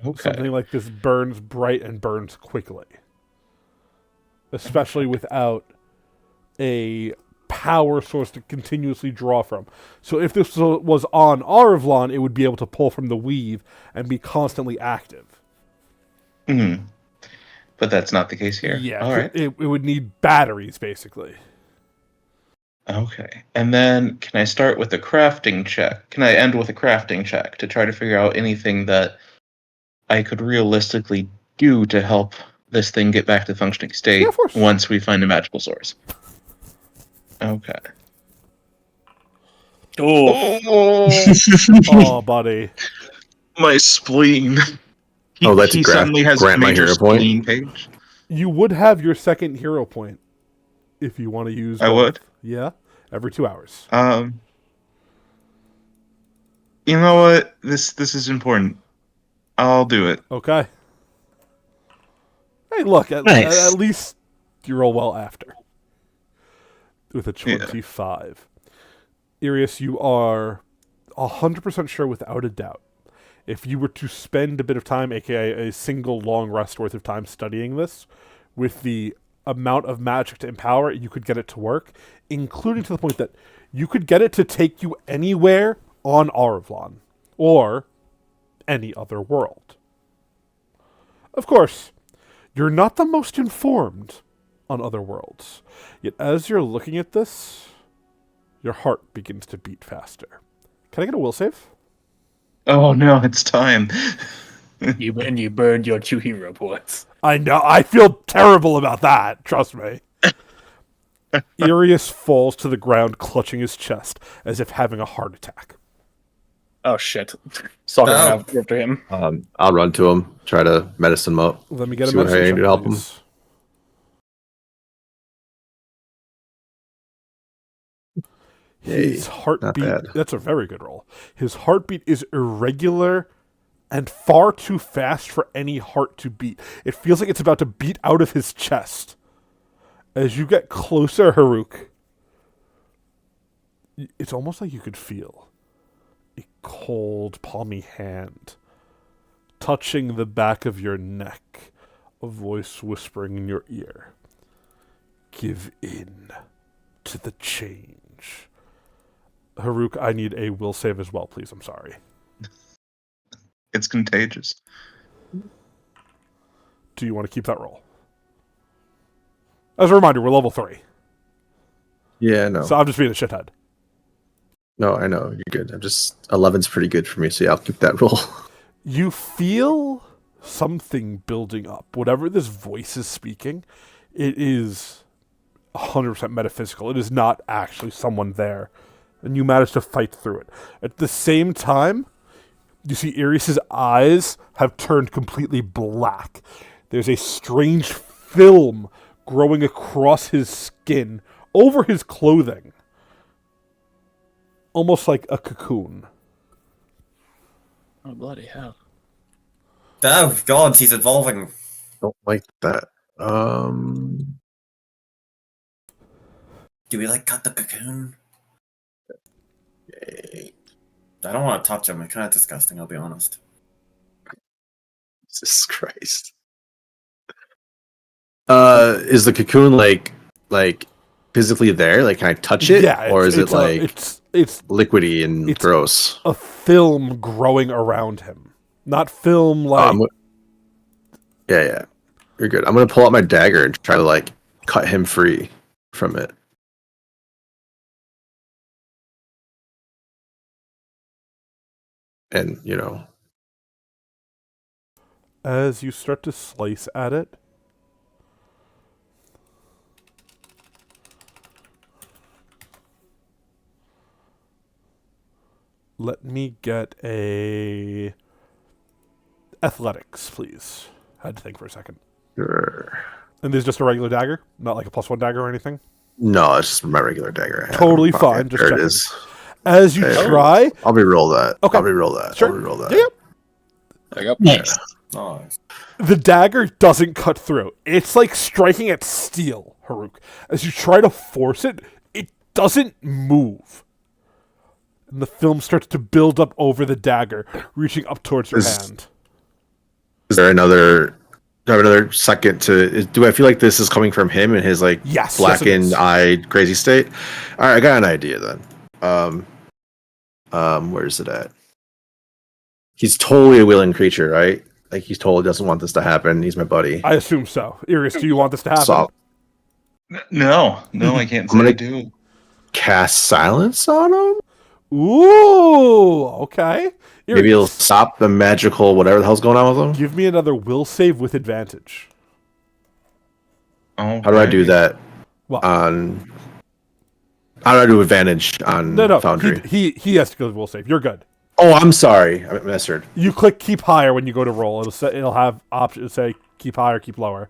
Okay. Something like this burns bright and burns quickly. Especially without a power source to continuously draw from. So if this was on Arvlon, it would be able to pull from the weave and be constantly active. Mm-hmm. But that's not the case here. Yeah, all right. It would need batteries, basically. Okay. And then can I start with a crafting check? Can I end with a crafting check to try to figure out anything that I could realistically do to help this thing get back to functioning state once we find a magical source? Okay. Oh, Oh, buddy. My spleen. Oh, that's He grant suddenly has a my major hero point. spleen page. You would have your second hero point if you want to use I both. would. Yeah, every 2 hours. You know what? This is important. I'll do it. Okay. Hey, look, at Nice. least you roll well after. With a 25. Irius, you are 100% sure without a doubt. If you were to spend a bit of time, aka a single long rest worth of time studying this, with the amount of magic to empower it, you could get it to work, including to the point that you could get it to take you anywhere on Arvlon, or any other world. Of course, you're not the most informed on other worlds, yet as you're looking at this, your heart begins to beat faster. Can I get a will save? Oh no, it's time. you burned your 2 hero points. I know. I feel terrible about that. Trust me. Irius falls to the ground, clutching his chest as if having a heart attack. Oh shit! Soccer after him. I'll run to him, try to medicine him up. Let me get a See what I medicine can check, do to help him. please. His Yay, heartbeat. not bad. That's a very good roll. His heartbeat is irregular and far too fast for any heart to beat. It feels like it's about to beat out of his chest. As you get closer, Haruk, it's almost like you could feel a cold, palmy hand touching the back of your neck, a voice whispering in your ear. Give in to the change. Haruk, I need a will save as well, please. I'm sorry. It's contagious. Do you want to keep that roll? As a reminder, we're level 3. Yeah, no. So I'm just being a shithead. No, I know. You're good. I'm just 11's pretty good for me, so yeah, I'll keep that roll. You feel something building up. Whatever this voice is speaking, it is 100% metaphysical. It is not actually someone there. And you manage to fight through it. At the same time, you see Irius's eyes have turned completely black. There's a strange film growing across his skin, over his clothing. Almost like a cocoon. Oh bloody hell! Oh god, he's evolving. Don't like that. Do we like cut the cocoon? I don't want to touch him. It's kind of disgusting, I'll be honest. Jesus Christ. Is the cocoon like physically there? Like, can I touch it? Yeah, or is it like it's liquidy and it's- gross? a film growing around him, not film like. Yeah. You're good. I'm gonna pull out my dagger and try to like cut him free from it. And As you start to slice at it, let me get a athletics, please. I had to think for a second. sure. And there's just a regular dagger, not like a +1 dagger or anything. No, it's just my regular dagger. I have Totally in my pocket. fine, just There it checking. is. As you Okay. try, I'll re-roll that. Okay. I'll re-roll that. Sure. I'll re-roll that. Yep. There you go. Nice. Nice. the dagger doesn't cut through. It's like striking at steel, Haruk. As you try to force it, it doesn't move. And the film starts to build up over the dagger, reaching up towards your hand. Is there another? Do I have another second to? Do I feel like this is coming from him and his like Yes, blackened-eyed crazy state? All right, I got an idea then. Where's it at? He's totally a willing creature, right? Like he totally doesn't want this to happen. He's my buddy. I assume so. Iris, do you want this to happen? So No, I can't I'm say gonna- I do. cast silence on him. Ooh, okay. Maybe it'll Iris, stop the magical whatever the hell's going on with him. give me another will save with advantage. Oh, How do I do that Well, on? I don't do advantage on No. Foundry. He has to go to will save. You're good. Oh, I'm sorry. I misheard. You click keep higher when you go to roll. It'll have options say keep higher, keep lower,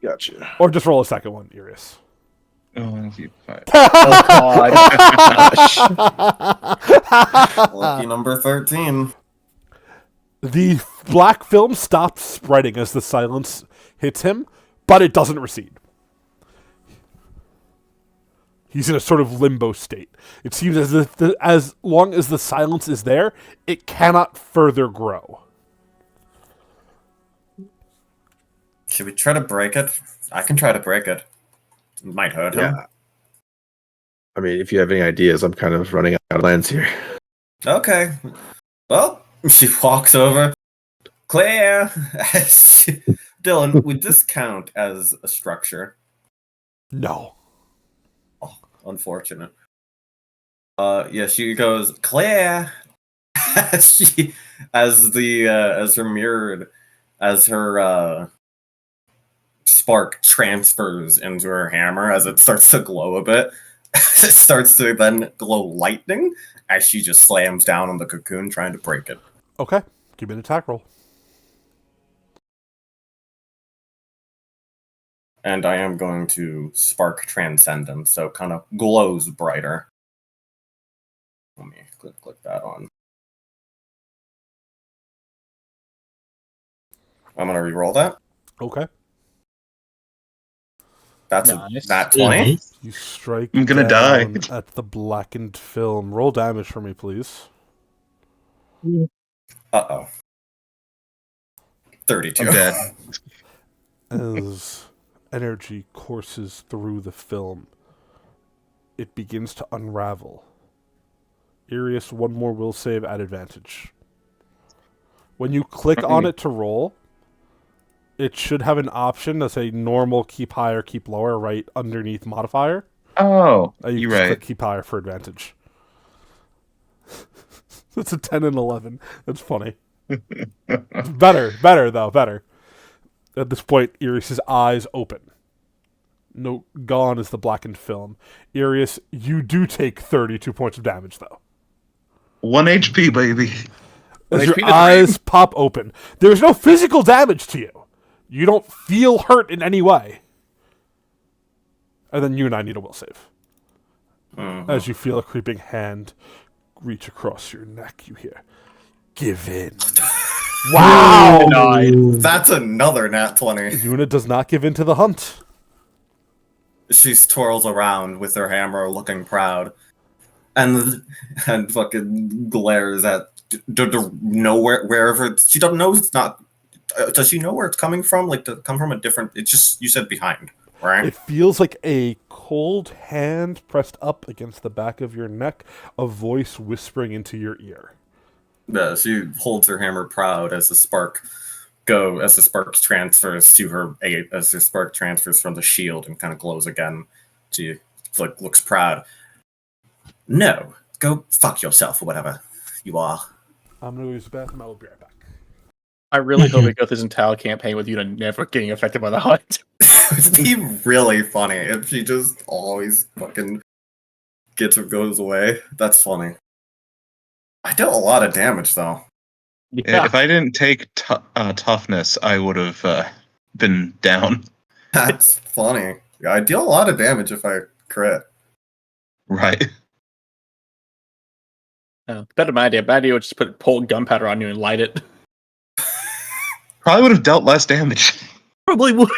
Gotcha. or just roll a second one, Iris. Oh, thank you. Fine. Lucky number 13. The black film stops spreading as the silence hits him, but it doesn't recede. He's in a sort of limbo state. It seems as if as long as the silence is there, it cannot further grow. Should we try to break it? I can try to break it. It might hurt him. Yeah. I mean, if you have any ideas, I'm kind of running out of plans here. Okay. Well, she walks over. Claire! Dylan, would this count as a structure? No. Oh, unfortunate. Yeah, she goes, Claire! as her spark transfers into her hammer as it starts to glow a bit. It starts to then glow lightning as she just slams down on the cocoon trying to break it. Okay. Give me an attack roll. And I am going to spark transcendence, so kind of glows brighter. Let me click that on. I'm gonna re-roll that. Okay. That's Nice. that 20. Nice. You strike I'm gonna down die. at the blackened film. Roll damage for me, please. Uh-oh. 32. I'm dead. As energy courses through the film, it begins to unravel. Irius, one more will save at advantage. When you click on it to roll, it should have an option to say normal, keep higher, keep lower, right underneath modifier. Oh, You you're just right. click keep higher for advantage. It's a 10 and 11. That's funny. Better, though, better. At this point, Irius' eyes open. No, gone is the blackened film. Irius, you do take 32 points of damage, though. 1 HP, baby. As HP your to the eyes pop open. There's no physical damage to you. You don't feel hurt in any way. And then you and I need a will save. As you feel a creeping hand reach across your neck, you hear, give in. Wow! That's another nat 20. Yuna does not give in to the hunt. She twirls around with her hammer, looking proud, and fucking glares at nowhere wherever she doesn't know it's not. Does she know where it's coming from? Like, to come from a different? It's just you said behind, right? It feels like a cold hand pressed up against the back of your neck, a voice whispering into your ear. Yeah, she holds her hammer proud as the spark transfers to her as the spark transfers from the shield and kind of glows again. She looks proud. No, go fuck yourself or whatever you are. I'm gonna use the bathroom. I will be right back. I really hope we go through this entire campaign with Yuna never getting affected by the hunt. It'd be really funny if she just always fucking goes away. That's funny. I dealt a lot of damage though. Yeah. If I didn't take toughness, I would have been down. That's funny. Yeah, I deal a lot of damage if I crit. Right. Better my idea. Bad idea would just pour gunpowder on you and light it. Probably would have dealt less damage. Probably would.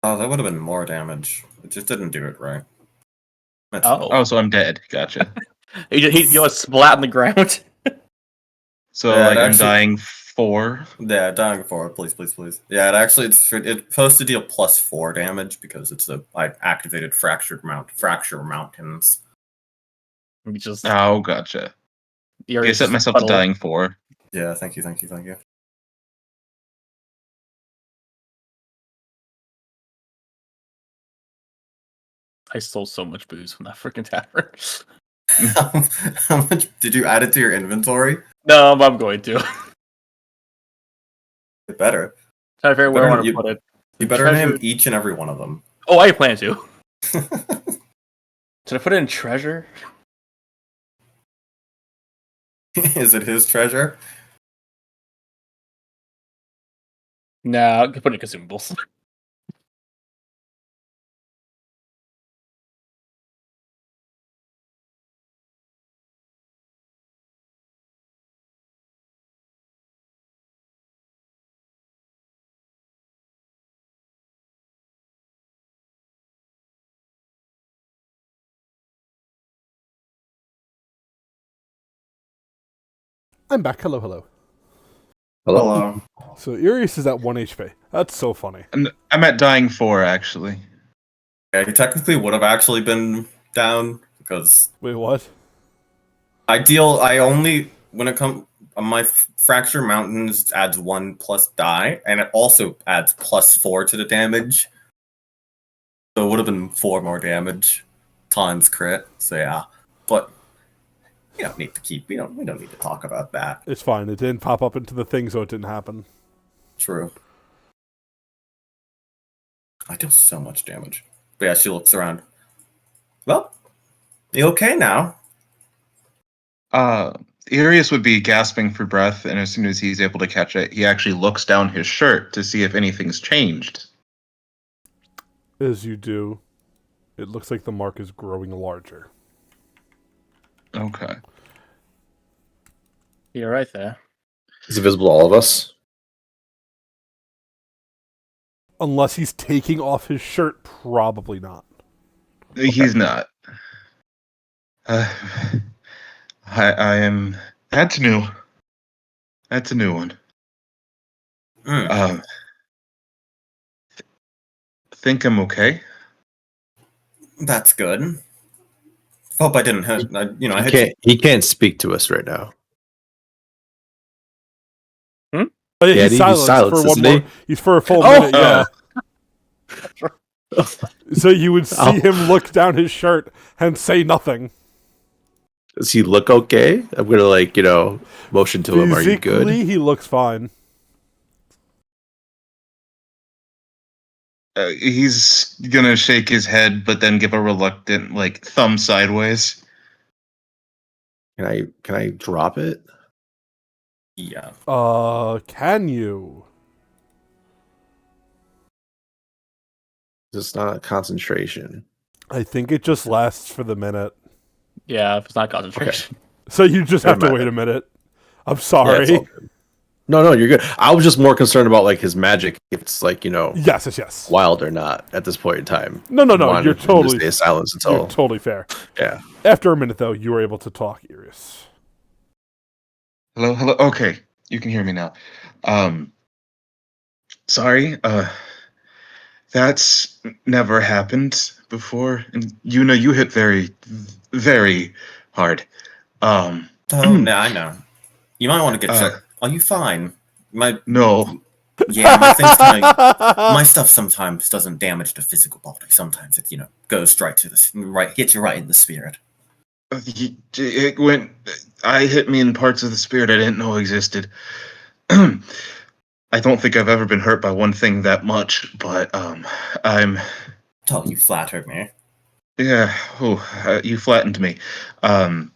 Oh, that would have been more damage. It just didn't do it right. That's Oh. Oh, so I'm dead. Gotcha. He was splat on the ground. So Yeah, like it I'm actually- dying 4. Yeah, dying 4. Please. Yeah, it's supposed to deal +4 damage because I activated fracture mountains. We just Oh, gotcha. the I area's set just myself to puddle. dying 4. Yeah, thank you. I stole so much booze from that freaking tavern. How much did you add it to your inventory? No, I'm going to. It better. Try to figure out where I Better- want to you- put it. You better Treasure- name each and every one of them. Oh, I plan to. Should I put it in treasure? Is it his treasure? Nah, I can put it in consumables. I'm back. Hello. Hello. So Irius is at 1 HP. That's so funny. And I'm at dying 4 actually. Yeah, he technically would have actually been down because Wait, what? I only when it comes my fracture mountains adds 1 plus die, and it also adds +4 to the damage. So it would have been 4 more damage times crit. So yeah, but we don't need to talk about that. It's fine. It didn't pop up into the thing, so it didn't happen. True. I deal so much damage. But yeah, she looks around. Well, you okay now? Arius would be gasping for breath, and as soon as he's able to catch it, he actually looks down his shirt to see if anything's changed. As you do, it looks like the mark is growing larger. Okay. You're right there. Is it visible to all of us? Unless he's taking off his shirt, probably not. He's not. I am. That's new. That's a new one. Mm. Think I'm okay. That's good. Hope I didn't hit. I hit you. He can't speak to us right now. Oh, yeah, Yeah, he's he's silenced silenced, for one isn't he? more. He's for a full Oh! minute, yeah. So you would see him look down his shirt and say nothing. Does he look okay? I'm gonna motion to him. Are you good? Physically, he looks fine. He's gonna shake his head, but then give a reluctant, thumb sideways. Can I drop it? Yeah. Can you? It's not concentration. I think it just lasts for the minute. Yeah, if it's not concentration. So you just have to Never mind. wait a minute. I'm Yeah, sorry. it's all good. No, you're good. I was just more concerned about his magic. If it's Yes. wild or not at this point in time. No, Wanted you're him to totally stay silent You're until totally fair. yeah. After a minute, though, you were able to talk, Iris. Hello. Okay, you can hear me now. Sorry. That's never happened before, and you hit very, very hard. Oh, no, I know. You might want to get checked. Are you fine? No. Yeah, my stuff sometimes doesn't damage the physical body. Sometimes it, goes straight to hits you right in the spirit. It went. I hit me in parts of the spirit I didn't know existed. I don't think I've ever been hurt by one thing that much, but I'm. Oh, you flattered me. Yeah. Oh, you flattened me. I'm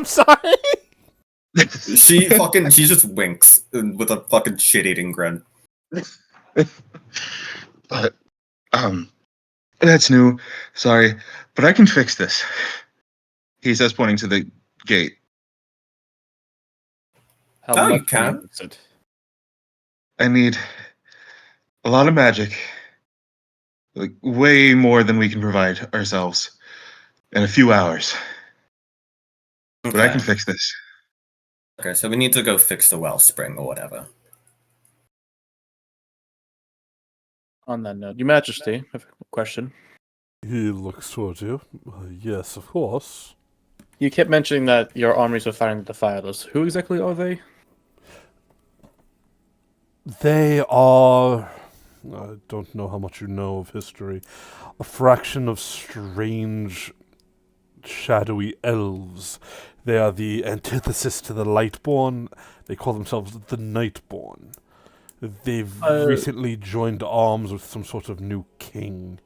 sorry. She just winks with a fucking shit-eating grin. But that's new. Sorry, but I can fix this. He says, pointing to the gate. How Oh, you much can. is it? I need a lot of magic, way more than we can provide ourselves, in a few hours. But I can fix this. Okay, so we need to go fix the Wellspring or whatever. On that note, Your Majesty, I have a question. He looks towards you. Yes, of course. You kept mentioning that your armies were fighting the Defilers. Who exactly are they? They are... I don't know how much you know of history. A fraction of strange, shadowy elves. They are the antithesis to the Lightborn. They call themselves the Nightborn. They've recently joined arms with some sort of new king.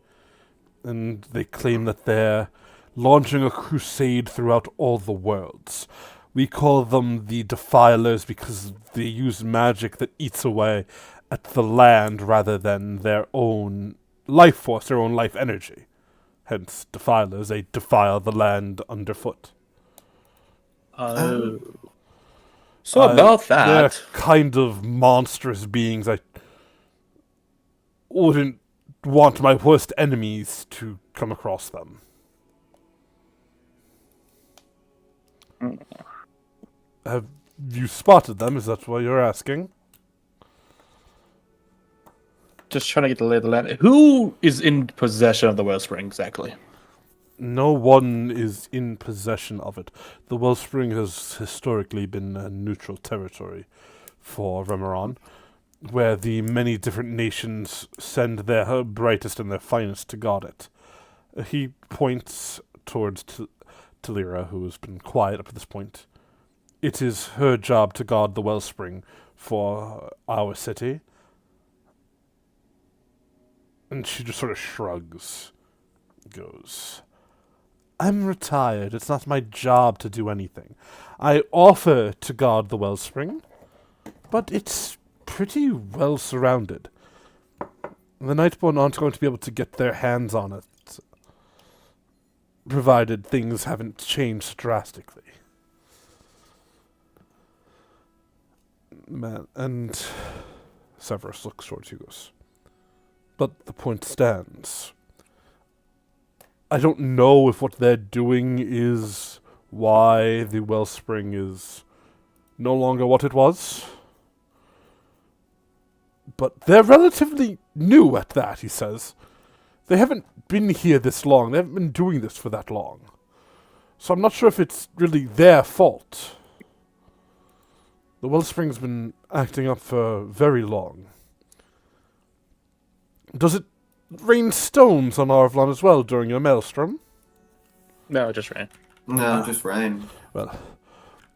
And they claim that they're launching a crusade throughout all the worlds. We call them the Defilers because they use magic that eats away at the land rather than their own life force, their own life energy. Hence, Defilers, they defile the land underfoot. So about They're that, kind of monstrous beings. I wouldn't want my worst enemies to come across them. Have you spotted them? Is that what you're asking? just trying to get the lay of the land. Who is in possession of the Wellspring exactly? No one is in possession of it. The Wellspring has historically been a neutral territory for Remeron, where the many different nations send their brightest and their finest to guard it. He points towards Talira, who has been quiet up to this point. It is her job to guard the Wellspring for our city. And she just sort of shrugs. Goes, I'm retired. It's not my job to do anything. I offer to guard the Wellspring, but it's pretty well surrounded. The Nightborn aren't going to be able to get their hands on it, provided things haven't changed drastically. Man, and Severus looks towards you, goes, but the point stands. I don't know if what they're doing is why the Wellspring is no longer what it was. But they're relatively new at that, he says. They haven't been here this long. They haven't been doing this for that long. So I'm not sure if it's really their fault. The Wellspring's been acting up for very long. Does it rain stones on Arvlon as well during your maelstrom? No, just rain. No, just rain. Well,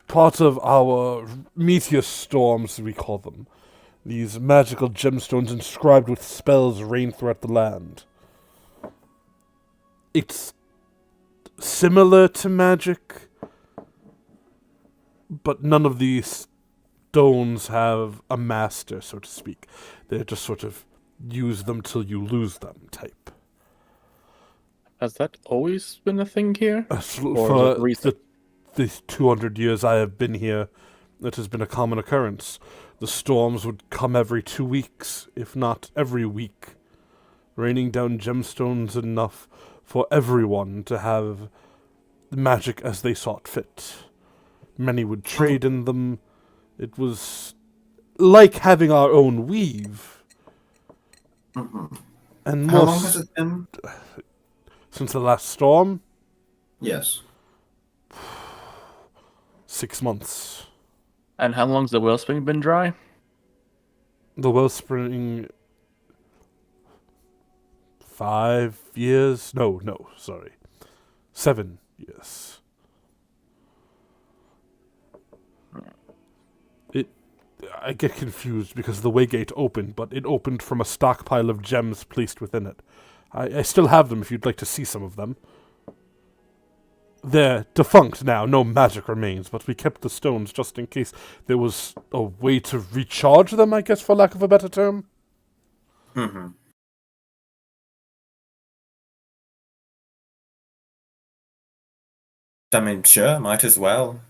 part of our meteor storms, we call them. These magical gemstones inscribed with spells rain throughout the land. It's similar to magic, but none of these stones have a master, so to speak. They're just sort of use them till you lose them type. Has that always been a thing here? For the 200 years I have been here, it has been a common occurrence. The storms would come every 2 weeks, if not every week, raining down gemstones enough for everyone to have magic as they sought fit. Many would trade in them. It was like having our own weave. Mm-hmm. And How long has it been? Since the last storm? Yes. 6 months. And how long's the Wellspring been dry? The Wellspring... 5 years? No, sorry. 7 years. I get confused because the Waygate opened, but it opened from a stockpile of gems placed within it. I still have them if you'd like to see some of them. They're defunct now, no magic remains, but we kept the stones just in case there was a way to recharge them, I guess, for lack of a better term. Mm-hmm. I mean, sure, might as well.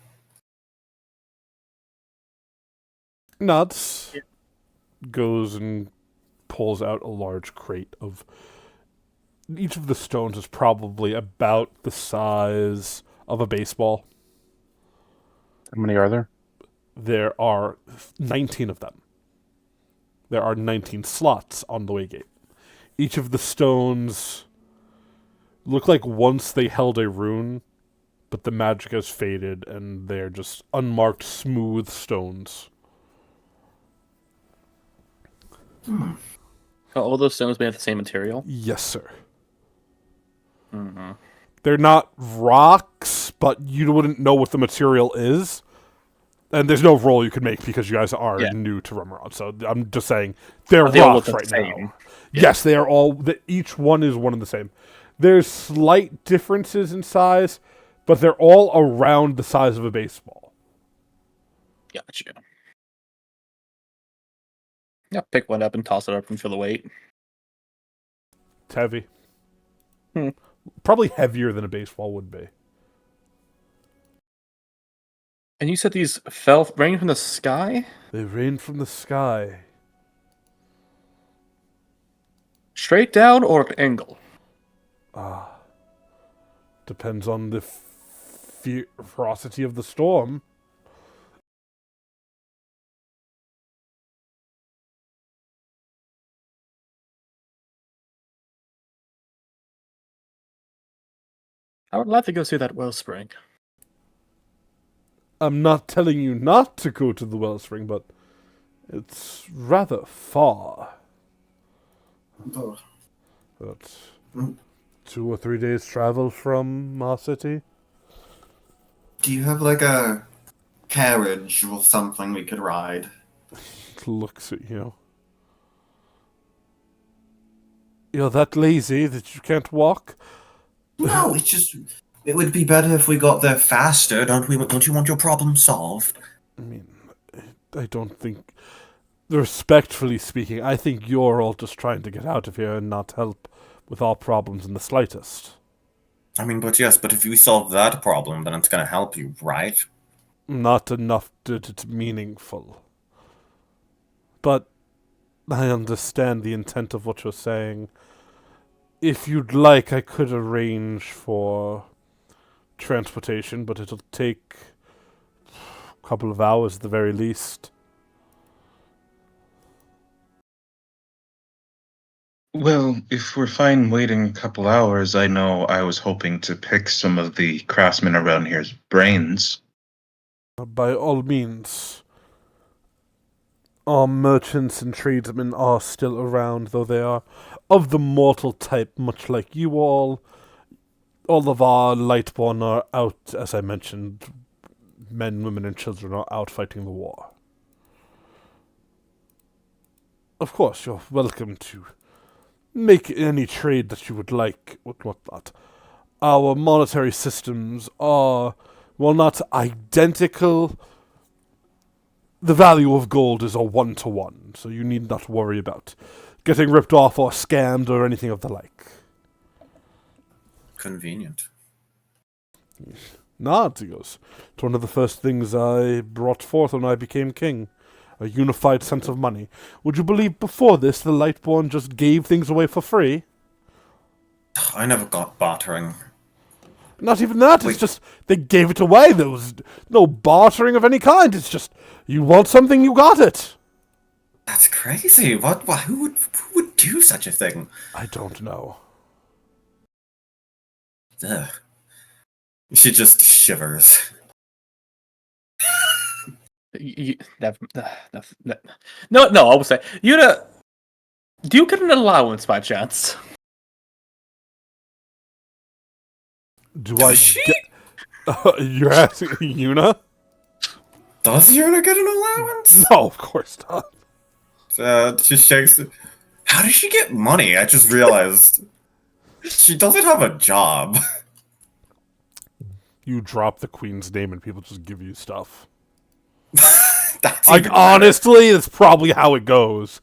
Nuts goes and pulls out a large crate of... Each of the stones is probably about the size of a baseball. How many are there? there are 19 of them. There are 19 slots on the waygate. Each of the stones look like once they held a rune, but the magic has faded and they're just unmarked, smooth stones. Are all those stones made of the same material? Yes, sir. Mm-hmm. They're not rocks, but you wouldn't know what the material is. And there's no roll you could make because you guys are new to Remoron. So I'm just saying they're They all rocks look right the now. same. Yes, they are all. Each one is one and the same. There's slight differences in size, but they're all around the size of a baseball. Gotcha. Yeah, pick one up and toss it up and feel the weight. It's heavy. Hmm. Probably heavier than a baseball would be. And you said these fell rain from the sky? They rain from the sky. Straight down or at an angle? Depends on the ferocity of the storm. I would like to go see that wellspring. I'm not telling you not to go to the Wellspring, but it's rather far. That's 2 or 3 days travel from our city. Do you have like a carriage or something we could ride? Looks at you. You're that lazy that you can't walk? No, it would be better if we got there faster, don't we? Don't you want your problem solved? I mean, I don't think... Respectfully speaking, I think you're all just trying to get out of here and not help with our problems in the slightest. I mean, but if we solve that problem, then it's gonna help you, right? Not enough that it's meaningful. But I understand the intent of what you're saying. If you'd like, I could arrange for transportation, but it'll take a couple of hours at the very least. Well, if we're fine waiting a couple hours, I know I was hoping to pick some of the craftsmen around here's brains. By all means. Our merchants and tradesmen are still around, though they are of the mortal type, much like you all. All of our Lightborn are out, as I mentioned. Men, women, and children are out fighting the war. Of course, you're welcome to make any trade that you would like, whatnot. Our monetary systems are, while not identical, the value of gold is a 1-to-1, so you need not worry about getting ripped off or scammed or anything of the like. Convenient. Nods, he goes. It's one of the first things I brought forth when I became king. A unified sense of money. Would you believe before this the Lightborn just gave things away for free? I never got bartering. Not even that, Wait. it's just they gave it away. There was no bartering of any kind. It's just, you want something, you got it. That's crazy. What? Who would do such a thing? I don't know. Ugh. She just shivers. No, I will say, Yuna, do you get an allowance by chance? Do I she? get... you're asking Yuna? Does Yuna get an allowance? No, of course not. She shakes it. How does she get money? I just realized. She doesn't have a job. You drop the queen's name and people just give you stuff. That's Like, even honestly, that's probably how it goes.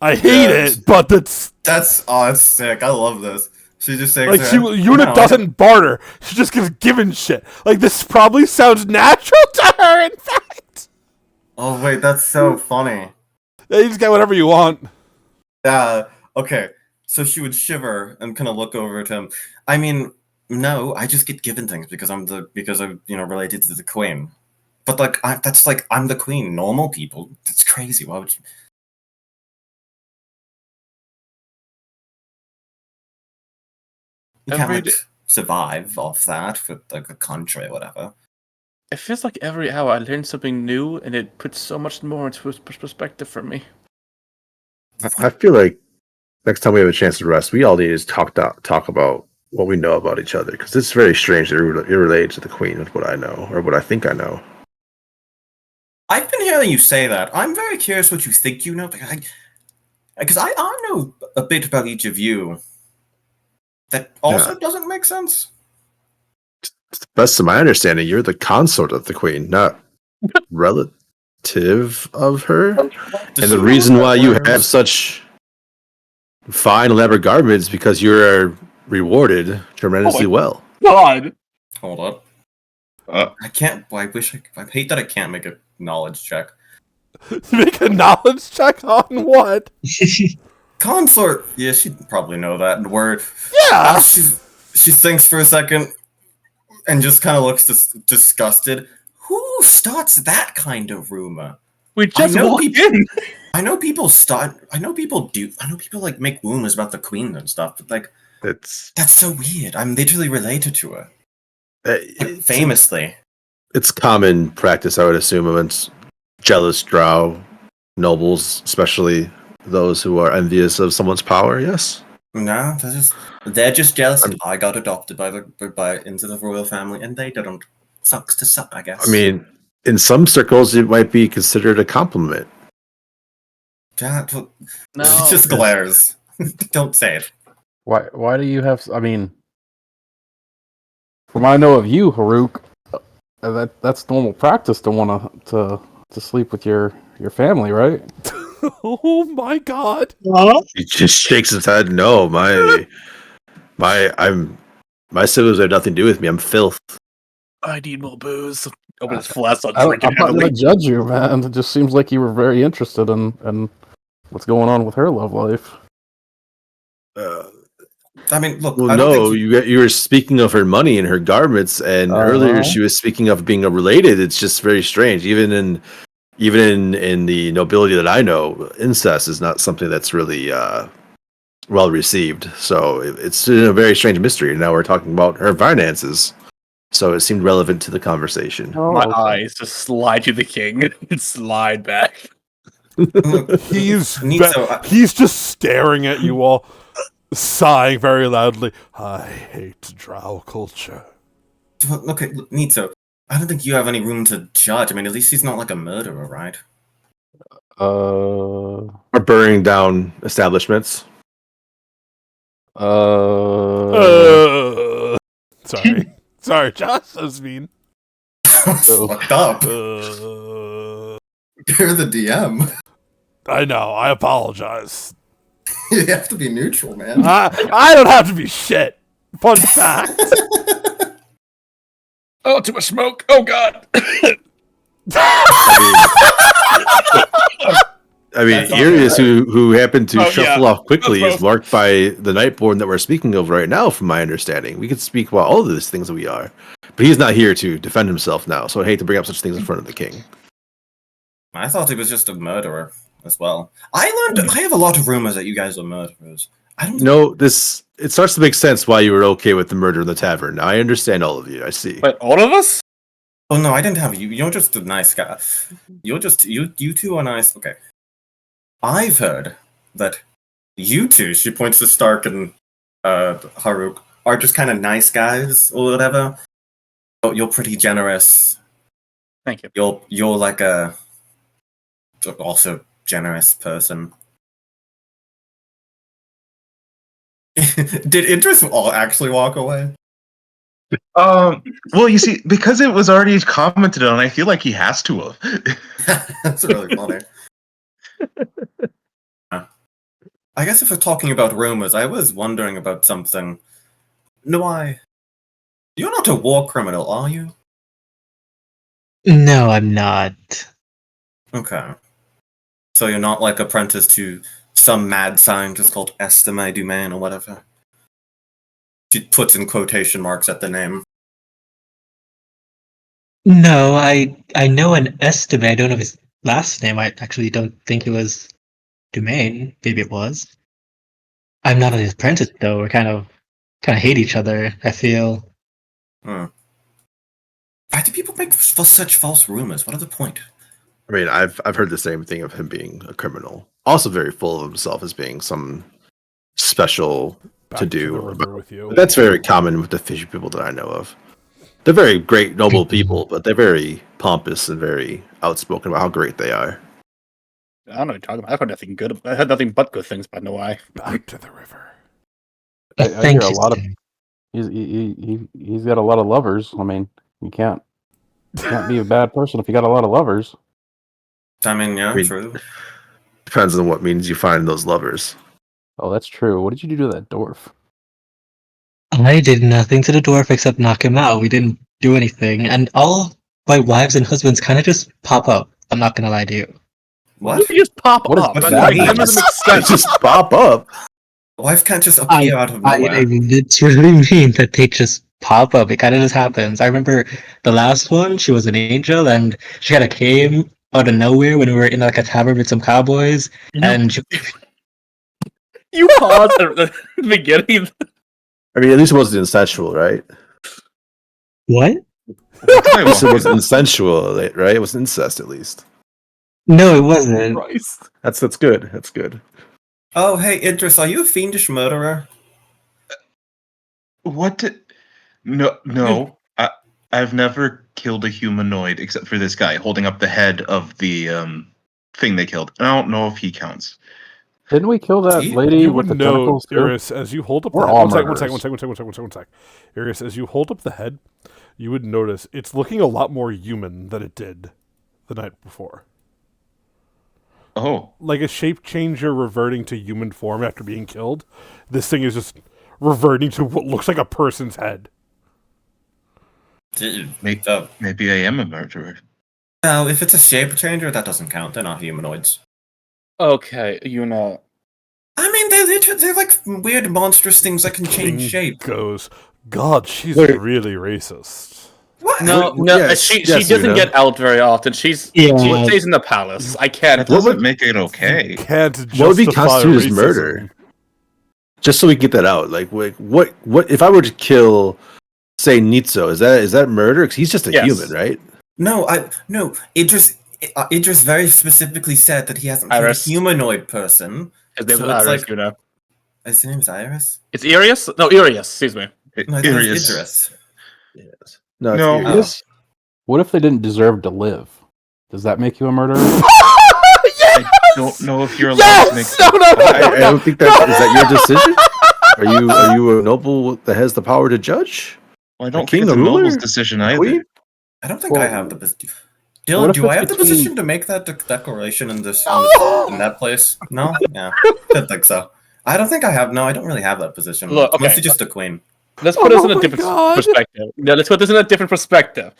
I hate it, but that's... that's sick. I love this. She just takes Like, her. Yuna doesn't barter. She just gets given shit. Like, this probably sounds natural to her, in fact. Oh wait, that's so funny. Yeah, you just get whatever you want. Okay. So she would shiver and kind of look over at him. I mean, no, I just get given things because I'm related to the queen. But like, that's like I'm the queen. Normal people, that's crazy. Why would you? You can't like survive off that for like a country or whatever. It feels like every hour I learn something new, and it puts so much more into perspective for me. I feel like next time we have a chance to rest, we all need to talk about what we know about each other, because it's very strange that you're related to the queen with what I know, or what I think I know. I've been hearing you say that. I'm very curious what you think you know, because I know a bit about each of you. That also doesn't make sense. To the best of my understanding, you're the consort of the queen, not relative of her. And the reason why you have such fine, elaborate garments is because you're rewarded tremendously well. God! Hold up. I can't. I wish I hate that I can't make a knowledge check. Make a knowledge check on what? Consort. Yeah, she'd probably know that word. Yeah. She thinks for a second and just kind of looks disgusted. Who starts that kind of rumor? We just walked in. I know people start. I know people like make rumors about the queen and stuff. But like, that's so weird. I'm literally related to her. Famously. It's common practice, I would assume, amongst jealous drow nobles, especially those who are envious of someone's power. Yes. No, they're just jealous that I got adopted into the royal family, and they didn't. Sucks to suck, I guess. I mean, in some circles, it might be considered a compliment. God, No. It just glares. Don't say it. Why do you have? I mean, from what I know of you, Haruk, that's normal practice to want to sleep with your family, right? Oh my god! He just shakes his head. No, my siblings have nothing to do with me. I'm filth. I need more booze. Open his flask, I'll I'm drink it not heavily. gonna judge you, man. It just seems like you were very interested in what's going on with her love life. I mean, look. Well, I don't no, think you were speaking of her money and her garments, and earlier she was speaking of being related. It's just very strange. Even in the nobility that I know, incest is not something that's really well received. So it's a very strange mystery. Now we're talking about her finances, so it seemed relevant to the conversation. My eyes just slide to the king and slide back. He's just staring at you all, sighing very loudly. I hate drow culture. Look at Nito. I don't think you have any room to judge. I mean, at least he's not like a murderer, right? Or burning down establishments. Sorry, Josh. That was mean. Fucked up. You're the DM. I know. I apologize. You have to be neutral, man. I don't have to be shit. Fun fact. Oh, too much smoke. Oh, God. I mean, Irius, who happened to shuffle off quickly, is marked by the Nightborn that we're speaking of right now, from my understanding. We could speak about all of these things that we are. But he's not here to defend himself now, so I hate to bring up such things in front of the king. I thought he was just a murderer as well. I have a lot of rumors that you guys are murderers. It starts to make sense why you were okay with the murder in the tavern. Now I understand all of you. I see. Wait, all of us? Oh no, I didn't have you. You're just a nice guy. You two are nice. Okay. I've heard that you two, she points to Stark and Haruk, are just kind of nice guys or whatever. You're pretty generous. Thank you. You're like a also generous person. Did Idris actually walk away? Well, you see, because it was already commented on, I feel like he has to have. That's really funny. I guess if we're talking about rumors, I was wondering about something. You're not a war criminal, are you? No, I'm not. Okay. So you're not like apprentice to some mad scientist called Estime Dumain or whatever. She puts in quotation marks at the name. No, I know an estimate. I don't know his last name. I actually don't think it was Dumaine. Maybe it was. I'm not his apprentice though. We're kind of hate each other. I feel. Hmm. Why do people make such false rumors? What are the point? I mean, I've heard the same thing of him being a criminal. Also, very full of himself as being some special Back to to do. the river with you. But that's very common with the fishy people that I know of. They're very great, noble people, but they're very pompous and very outspoken about how great they are. I don't know what you're talking about. I've heard nothing good. I heard nothing but good things about Noai. Back to the river. I Thank hear a you, lot of Sam. he's got a lot of lovers. I mean, you can't be a bad person if you got a lot of lovers. I mean, yeah, I mean, true. Depends on what means you find those lovers. Oh, that's true. What did you do to that dwarf? I did nothing to the dwarf except knock him out. We didn't do anything, and all my wives and husbands kind of just pop up. I'm not gonna lie to you. What? You just pop What is up. what That, do you like, mean? that doesn't make They sense. just pop up. Wife can't just I, appear out of I nowhere. literally mean that they just pop up. It kind of just happens. I remember the last one. She was an angel, and she kind of came out of nowhere when we were in like a tavern with some cowboys, and she, You paused at the beginning. I mean, at least it wasn't insensual, right? what? At least it wasn't insensual, right? It was incest, at least. No, it wasn't. Christ. That's good. That's good. Oh, hey, Idris, are you a fiendish murderer? What? No. I've never killed a humanoid except for this guy holding up the head of the thing they killed. I don't know if he counts. Didn't we kill that See? lady You with would the know, tentacles too? Iris, as you hold up the We're head. all One sec. murderers. Iris, as you hold up the head, you would notice it's looking a lot more human than it did the night before. Oh, Like a shape changer reverting to human form after being killed. This thing is just reverting to what looks like a person's head. maybe I am a murderer. No, if it's a shape changer, that doesn't count. They're not humanoids. Okay, you know. I mean, they're like weird, monstrous things that can change Thing shape. goes, God, she's Wait. really racist. What? No, Yes, she yes, doesn't Una. get out very often. She Yeah. stays in the palace. I can't. That doesn't make it okay. Can't justify What would be constituted as racism. murder? Just so we get that out, like what if I were to kill, say, Nitso, is that murder? Because he's just a Yes. human, right? No. Idris very specifically said that he hasn't killed a Iris. humanoid person. His name's So it's Iris, like- you know. His name's Iris? It's Irius? No, Irius, excuse me. No, I think it's Irius. Idris. Yes. No, it's No. Irius. What if they didn't deserve to live? Does that make you a murderer? I don't know if you're allowed to make. Yes! No. I don't think that is that your decision. Are you a noble that has the power to judge? Well, I don't king, think it's a the ruler? noble's decision either. Queen? I don't think I Well, have the position. what Dylan, if do I it's have the between- position to make that declaration in this in that place? No? Yeah. Didn't think so. I don't think I have. No, I don't really have that position. Look, It's okay. mostly just a queen. Let's put this in Oh a my different God. perspective. No, let's put this in a different perspective.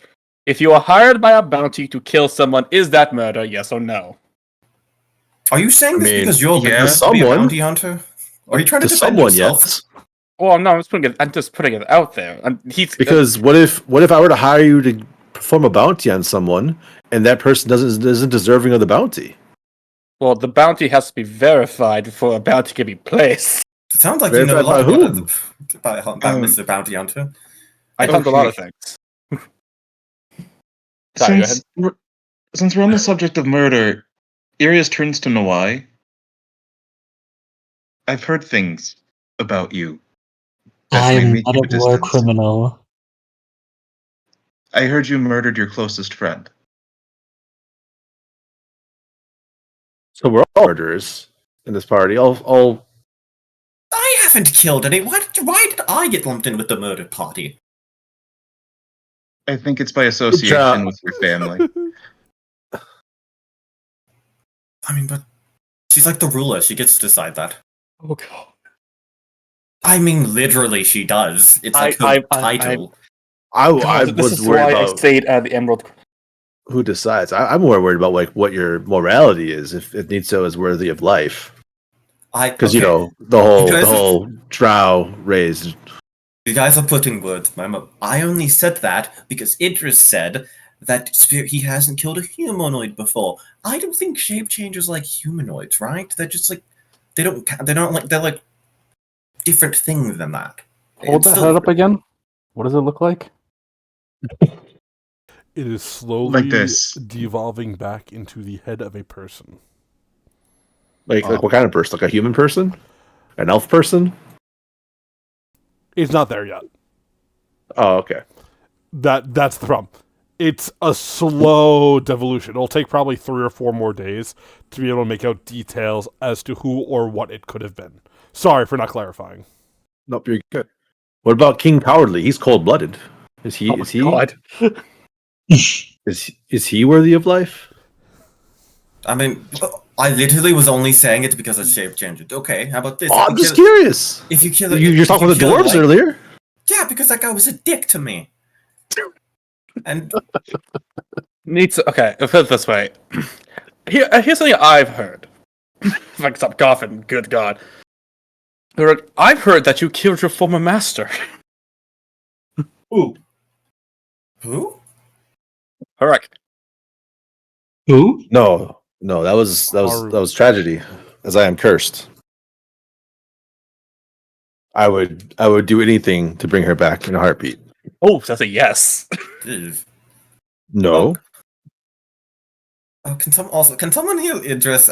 If you are hired by a bounty to kill someone, is that murder? Yes or no? Are you saying I this mean, because you're yeah, supposed to be a someone- bounty hunter? Or are you trying to To defend someone, yourself? yes. Well, no, I'm just putting it out there. Because what if I were to hire you to perform a bounty on someone and that person isn't deserving of the bounty? well, the bounty has to be verified before a bounty can be placed. It sounds like you know a Verified lot by about whom? it. By Mr. Bounty Hunter. I found a lot of Okay. things. Sorry, go Since we're on the subject of murder, Irius turns to Noai. I've heard things about you. that made I'm me not keep a war distance. criminal. I heard you murdered your closest friend. So we're all murderers in this party. All I haven't killed any. Why did I get lumped in with the murder party? I think it's by association with your family. I mean, but she's like the ruler. She gets to decide that. Oh god. I mean, literally, she does. It's like her title. I God, this was is worried why I about stayed at the Emerald. who decides. I'm more worried about like what your morality is if Nitso is worthy of life. Because you know the whole drow raised. You guys are putting words in my mouth. I only said that because Idris said that he hasn't killed a humanoid before. I don't think shape changers like humanoids, right? They're just like they're like different things than that. Hold that head up again. What does it look like? It is slowly Like this. devolving back into the head of a person. Like what kind of person? Like a human person? An elf person? It's not there yet. Oh, okay. That's the problem. It's a slow devolution. It'll take probably 3 or 4 more days to be able to make out details as to who or what it could have been. Sorry for not clarifying. Nope, you're good. What about King Cowardly? He's cold blooded. Is he? Oh is he? God. Is he worthy of life? I mean, I literally was only saying it because of shape changes. Okay, how about this? Oh, I'm just curious. If you kill it, You're talking about the dwarves earlier. Yeah, because that guy was a dick to me. And Okay, I'll put it this way. Here's something I've heard. If I can stop coughing, good God. I've heard that you killed your former master. who? Correct. Who? No, that was tragedy. As I am cursed. I would do anything to bring her back in a heartbeat. Oh, that's a yes. No. Oh, can someone heal Idris?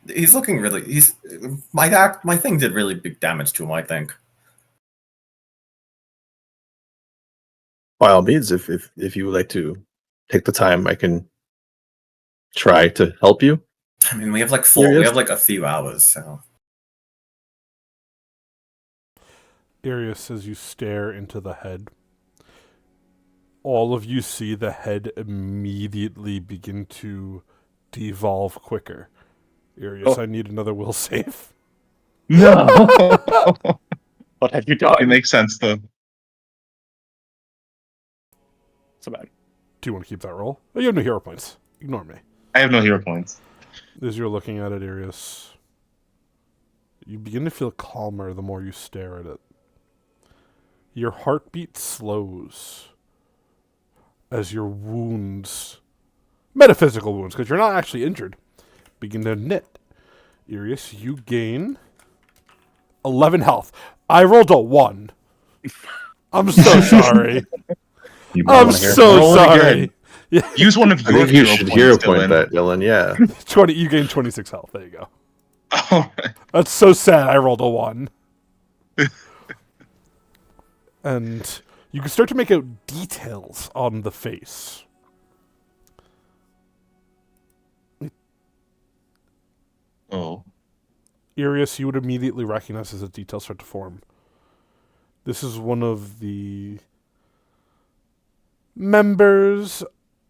He's looking really. My thing did really big damage to him. I think. By all means, if you would like to take the time, I can try to help you. I mean, we have like 4. We have like a few hours, so. Arius, as you stare into the head, all of you see the head immediately begin to devolve quicker. Arius, I need another will save. No. What have you done? It makes sense though. So bad. Do you want to keep that roll? Oh, you have no hero points. Ignore me. I have no hero points. As you're looking at it, Arius, you begin to feel calmer the more you stare at it. Your heartbeat slows as your wounds, metaphysical wounds, because you're not actually injured, begin to knit. Arius, you gain 11 health. I rolled a 1. I'm so sorry. I'm so sorry. Yeah. Use one of I your think you hero should points, hero point Dylan. that, Dylan. Yeah. 20. You gain 26 health. There you go. All right. That's so sad. I rolled a 1. And you can start to make out details on the face. Oh. Arius, you would immediately recognize as the details start to form. This is one of the members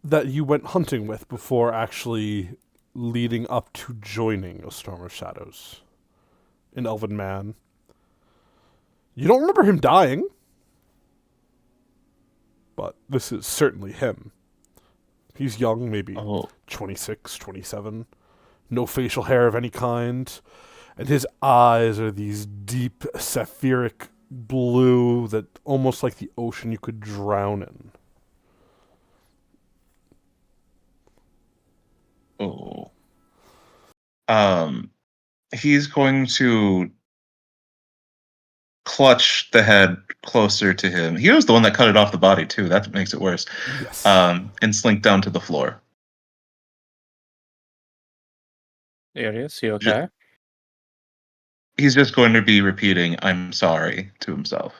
that you went hunting with before actually leading up to joining a Storm of Shadows. An elven man. You don't remember him dying, but this is certainly him. He's young, maybe 26, 27. No facial hair of any kind. And his eyes are these deep, sapphiric blue that almost like the ocean you could drown in. Oh. He's going to clutch the head closer to him. He was the one that cut it off the body too. That makes it worse. Yes. And slink down to the floor. Arius, you okay? He's just going to be repeating "I'm sorry" to himself.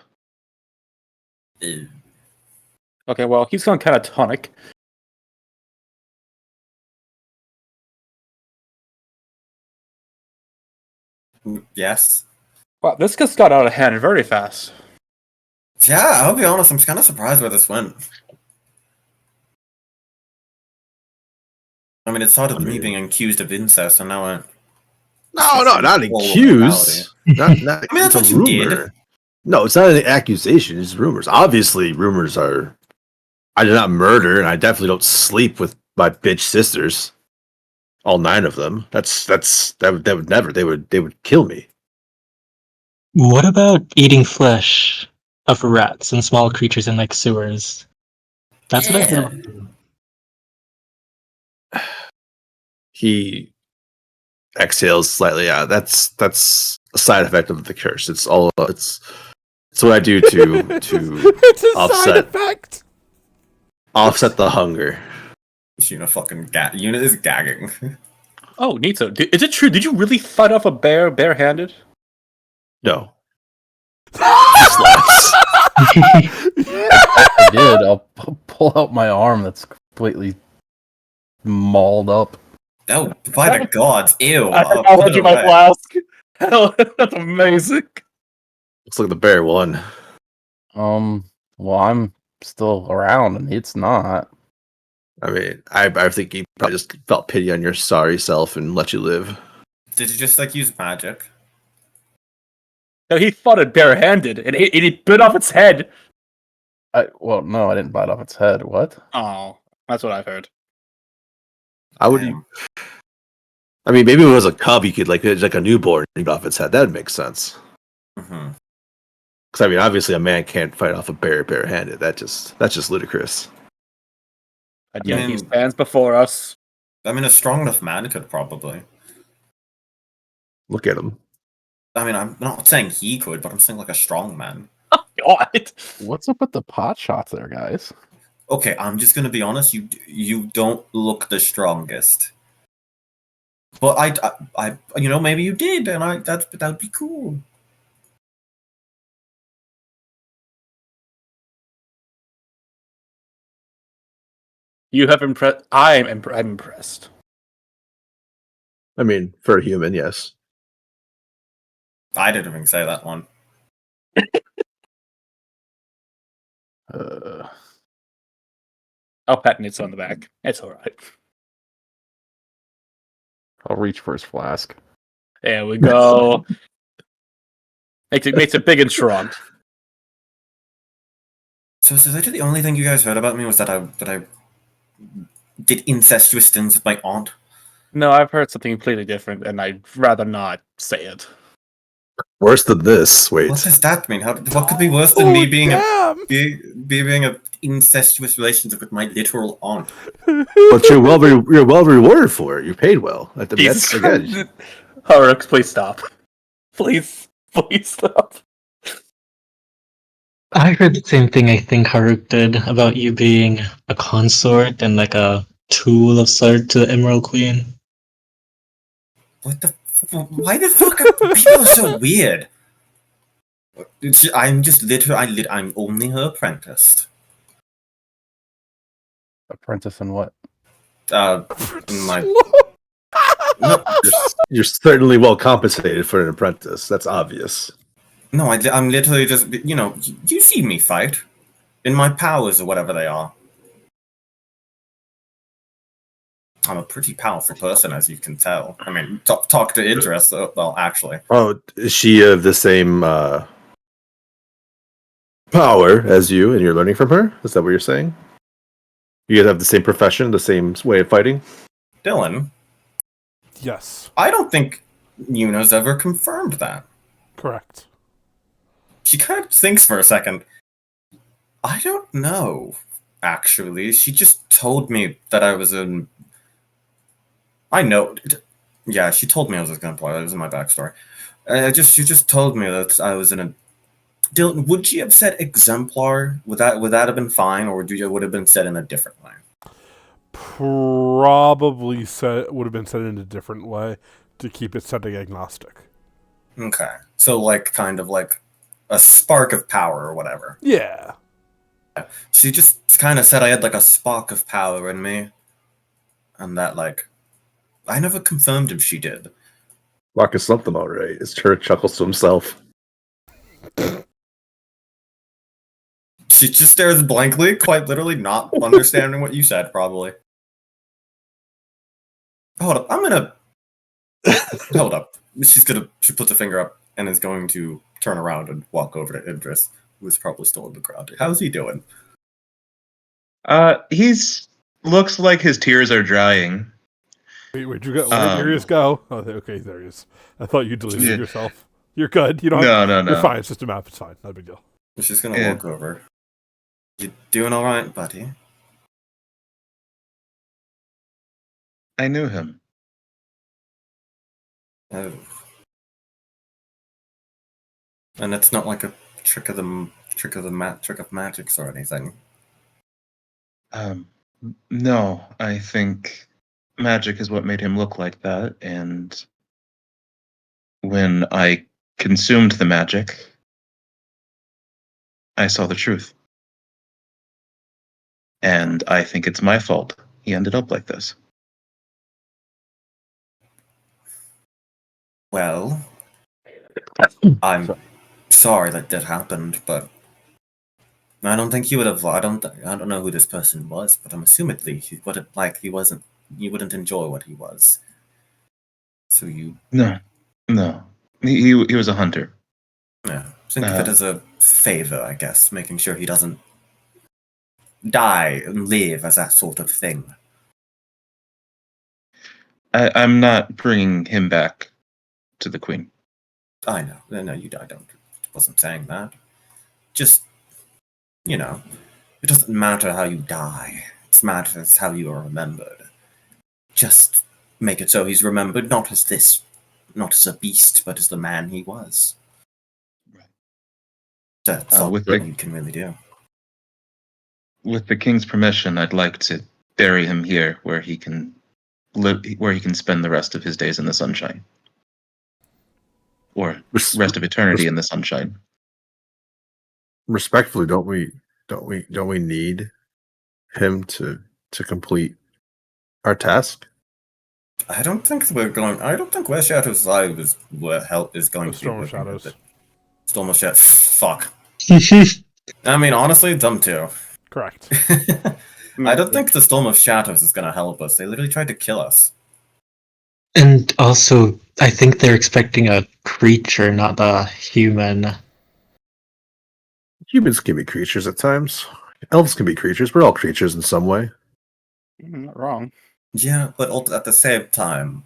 Okay, well, he's gone catatonic. Yes. Wow, this just got out of hand very fast. Yeah, I'll be honest. I'm kind of surprised where this went. I mean, it started with me being accused of incest, and now I. No, not accused. Not I mean, that's it's a what you rumor. did. No, it's not an accusation. It's rumors. Obviously, rumors are. I did not murder, and I definitely don't sleep with my bitch sisters. All 9 of them. That would never. They would kill me. What about eating flesh of rats and small creatures in like sewers? That's what I heard. He exhales slightly. Yeah, that's a side effect of the curse. It's what I do to It's a side offset effect. the hunger. Yuna is gagging. Oh, Nito, is it true? Did you really fight off a bear barehanded? No. Just laughs. I did. I'll pull out my arm that's completely mauled up. Oh, by the gods, ew! I'll Put hand it you my away. flask. Hell, that's amazing. Looks like the bear won. Well, I'm still around, and it's not. I mean, I think he probably just felt pity on your sorry self and let you live. Did you just like use magic? No, he fought it barehanded, and he bit off its head. Well, no, I didn't bite off its head. What? Oh, that's what I've heard. I would. Damn. I mean, maybe if it was a cub, you could it's like a newborn eat off its head. That would make sense. Mhm. Because I mean, obviously, a man can't fight off a bear barehanded. That's just ludicrous. And I yet he mean- stands before us. I mean, a strong enough man could probably. Look at him. I mean, I'm not saying he could, but I'm saying like a strong man. God. What's up with the pot shots there, guys? Okay, I'm just gonna be honest. You don't look the strongest. But I maybe you did, and that'd be cool. You have impressed. I'm impressed. I mean, for a human, yes. I didn't even say that one. I'll pat Nitsa on the back. It's alright. I'll reach for his flask. There we go. makes it big and strong. So is literally the only thing you guys heard about me was that I did incestuous things with my aunt? No, I've heard something completely different, and I'd rather not say it. Worse than this. Wait. What does that mean? What could be worse than me being damn. being a incestuous relationship with my literal aunt? But you're well rewarded for it. You paid well. I mean, Jesus that's again. Christ. Horrocks, please stop. Please stop. I heard the same thing I think Haruk did about you being a consort and like a tool of sort to the Emerald Queen. What the? Why the fuck are people so weird? I'm just literally. I'm only her apprentice. Apprentice in what? My You're certainly well compensated for an apprentice. That's obvious. no, I'm literally just you see me fight in my powers or whatever they are. I'm a pretty powerful person, as you can tell. I mean, talk to Idris. Well, actually, Oh, is she of the same power as you, and you're learning from her? Is that what you're saying? You guys have the same profession, the same way of fighting? Dylan, Yes, I don't think Yuna's ever confirmed that. correct. She kind of thinks for a second. I don't know, actually. She just told me that I was in. I know. Yeah, she told me I was a gunpowder. That was in my backstory. She just told me that I was in a. Dylan, would she have said exemplar? Would that have been fine, or would it have been said in a different way? Probably would have been said in a different way to keep it setting agnostic. Okay, so like kind of like a spark of power or whatever. Yeah. She just kind of said I had like a spark of power in me, and that like I never confirmed if she did. Marcus something all right. As Turret chuckles to himself. She just stares blankly, quite literally not understanding what you said, probably. Hold up, hold up. She puts a finger up and is going to turn around and walk over to Idris, who is probably still in the crowd. How's he doing? He's looks like his tears are drying. Wait, where'd you go? Where'd Darius go? Oh, okay, there he is. I thought you deleted Yeah. yourself. You're good. You don't. No. You're fine. It's just a map. It's fine. Not a big deal. She's gonna Yeah. walk over. You doing all right, buddy? I knew him. Oh. And it's not like a trick of magics or anything. No, I think magic is what made him look like that, and when I consumed the magic, I saw the truth. And I think it's my fault he ended up like this. Well, I'm sorry that happened, but I don't think he would have. I don't know who this person was, but I'm assumedly he wouldn't like. He wasn't. You wouldn't enjoy what he was. So you, No. He was a hunter. yeah, think of it as a favor, I guess, making sure he doesn't die and live as that sort of thing. I'm not bringing him back to the Queen. I know. No, I wasn't saying that. Just, it doesn't matter how you die. It matters how you are remembered. Just make it so he's remembered not as a beast, but as the man he was. Right. That's all you can really do. With the King's permission, I'd like to bury him here, where he can live, where he can spend the rest of his days in the sunshine, or rest of eternity in the sunshine. Respectfully, don't we need him to complete our task? I don't think Where Shadows Lie is going The to be Storm of working with Shadows. it. Storm of Shadows. Fuck. I mean, honestly, them too. Correct. I don't think the Storm of Shadows is going to help us. They literally tried to kill us. And also, I think they're expecting a creature, not a human. Humans can be creatures at times. Elves can be creatures. We're all creatures in some way. You're not wrong. Yeah, but at the same time,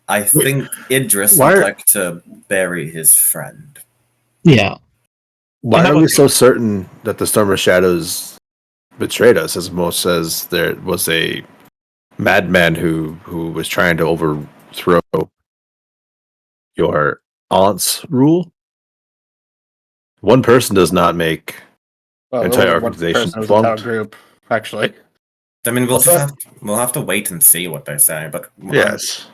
I think Idris why would are- like to bury his friend. Yeah. Why how are we about- so certain that the Storm of Shadows betrayed us, as most says there was a madman who was trying to overthrow your aunt's rule? One person does not make Well, entire there was one organizations person, it was a town defunct. group, actually. I mean, What's that? we'll have to wait and see what they say. But Yes.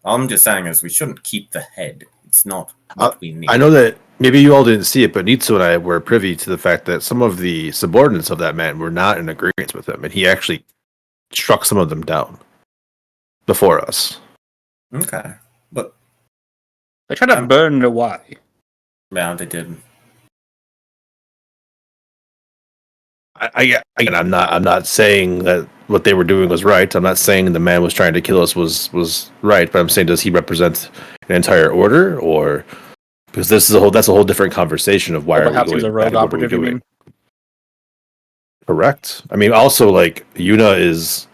all I'm just saying is we shouldn't keep the head. It's not what we need. I know that maybe you all didn't see it, but Nitsu and I were privy to the fact that some of the subordinates of that man were not in agreement with him, and he actually struck some of them down before us. Okay, but They tried to burn the Y. yeah, they did. Again, I'm not saying that what they were doing was right. I'm not saying the man was trying to kill us was right, but I'm saying, does he represent an entire order, or because that's a whole different conversation of why are we Perhaps he was going a rogue what are we operative, you doing? mean? Correct. I mean, also, like, Yuna is,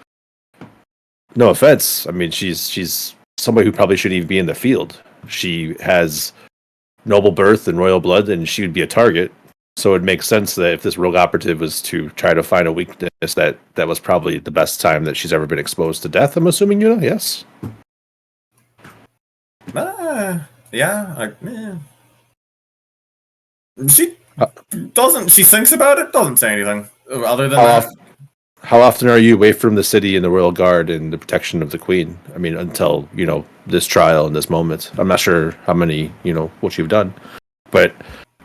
no offense, I mean, she's somebody who probably shouldn't even be in the field. She has noble birth and royal blood, and she would be a target. So it makes sense that if this rogue operative was to try to find a weakness, that was probably the best time that she's ever been exposed to death. I'm assuming, Yuna. Yes. Yeah. She doesn't. She thinks about it. Doesn't say anything other than that. How often are you away from the city and the royal guard and the protection of the queen? I mean, until this trial and this moment. I'm not sure how many what you've done, but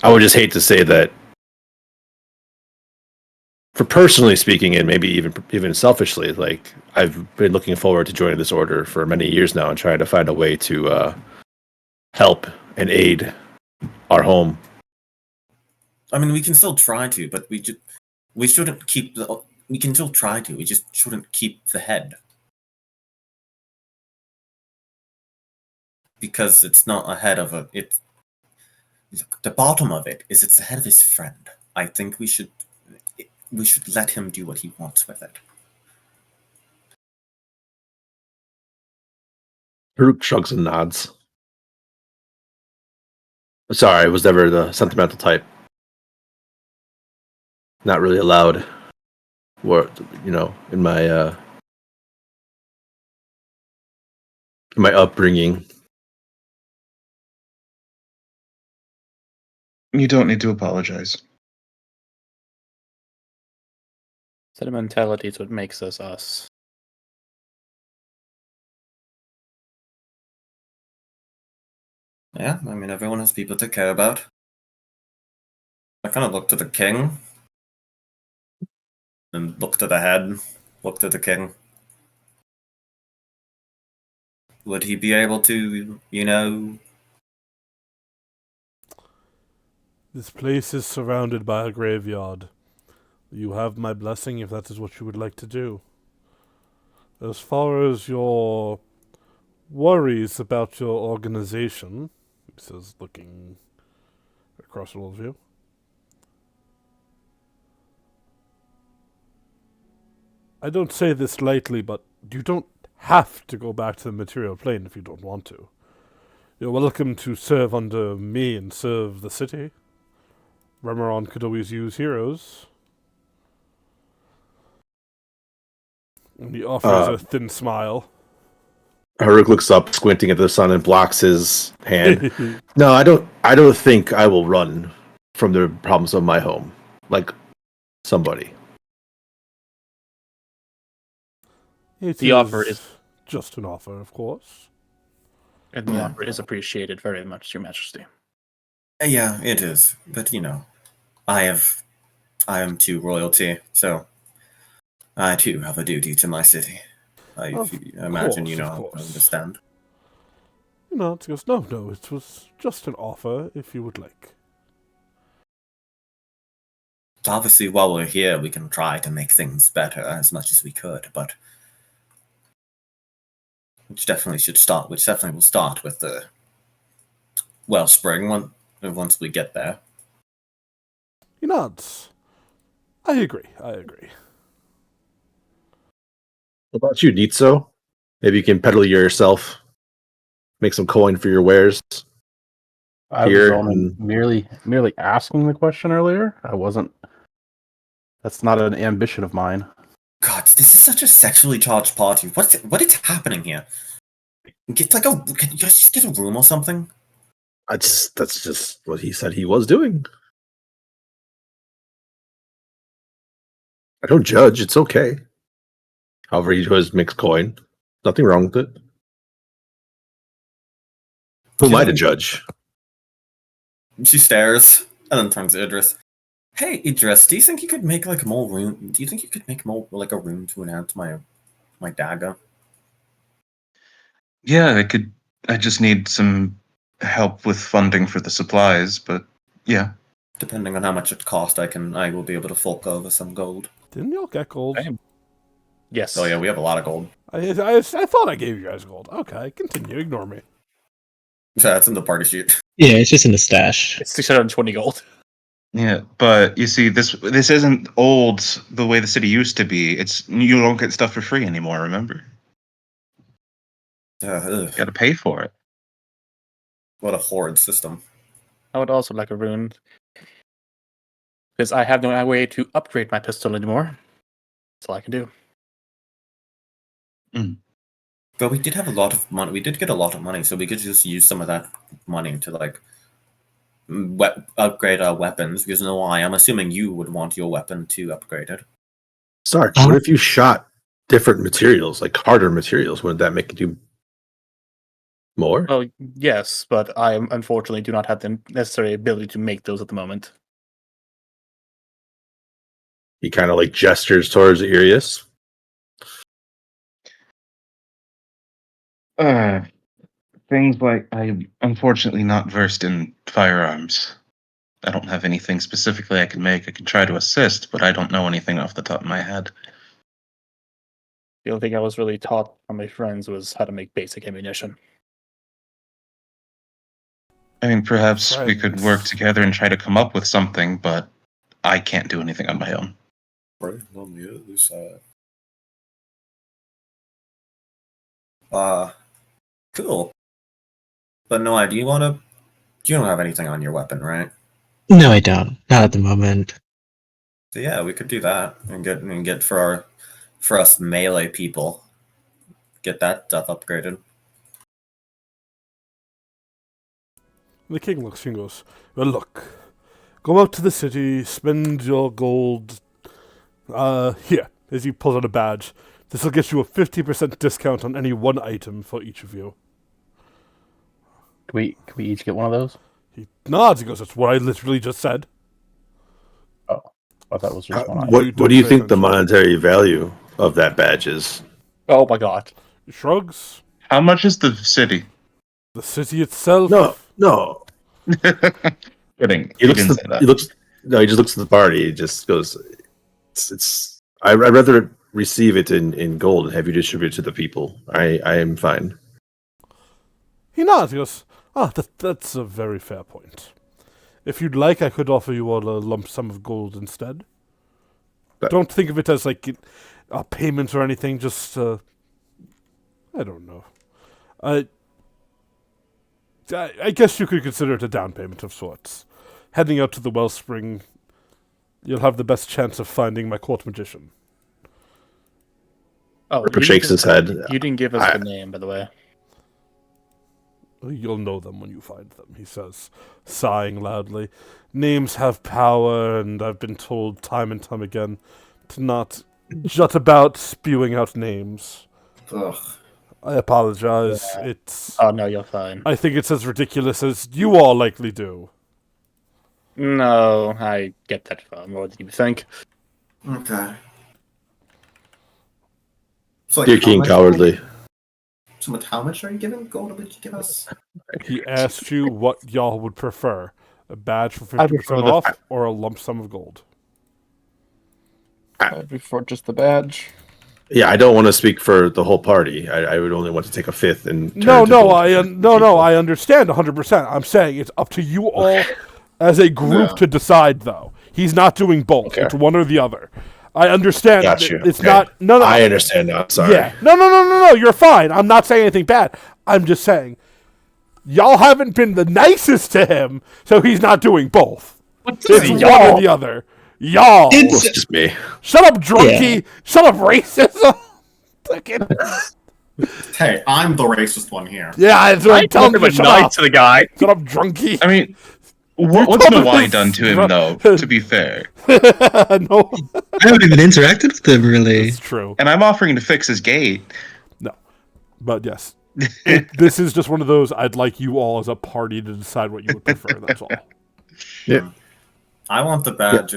I would just hate to say that. For personally speaking, and maybe even selfishly, like, I've been looking forward to joining this order for many years now and trying to find a way to help and aid our home. I mean, we can still try to, but we shouldn't keep the. We can still try to. We just shouldn't keep the head. Because it's not a head of a. It's the bottom of it is it's the head of his friend. I think we should let him do what he wants with it. Haruk shrugs and nods. Sorry, I was never the sentimental type. Not really allowed. In my upbringing. You don't need to apologize. Sentimentality is what makes us us. Yeah, I mean, everyone has people to care about. I kind of look to the king, and look to the head, look to the king. Would he be able to, This place is surrounded by a graveyard. You have my blessing if that is what you would like to do. As far as your worries about your organization, he says, looking across all of you, I don't say this lightly, but you don't have to go back to the material plane if you don't want to. You're welcome to serve under me and serve the city. Remeron could always use heroes. And he offers a thin smile. Haruk looks up, squinting at the sun, and blocks his hand. No, I don't. I don't think I will run from the problems of my home, like somebody. The offer is just an offer, of course. And the offer is appreciated very much, Your Majesty. Yeah, it is. But I am too royalty, so I too have a duty to my city. I imagine course, you of know course. understand. It goes, no, it was just an offer if you would like. Obviously, while we're here, we can try to make things better as much as we could, but which definitely will start with the Wellspring once we get there. He nods. I agree. What about you, Nitso? Maybe you can peddle yourself, make some coin for your wares. I was Here only merely asking the question earlier. I wasn't. That's not an ambition of mine. God, this is such a sexually charged party. What is happening here? Can you guys just get a room or something? That's just what he said he was doing. I don't judge. It's okay. However, he does mix coin. Nothing wrong with it. Who am I to judge? She stares and then turns to Idris. Hey, Idris, do you think you could make more room? Do you think you could make more a room to enhance my dagger? Yeah, I could. I just need some help with funding for the supplies, but yeah. Depending on how much it costs, I will be able to fork over some gold. Didn't y'all get gold? Yes. Oh yeah, we have a lot of gold. I thought I gave you guys gold. Okay, continue. Ignore me. Yeah, it's in the party sheet. Yeah, it's just in the stash. It's 620 gold. Yeah, but you see, this isn't old the way the city used to be. You don't get stuff for free anymore. Remember, got to pay for it. What a horrid system. I would also like a rune. Because I have no way to upgrade my pistol anymore. That's all I can do. But we did have a lot of money. We did get a lot of money, so we could just use some of that money to upgrade our weapons. Because I'm assuming you would want your weapon to upgraded. Sark, what if you shot different materials, like harder materials? Wouldn't that make it do more? Well, yes, but I unfortunately do not have the necessary ability to make those at the moment. He kind of gestures towards Irius. Things like I'm unfortunately not versed in firearms. I don't have anything specifically I can make. I can try to assist, but I don't know anything off the top of my head. The only thing I was really taught from my friends was how to make basic ammunition. I mean, perhaps we could work together and try to come up with something, but I can't do anything on my own. Right on the other side. Cool. But no, you don't have anything on your weapon, right? No, I don't. Not at the moment. So yeah, we could do that and get for us melee people. Get that stuff upgraded. The king looks and goes, well, look, Go out to the city, spend your gold. Here, as he pulls out a badge. This will get you a 50% discount on any one item for each of you. Can we each get one of those? He nods. He goes, "That's what I literally just said." Oh, I thought it was just one item. You What don't do you pay think the attention. monetary value of that badge is? Oh my god. He shrugs. How much is the city? The city itself. No. Kidding. He You looks. didn't say He that. looks. No, he just looks at the party. He just goes. I'd rather receive it in gold and have you distribute it to the people. I am fine. He nods. He goes, that's a very fair point. If you'd like, I could offer you all a lump sum of gold instead. But- Don't think of it as like a payment or anything. Just, I don't know. I guess you could consider it a down payment of sorts. Heading out to the Wellspring, you'll have the best chance of finding my court magician. Oh, Ripper shakes his head. You didn't give us the name, by the way. You'll know them when you find them, he says, sighing loudly. Names have power, and I've been told time and time again to not jut about spewing out names. Ugh. I apologize. It's. Oh no, you're fine. I think it's as ridiculous as you all likely do. No, I get that far more than you think. Okay. So, like, Dear how King much- Cowardly. So much, how much are you giving? Gold would you give us? He asked you what y'all would prefer: a badge for I 50% prefer the- off, or a lump sum of gold. Before just the badge. Yeah, I don't want to speak for the whole party. I would only want to take a fifth and turn No, it to no, gold I for no, people. I understand 100%. I'm saying it's up to you all as a group Yeah. to decide, though. He's not doing both. Okay. It's one or the other. I understand. Got that you. It's Okay. not. No. I understand now. Sorry. Yeah. No. You're fine. I'm not saying anything bad. I'm just saying, y'all haven't been the nicest to him, so he's not doing both. It's one or the other. Y'all. Well, it's just me. Shut up, drunkie. Shut up, racism. Fucking- Hey, I'm the racist one here. yeah, that's what I'm telling you. But Shut nice up. to the guy. Shut up, drunkie. I mean, what's Nawai done to him, though, to be fair? No, I haven't even interacted with them really. it's true. And I'm offering to fix his gate. No, but yes, this is just one of those. I'd like you all as a party to decide what you would prefer. That's all. Yeah. I want the badge.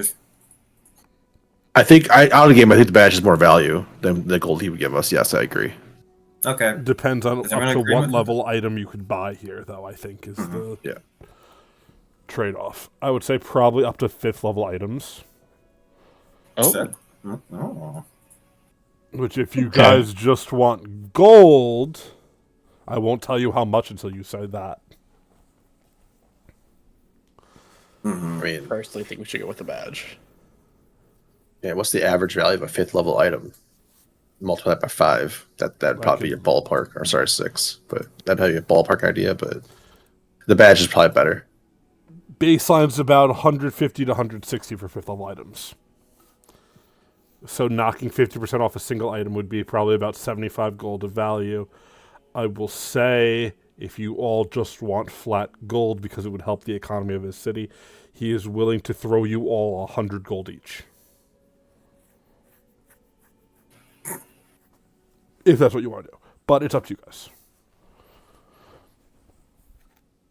I think out of the game, I think the badge is more value than the gold he would give us. Yes, I agree. Okay. Depends on Is up everyone to agreeing what with level item you could buy here, though. I think is the Yeah. trade-off. I would say probably up to 5th level items. Oh, Said- Oh. Which, if you guys just want gold, I won't tell you how much until you say that. I mean, Personally, think we should go with the badge. yeah. What's the average value of a 5th level item? Multiply it by 5. That'd probably be your ballpark. Or sorry, 6. But that'd have a ballpark idea. But the badge is probably better. Baseline's about 150 to 160 for 5th level items. So knocking 50% off a single item would be probably about 75 gold of value. I will say, if you all just want flat gold because it would help the economy of his city, he is willing to throw you all 100 gold each. If that's what you want to do. But it's up to you guys.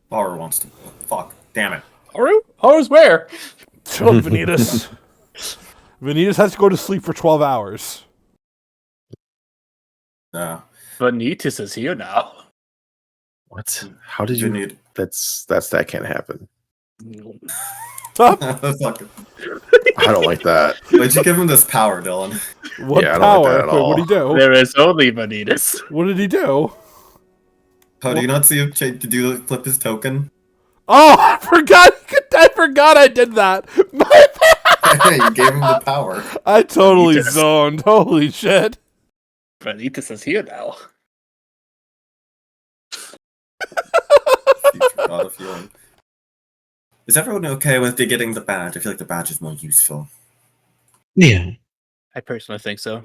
Bauer wants to. Fuck. Damn it. Haru? Haru's where? Shut up, Vanitas. Vanitas has to go to sleep for 12 hours. No. Vanitas is here now. What? How did You you? need. That can't happen. Stop. Fuck. I don't like that. Why'd you give him this power, Dylan? What Yeah, I don't like power? that at Wait, what did he do? There is only Vanitas. What did he do? Oh, do you not see him flip his token? Oh, I forgot I did that. My bad. You gave him the power. I totally Vanitas. zoned. Holy shit. Vanitas is here now. You forgot a feeling. Is everyone okay with getting the badge? I feel like the badge is more useful. Yeah. I personally think so.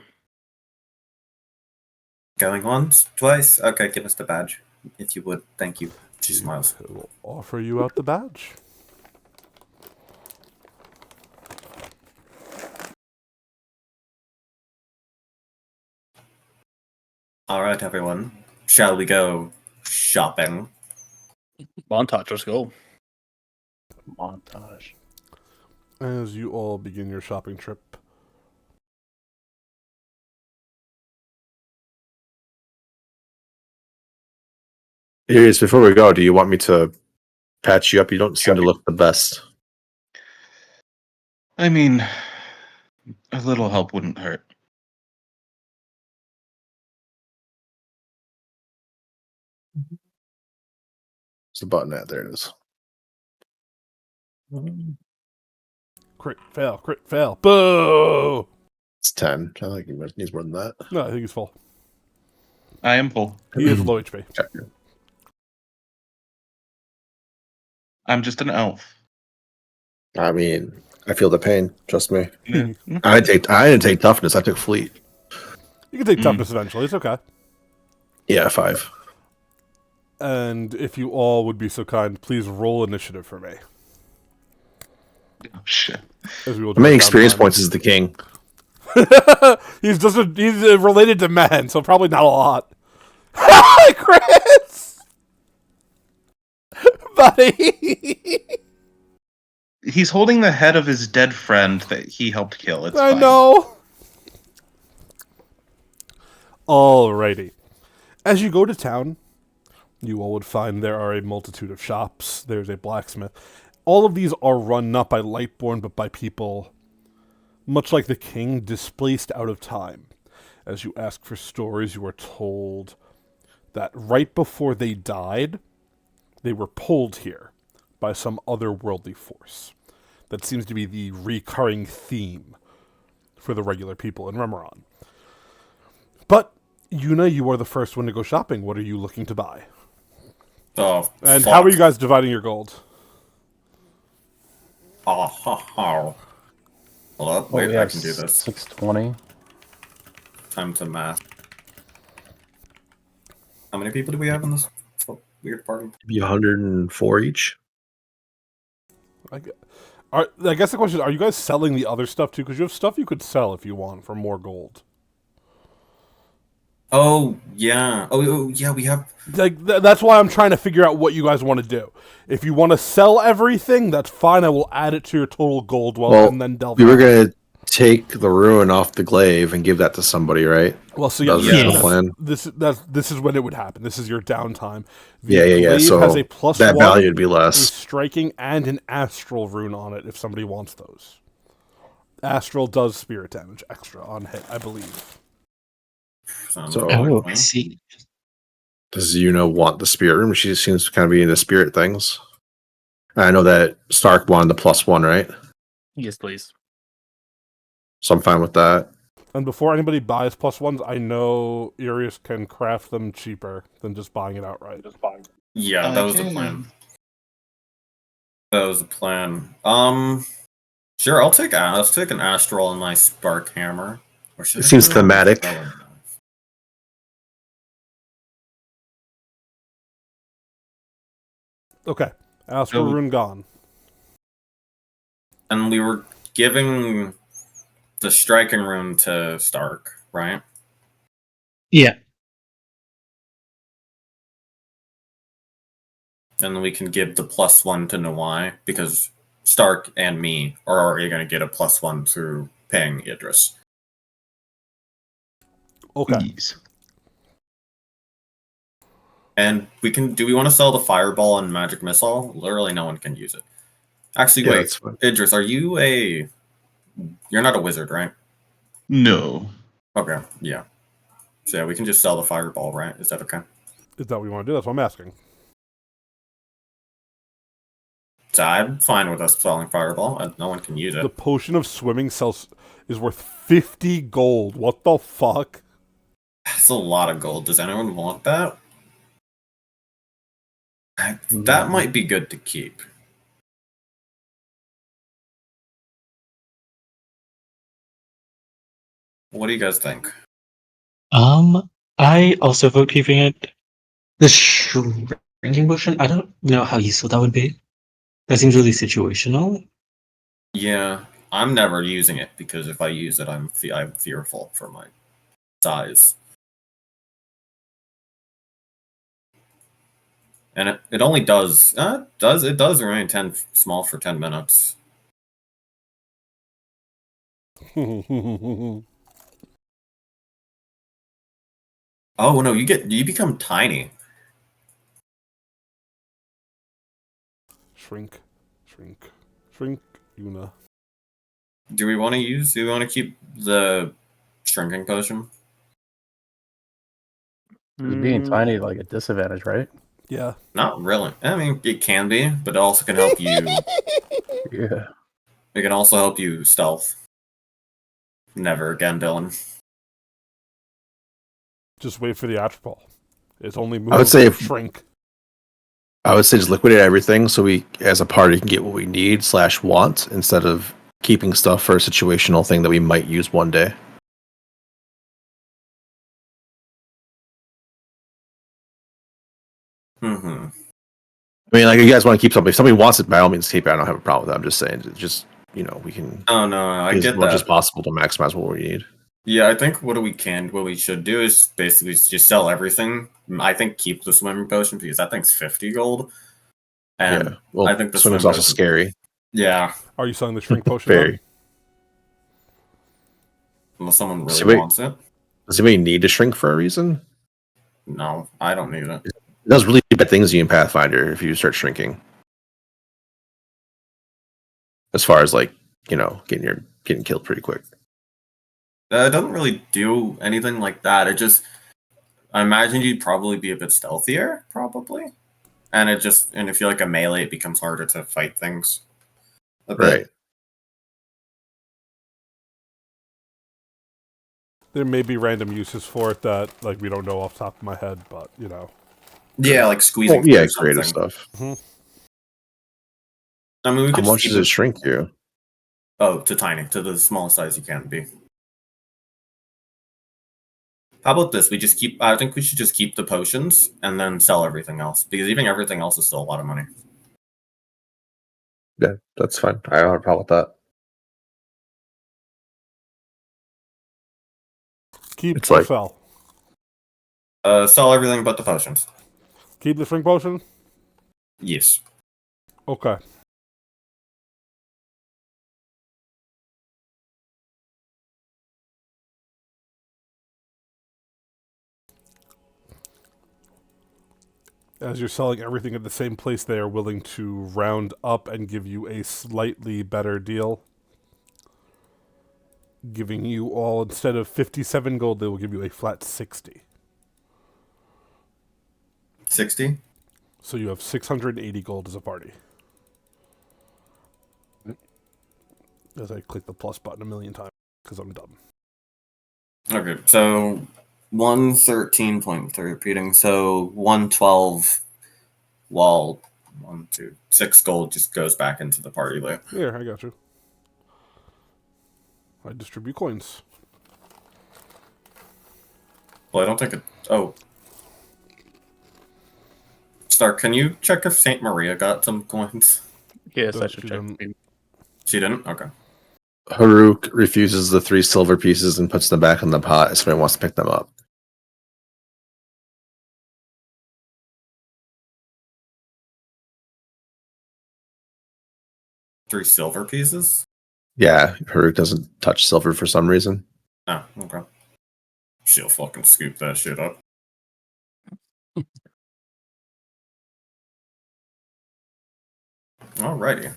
Going once, twice. Okay, give us the badge, if you would. Thank you. She smiles. I will offer you out the badge. All right, everyone. Shall we go shopping? Montage, let's go. Montage. As you all begin your shopping trip, Iris, before we go, do you want me to patch you up? You don't seem to look the best. I mean, a little help wouldn't hurt. It's the button at there it is. crit fail. Boo! It's 10. I think he needs more than that. No, I think he's full. I am full. He is low HP. I'm just an elf. I mean, I feel the pain. Trust me. Yeah. I didn't take toughness. I took fleet. You can take toughness eventually. It's okay. Yeah, 5. And if you all would be so kind, please roll initiative for me. Oh, shit. As we will How many do it down experience the points is the king? line. he's related to men, so probably not a lot. Chris, buddy. He's holding the head of his dead friend that he helped kill. It's I fine. know. Alrighty. As you go to town, you all would find there are a multitude of shops. There's a blacksmith. All of these are run not by Lightborn, but by people, much like the king, displaced out of time. As you ask for stories, you are told that right before they died, they were pulled here by some otherworldly force. That seems to be the recurring theme for the regular people in Remeron. But, Yuna, you are the first one to go shopping. What are you looking to buy? Oh, And fuck. how are you guys dividing your gold? Oh, ha, ha. Hold up. Well, Wait, we I have can do this. 620. Time to math. How many people do we have in this weird party? Maybe 104 each. I guess the question is, are you guys selling the other stuff too? Because you have stuff you could sell if you want for more gold. Oh, yeah. Oh, yeah, we have... That's why I'm trying to figure out what you guys want to do. If you want to sell everything, that's fine. I will add it to your total gold wealth and then delve. We were going to take the ruin off the glaive and give that to somebody, right? Well, so That was the original plan. This is when it would happen. This is your downtime. The Yeah. glaive So has a plus that 1, value would be a less. striking, and an astral rune on it. If somebody wants those, astral does spirit damage extra on hit, I believe. Sounds So- good Oh, with I me. see. Does Yuna want the spirit room? She seems to kind of be into spirit things. I know that Stark wanted the +1, right? Yes, please. So I'm fine with that. And before anybody buys +1s, I know Irius can craft them cheaper than just buying it outright. Yeah, that was the Okay. plan. That was the plan. Sure, let's take an astral and my spark hammer. Or should It I seems do it on thematic. the spelling knife? Okay, astral So- rune gone. And we were giving the striking rune to Stark, right? Yeah. And we can give the +1 to Nawai because Stark and me are already going to get a +1 through paying Idris. Okay, Please. And do we want to sell the fireball and magic missile? Literally no one can use it. Actually, Yeah, wait, that's fine. Idris, you're not a wizard, right? No. Okay, yeah. So yeah, we can just sell the fireball, right? Is that okay? is that what you want to do? That's what I'm asking. So I'm fine with us selling fireball. No one can use The it. potion of swimming is worth 50 gold. What the fuck? That's a lot of gold. Does anyone want that? That might be good to keep. What do you guys think? I also vote keeping it. The shrinking potion, I don't know how useful that would be. That seems really situational. Yeah, I'm never using it because if I use it, I'm fearful for my size. And it only does remain 10 small for 10 minutes. Oh no, you become tiny. Shrink, shrink, shrink, Yuna. Do we want to keep the shrinking potion? Being tiny like a disadvantage, right? Yeah. Not really. I mean, it can be, but it also can help you. Yeah. It can also help you stealth. Never again, Dylan. Just wait for the atropol. It's only move, I would say shrink. just liquidate everything so we, as a party, can get what we need / want instead of keeping stuff for a situational thing that we might use one day. Mm-hmm. I mean, like, if you guys want to keep something, if somebody wants it, by all means, keep it. I don't have a problem with that. I'm just saying, just, we can Oh no, I do as get much that. as possible to maximize what we need. Yeah, I think what we should do is basically just sell everything. I think keep the swimming potion because that thing's 50 gold. And Yeah. Well, I think the swimming's swimming also potion. scary. Yeah, Are you selling the shrink potion? Very. unless someone Does really anybody, wants it. does anybody need to shrink for a reason? No, I don't need it. It does really bad things to you in Pathfinder if you start shrinking. As far as like, getting killed pretty quick. It doesn't really do anything like that. I imagine you'd probably be a bit stealthier, probably. And if you're like a melee, it becomes harder to fight things a bit. Right. There may be random uses for it that like we don't know off the top of my head, but Yeah, like squeezing Well, yeah, through creative something. stuff. I mean, we How could much just does it shrink you? Oh, to tiny, to the smallest size you can be. How about this? I think we should just keep the potions and then sell everything else. Because even everything else is still a lot of money. Yeah, that's fine. I don't have a problem with that. keep It's or like- sell. Sell everything but the potions. Keep the shrink potion. Yes. Okay. As you're selling everything at the same place, they are willing to round up and give you a slightly better deal. Giving you all, instead of 57 gold, they will give you a flat 60. 60? So you have 680 gold as a party. As I click the plus button a million times, because I'm dumb. Okay, so 113.3 repeating, so 112 while 6 gold just goes back into the party loot. Here, I got you. I distribute coins. Well, I don't think it. Oh. Stark, can you check if Saint Maria got some coins? Yes, I Don't should you check. don't- She didn't? Okay. Haruk refuses the 3 silver pieces and puts them back in the pot if somebody wants to pick them up. Three silver pieces? Yeah, Haruk doesn't touch silver for some reason. Oh, okay. She'll fucking scoop that shit up. Alrighty.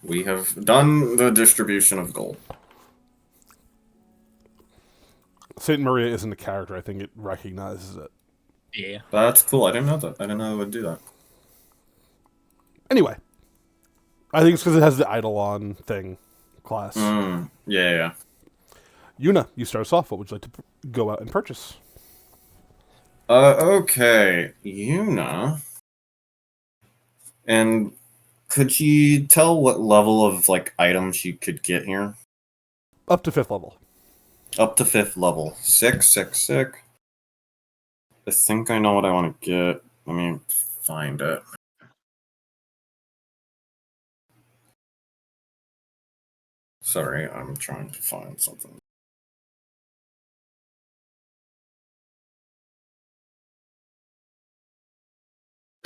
We have done the distribution of gold. Saint Maria isn't a character. I think it recognizes it. Yeah. That's cool. I didn't know that. I didn't know it would do that. Anyway, I think it's because it has the Eidolon thing class. Yeah. Yuna, you start us off. What would you like to go out and purchase? Okay. Yuna. And could you tell what level of, like, items she could get here? Up to 5th level. Up to 5th level. Sick. I think I know what I want to get. Let me find it. Sorry, I'm trying to find something.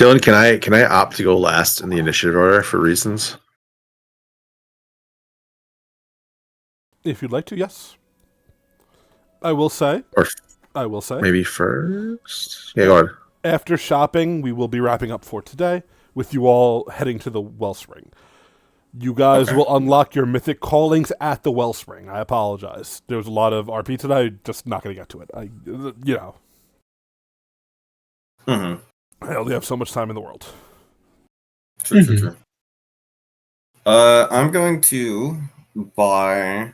Dylan, can I opt to go last in the initiative order for reasons? If you'd like to, yes. I will say. Or maybe first? Yeah, go on. After shopping, we will be wrapping up for today, with you all heading to the Wellspring. You guys Okay. will unlock your mythic callings at the Wellspring. I apologize. There was a lot of RP today, just not going to get to it. Mm-hmm. I only have so much time in the world. True. I'm going to buy.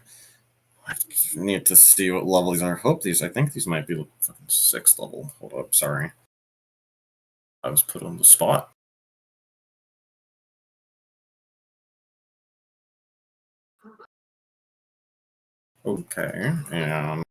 I need to see what level these are. I think these might be fucking 6th level. Hold up, sorry. I was put on the spot. Okay, and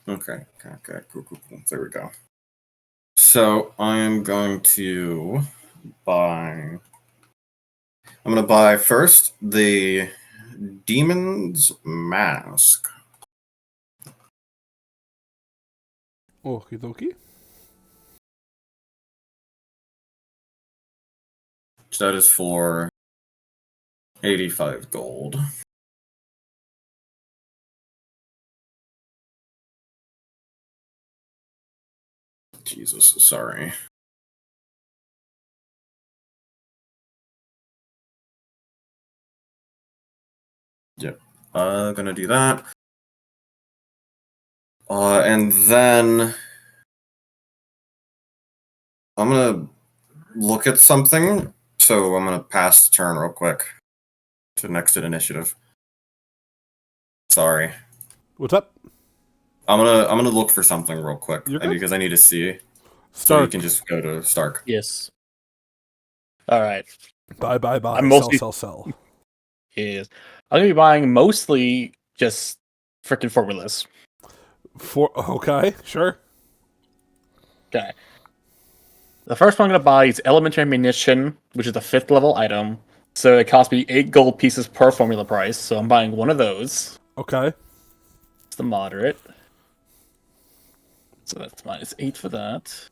okay, cool. There we go. So I'm going to buy. I'm gonna buy first the Demon's Mask. Okie dokie. So that is for 85 gold. Jesus, sorry. Yep. Gonna do that. And then I'm gonna look at something. So I'm gonna pass the turn real quick to next in initiative. Sorry. What's up? I'm gonna look for something real quick You're good. because I need to see. So you Stark. can just go to Stark. Yes. All right. Buy. I'm mostly- Sell. Yes. I'm gonna be buying mostly just freaking formulas. Okay, sure. Okay. The first one I'm gonna buy is elementary ammunition, which is a 5th level item. So it costs me 8 gold pieces per formula price. So I'm buying one of those. Okay. It's the moderate. So that's -8 for that.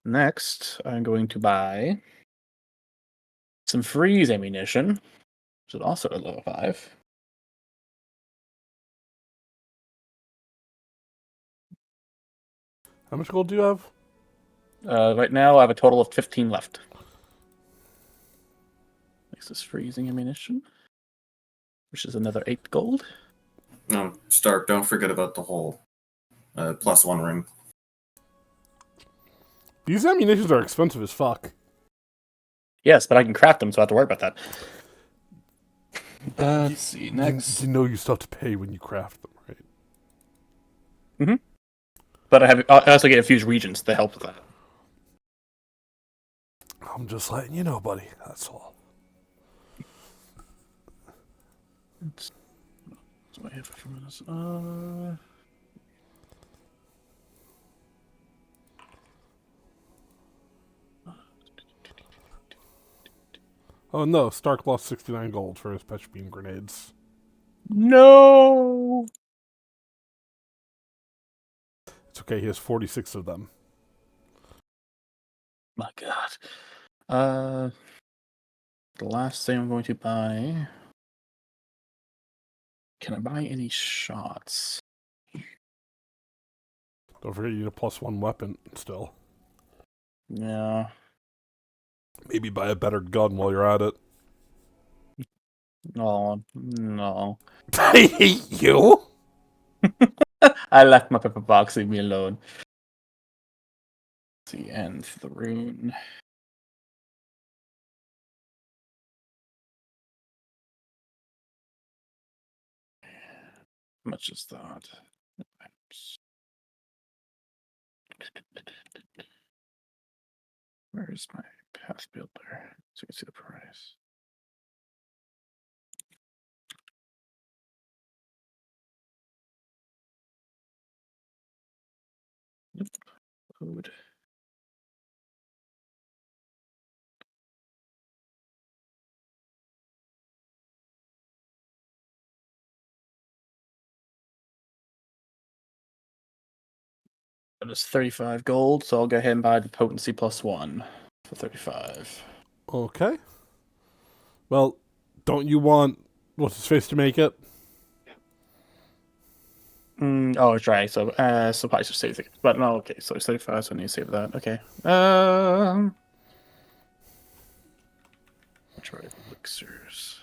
Next, I'm going to buy some freeze ammunition, which is also at level 5. How much gold do you have? Right now, I have a total of 15 left. Next is freezing ammunition, which is another 8 gold. No, Stark. Don't forget about the whole +1 ring. These ammunitions are expensive as fuck. Yes, but I can craft them, so I don't have to worry about that. Let's see. Next, You know you still have to pay when you craft them, right? but I also get infused regions to help with that. I'm just letting you know, buddy. That's all. So I have for minutes. Oh no, Stark lost 69 gold for his Petch Beam grenades. No. It's okay, he has 46 of them. My God. The last thing I'm going to buy. Can I buy any shots? Don't forget you need a +1 weapon still. Yeah. Maybe buy a better gun while you're at it. Oh, no. I hate you! I left my pepper box, leave me alone. Let's see, and the rune. How much is that? Where is my path builder? So you can see the price. Food. That is 35 gold, so I'll go ahead and buy the potency +1 for 35. Okay. Well, don't you want what's his face to make it? Oh, it's right. So, supplies are saved. But no, okay. So it's 35, so I need to save that. Okay. Try elixirs.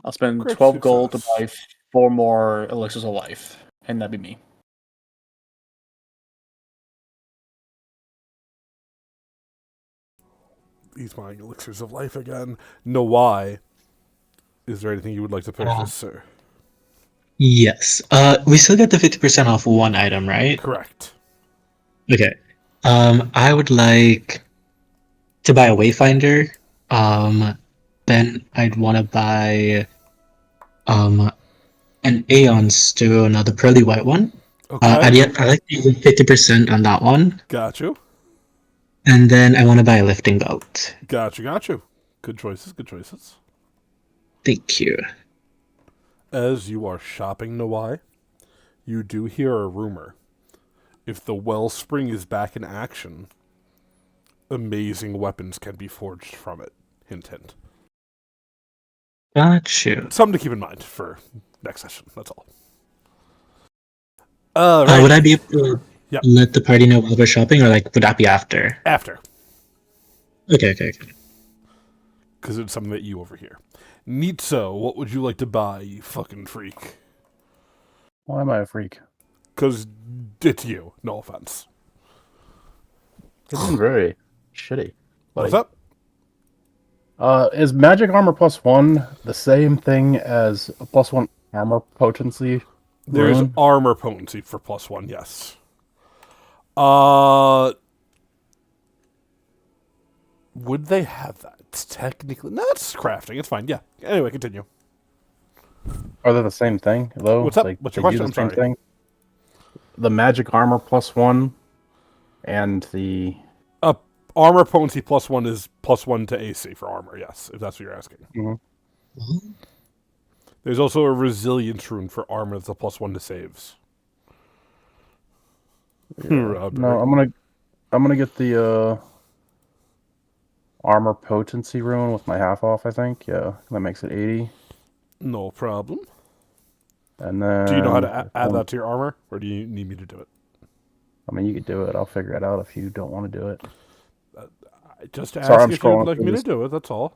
I'll spend Great 12 gold to success. buy 4 more elixirs of life, and that'd be me. He's buying elixirs of life again. No, why? Is there anything you would like to purchase, sir? Yes. We still get the 50% off one item, right? Correct. Okay. I would like to buy a Wayfinder. Then I'd want to buy an Aeon Stone, the pearly white one. Okay. I like to use 50% on that one. Got you. And then I want to buy a lifting belt. Got you. Good choices, good choices. Thank you. As you are shopping Nawai, you do hear a rumor. If the Wellspring is back in action, amazing weapons can be forged from it. Hint, hint. Got you. Something to keep in mind for next session, that's all. Right. Would I be able to Yep. let the party know while we're shopping, or like would that be after? After. Okay. Because it's something that you overhear. Nitso, what would you like to buy, you fucking freak? Why am I a freak? Because it's you. No offense. It's been very shitty. What's up? Is magic armor +1 the same thing as a +1 armor potency? There's rune? armor potency for +1, yes. Would they have that? It's technically... No, it's crafting. It's fine. Yeah. Anyway, continue. Are they the same thing, though? What's up? Like, What's your they do question? I'm the same sorry. thing? The magic armor +1 and the... Armor potency +1 is +1 to AC for armor, yes, if that's what you're asking. Mhm. There's also a resilience rune for armor that's a +1 to saves. No, I'm gonna get the armor potency rune with my half off, I think. Yeah, that makes it 80. No problem. And then... Do you know how to add that to your armor, or do you need me to do it? I mean, you could do it. I'll figure it out if you don't want to do it. Just Sorry, ask I'm if you'd scrolling like through me this. to do it, that's all.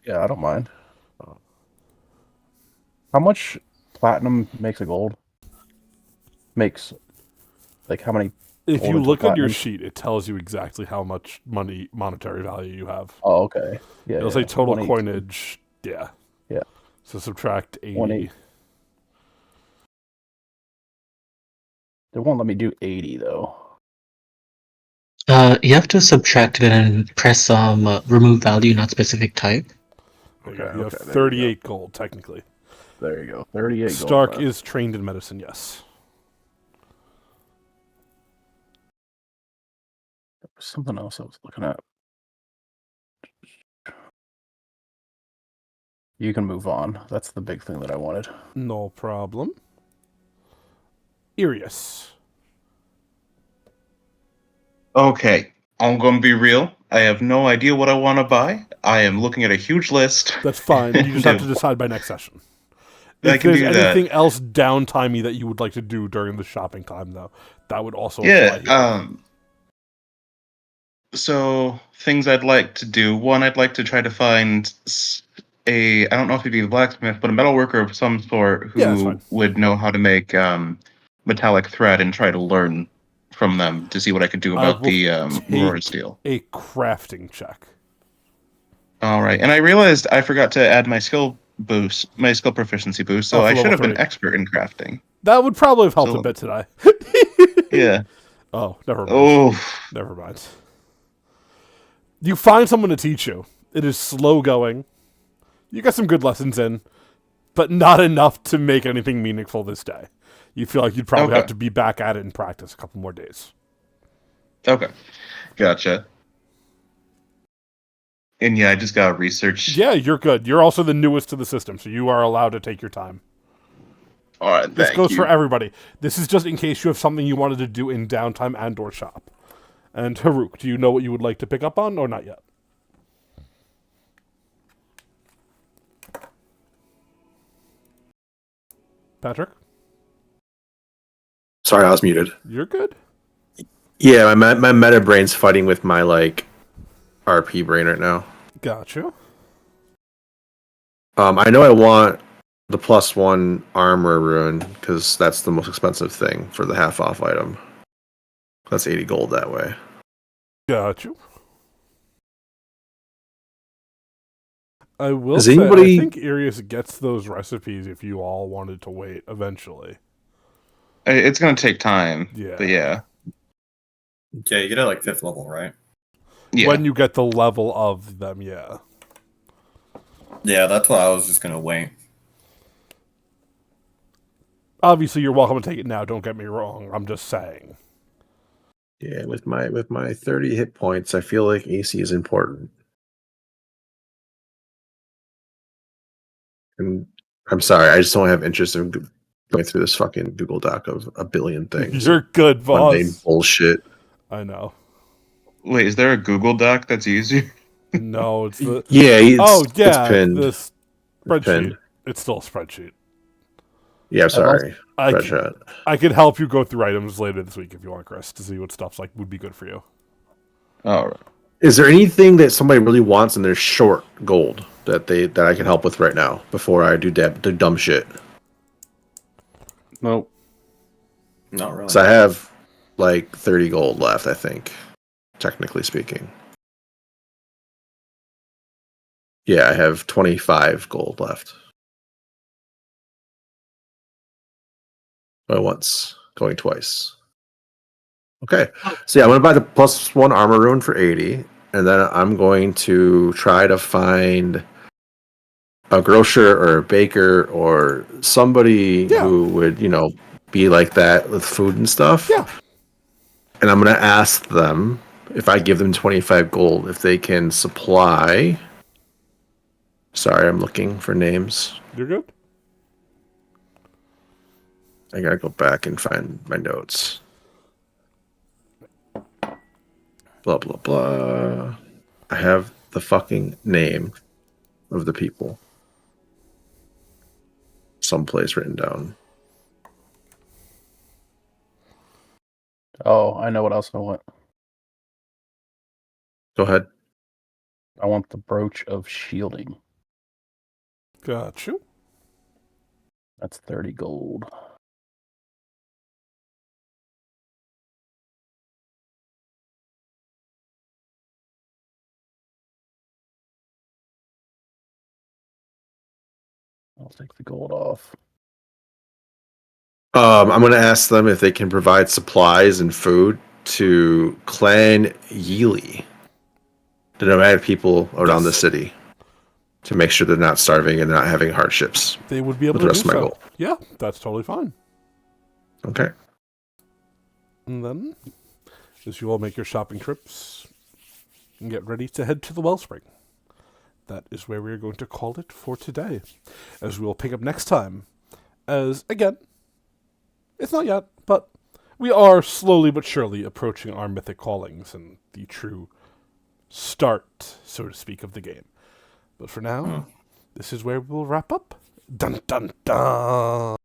Yeah, I don't mind. How much platinum makes a gold? Makes, like, how many... If gold you into look on your platinum? sheet, it tells you exactly how much monetary value you have. Oh, okay. Yeah, It'll say total 180. coinage. Yeah. Yeah. So subtract 80. 180. They won't let me do 80, though. You have to subtract it and press remove value, not specific type. There you go. Okay, You have okay, there you 38 gold, technically. There you go. 38 gold Stark left. is trained in medicine, yes. Something else I was looking at. You can move on. That's the big thing that I wanted. No problem. Irius. Okay, I'm going to be real. I have no idea what I want to buy. I am looking at a huge list. That's fine. You just have to And decide by next session. I If can there's do that. anything else downtimey that you would like to do during the shopping time, though, that would also Yeah, apply here. so things I'd like to do. One, I'd like to try to find I don't know if it'd be a blacksmith, but a metal worker of some sort Yeah, that's who fine. would know how to make metallic thread and try to learn from them to see what I could do I about will the Aurora take steel. a crafting check. All right, and I realized I forgot to add my skill proficiency boost, so Oh, for I should level have been 3. expert in crafting. That would probably have helped So- a bit today. Yeah. Oh, never mind. Oh, Never mind. You find someone to teach you. It is slow going. You got some good lessons in, but not enough to make anything meaningful this day. You feel like you'd probably have Okay. to be back at it in practice a couple more days. Okay. Gotcha. And yeah, I just gotta research. Yeah, you're good. You're also the newest to the system, so you are allowed to take your time. All right, This thank goes you. for everybody. This is just in case you have something you wanted to do in downtime and or shop. And Haruk, do you know what you would like to pick up on, or not yet? Patrick? Sorry, I was muted. You're good. Yeah, my meta brain's fighting with my like RP brain right now. Gotcha. I know I want the +1 armor rune because that's the most expensive thing for the half off item. That's 80 gold that way. Gotcha. I will Does say, anybody- I think Arius gets those recipes if you all wanted to wait eventually. It's gonna take time. Yeah. But yeah. Yeah, you get it like 5th level, right? Yeah. When you get the level of them, yeah. Yeah, that's why I was just gonna wait. Obviously, you're welcome to take it now. Don't get me wrong. I'm just saying. Yeah, with my 30 hit points, I feel like AC is important. And I'm sorry, I just don't have interest in going through this fucking Google Doc of a billion things. You're good, Mundane boss. bullshit. I know. Wait, is there a Google Doc that's easier? No, it's the. Yeah, Oh, yeah. it's pinned. This spreadsheet. pinned. It's still a spreadsheet. Yeah, I'm sorry. I could help you go through items later this week if you want, Chris, to see what stuff's like would be good for you. All right. Is there anything that somebody really wants and they're short gold that I can help with right now before I do the dumb shit? Nope. Not really. So I have like 30 gold left, I think, technically speaking. Yeah, I have 25 gold left. Going once, going twice. Okay, so yeah, I'm gonna buy the +1 armor rune for 80, and then I'm going to try to find a grocer or a baker or somebody who would, be like that with food and stuff. Yeah. And I'm gonna ask them if I give them 25 gold if they can supply. Sorry, I'm looking for names. You're good? I gotta go back and find my notes. Blah, blah, blah. I have the fucking name of the people someplace written down. Oh, I know what else I want. Go ahead. I want the brooch of shielding. Gotcha. That's 30 gold. I'll take the gold off. I'm gonna ask them if they can provide supplies and food to Clan Yeely, the nomadic people around the city, to make sure they're not starving and not having hardships. They would be able with to the do rest of my so. gold. Yeah, that's totally fine. Okay. And then, as you all make your shopping trips, and get ready to head to the Wellspring. That is where we are going to call it for today. As we will pick up next time. As, again, it's not yet, but we are slowly but surely approaching our mythic callings and the true start, so to speak, of the game. But for now, this is where we'll wrap up. Dun dun dun!